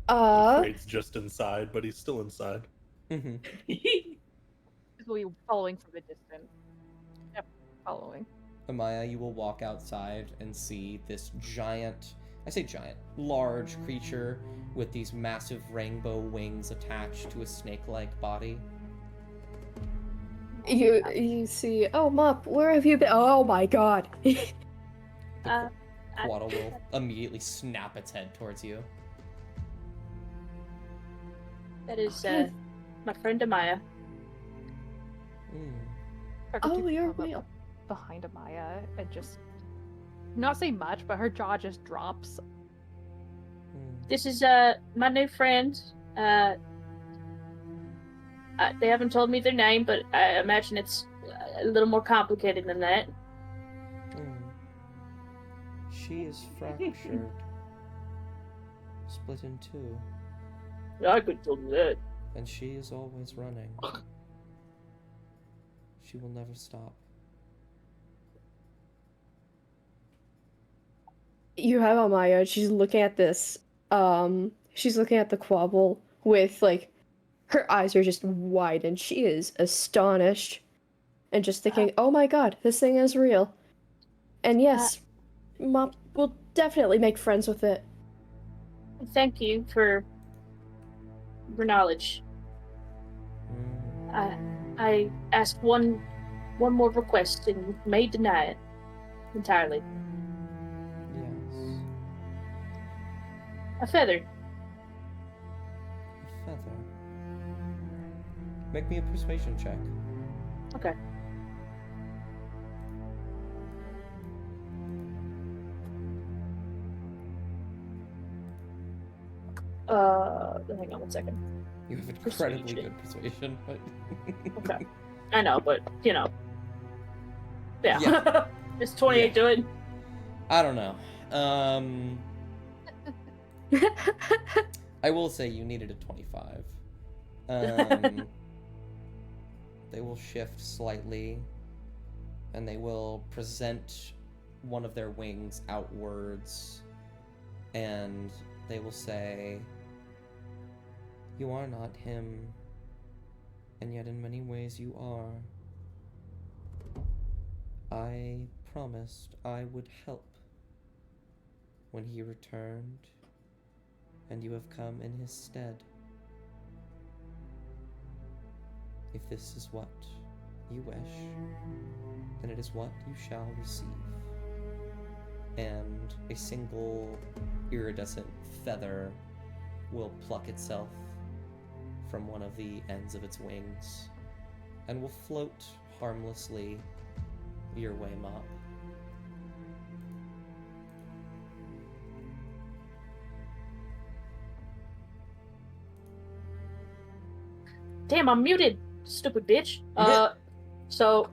Afraid's just inside, but he's still inside. Mhm. Will be following from a distance. Yep, following. Amaya, you will walk outside and see this giant, I say giant, large creature with these massive rainbow wings attached to a snake-like body. You see, oh Mop, where have you been? Oh my god. The Uh, Quaddle will immediately snap its head towards you. That is my friend Amaya. Mm. Oh, you're Up real. behind Amaya and just not say much, but her jaw just drops. Mm. This is my new friend. They haven't told me their name, but I imagine it's a little more complicated than that. Mm. She is fractured. Split in two. I could tell you that. And she is always running. She will never stop. You have Amaya, she's looking at this, she's looking at the quabble with, like, her eyes are just wide and she is astonished and just thinking, oh my god, this thing is real. And yes, Mop will definitely make friends with it. Thank you for your knowledge. Mm. I ask one more request, and you may deny it entirely. Yes. A feather. A feather. Make me a persuasion check. Okay. Hang on 1 second. You have incredibly good persuasion, but... Okay. I know, but, you know. Yeah. Yeah. Is 28 Yeah. doing? I don't know. I will say you needed a 25. They will shift slightly, and they will present one of their wings outwards, and they will say, "You are not him, and yet in many ways you are. I promised I would help when he returned, and you have come in his stead. If this is what you wish, then it is what you shall receive." And a single iridescent feather will pluck itself from one of the ends of its wings and will float harmlessly your way, Mop. Damn, I'm muted, stupid bitch. So,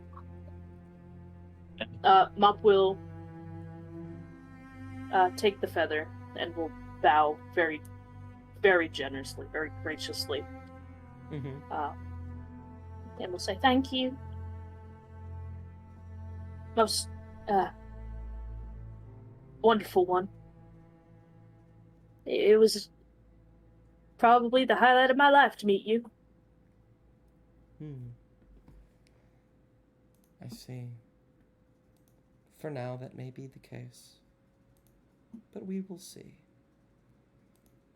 Mop will take the feather and will bow very, very generously, very graciously. Mm-hmm. And will say, "Thank you. Most, wonderful one. It was probably the highlight of my life to meet you." I see. For now, that may be the case. But we will see.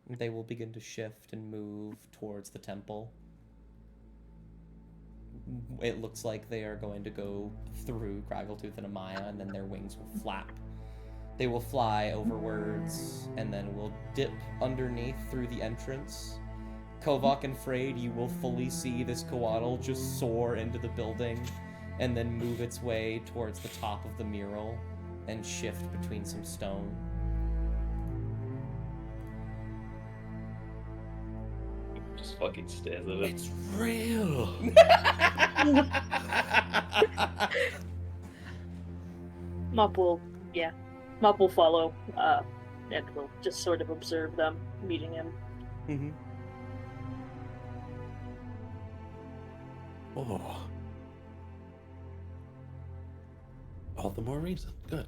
They will begin to shift and move towards the temple. It looks like they are going to go through Graggletooth and Amaya, and then their wings will flap. They will fly overwards, and then will dip underneath through the entrance. Kovak and Frayed, you will fully see this Coatl just soar into the building, and then move its way towards the top of the mural, and shift between some stone. Just fucking stares at it. It's real. Mop will follow, and will just sort of observe them meeting him. Mm-hmm. Oh. All the more reason. Good.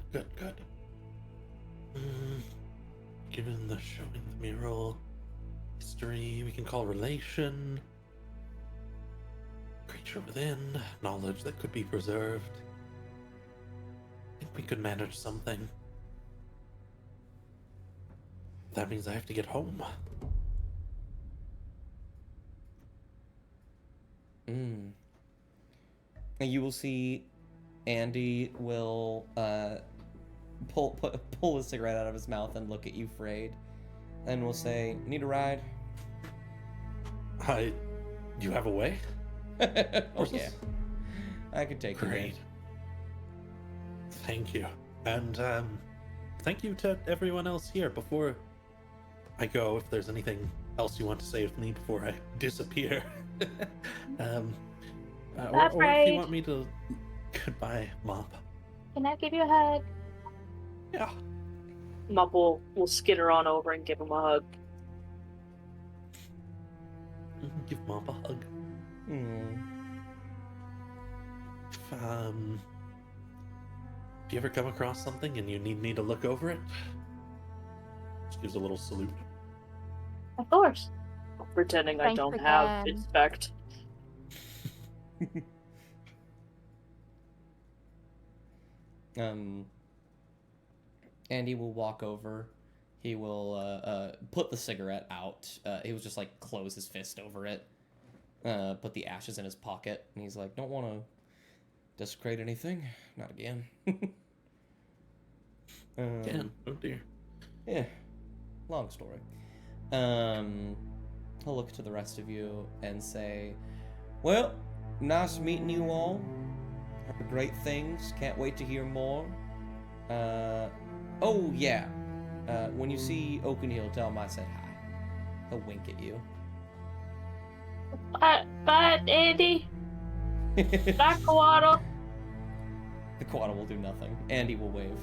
Given the showing the mural, history we can call relation, creature within, knowledge that could be preserved, I think we could manage something. That means I have to get home. And you will see Andy will pull a cigarette out of his mouth and look at you, Frayed, and will say, "Need a ride?" You have a way? Oh yeah, I could take you. Great. Thank you. And thank you to everyone else here. Before I go, if there's anything else you want to say with me before I disappear. Or if you want me to... Goodbye, Mop. Can I give you a hug? Yeah. Mop will skitter on over and give him a hug. Give Mop a hug. If you ever come across something and you need me to look over it, just gives a little salute. Of course. Pretending I Thanks don't again. have respect. Andy will walk over. He will put the cigarette out. He will just like close his fist over it. Put the ashes in his pocket, and he's like, "Don't want to desecrate anything. Not again." Again? Oh dear. Yeah. Long story. He'll look to the rest of you and say, "Well, nice meeting you all. Heard great things. Can't wait to hear more. Oh yeah. When you see Oakenhill, tell him I said hi." He'll wink at you. Bye, Andy. Bye, Coatl. The Coatl will do nothing. Andy will wave.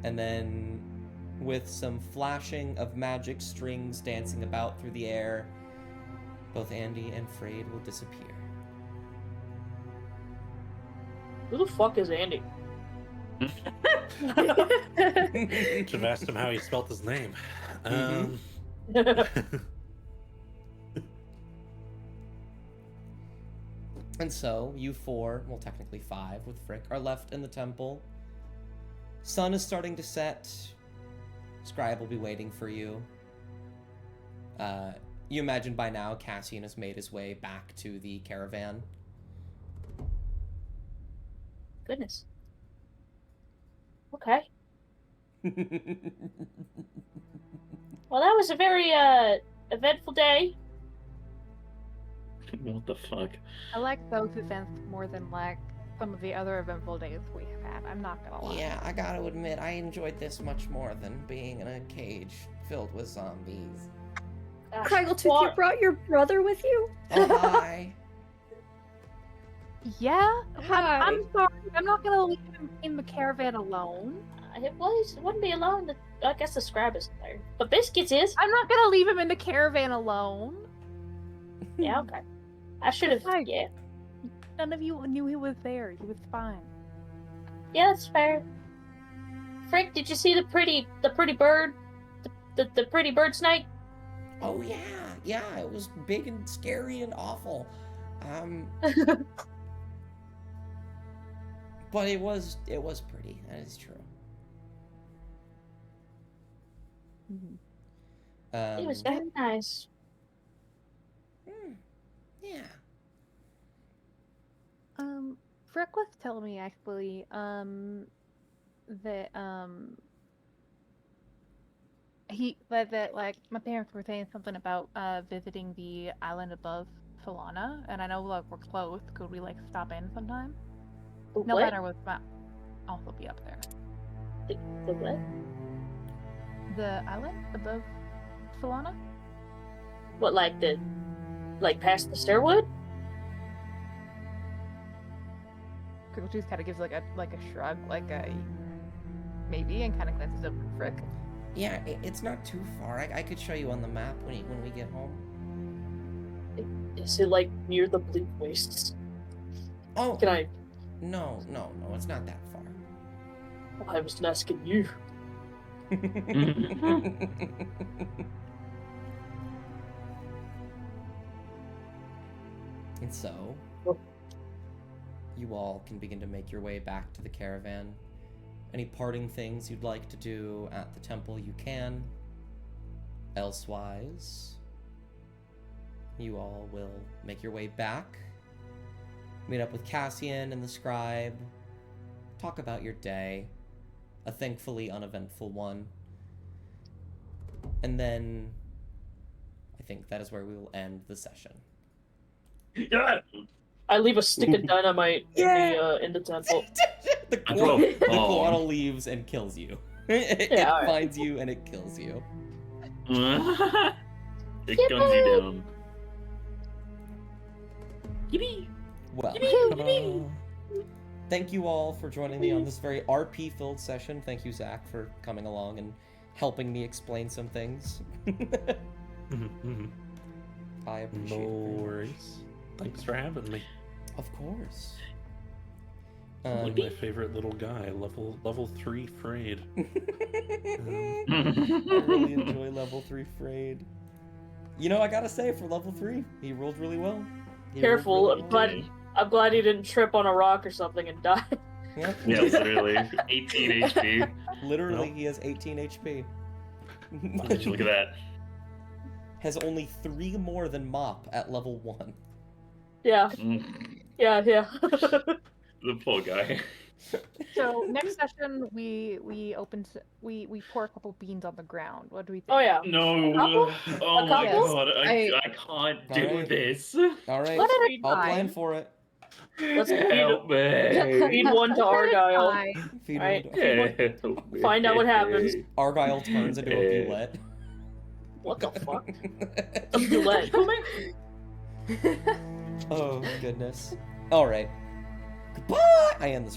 And then with some flashing of magic strings dancing about through the air, both Andy and Frayed will disappear. Who the fuck is Andy? Should have asked him how he spelt his name. And so, you four, well technically five with Frick, are left in the temple. Sun is starting to set. Scribe will be waiting for you. You imagine by now Cassian has made his way back to the caravan. Goodness. Okay. Well, that was a very eventful day. What the fuck? I like those events more than like some of the other eventful days we have had. I'm not gonna lie. Yeah, I gotta admit, I enjoyed this much more than being in a cage filled with zombies. Gosh, Kraggletooth, you brought your brother with you? Oh, hi. Yeah? Hi. I'm sorry. I'm not gonna leave him in the caravan alone. It wouldn't be alone. I guess the scribe isn't there. But Biscuits is. I'm not gonna leave him in the caravan alone. Yeah, okay. I should have. Hi. Yeah. None of you knew he was there. He was fine. Yeah, that's fair. Frick, did you see the pretty bird? The pretty bird snake? Oh yeah, it was big and scary and awful. But it was pretty. That is true. It was very nice. Yeah. Frick was telling me actually, that that like my parents were saying something about visiting the island above Solana, and I know like we're close. Could we like stop in sometime? No What? matter what, also be up there. The what? The island above Solana? What, like past the stairwood? Crickletooth kind of gives like a shrug, like a maybe, and kind of glances over at Frick. Yeah, it's not too far. I could show you on the map when we get home. Is it like near the Bleak Wastes? Oh, Can I? no, it's not that far. I was asking you. And so, you all can begin to make your way back to the caravan. Any parting things you'd like to do at the temple, you can. Elsewise, you all will make your way back, meet up with Cassian and the scribe, talk about your day, a thankfully uneventful one. And then, I think that is where we will end the session. Yeah. I leave a stick of dynamite in the temple. The koala leaves and kills you. It alright. finds you and it kills you. It guns you down. Yippee! Well, thank you all for joining me on this very RP-filled session. Thank you, Zach, for coming along and helping me explain some things. I appreciate it. No very much. worries. Thanks for having me. Of course. Like my favorite little guy, level 3 Frayed. I really enjoy level 3 Frayed. You know, I gotta say, for level 3, he rolled really well. Careful, I'm glad he didn't trip on a rock or something and die. Yep. Yeah, literally. 18 HP. Literally, Nope. he has 18 HP. Look at that. Has only 3 more than Mop at level 1. Yeah, Mm, yeah. the poor guy. So next session we pour a couple beans on the ground. What do we think? Oh yeah. No. Couple? Oh A my couple? god. I can't do Alright. this. Alright, What at a I'll plan time. for it. Let's Help me. feed one to Argyle. Feed Right. one- Help me. Find out what happens. Argyle turns into a bullet. What the fuck? A bullet. Oh, goodness. Alright. Goodbye! I end this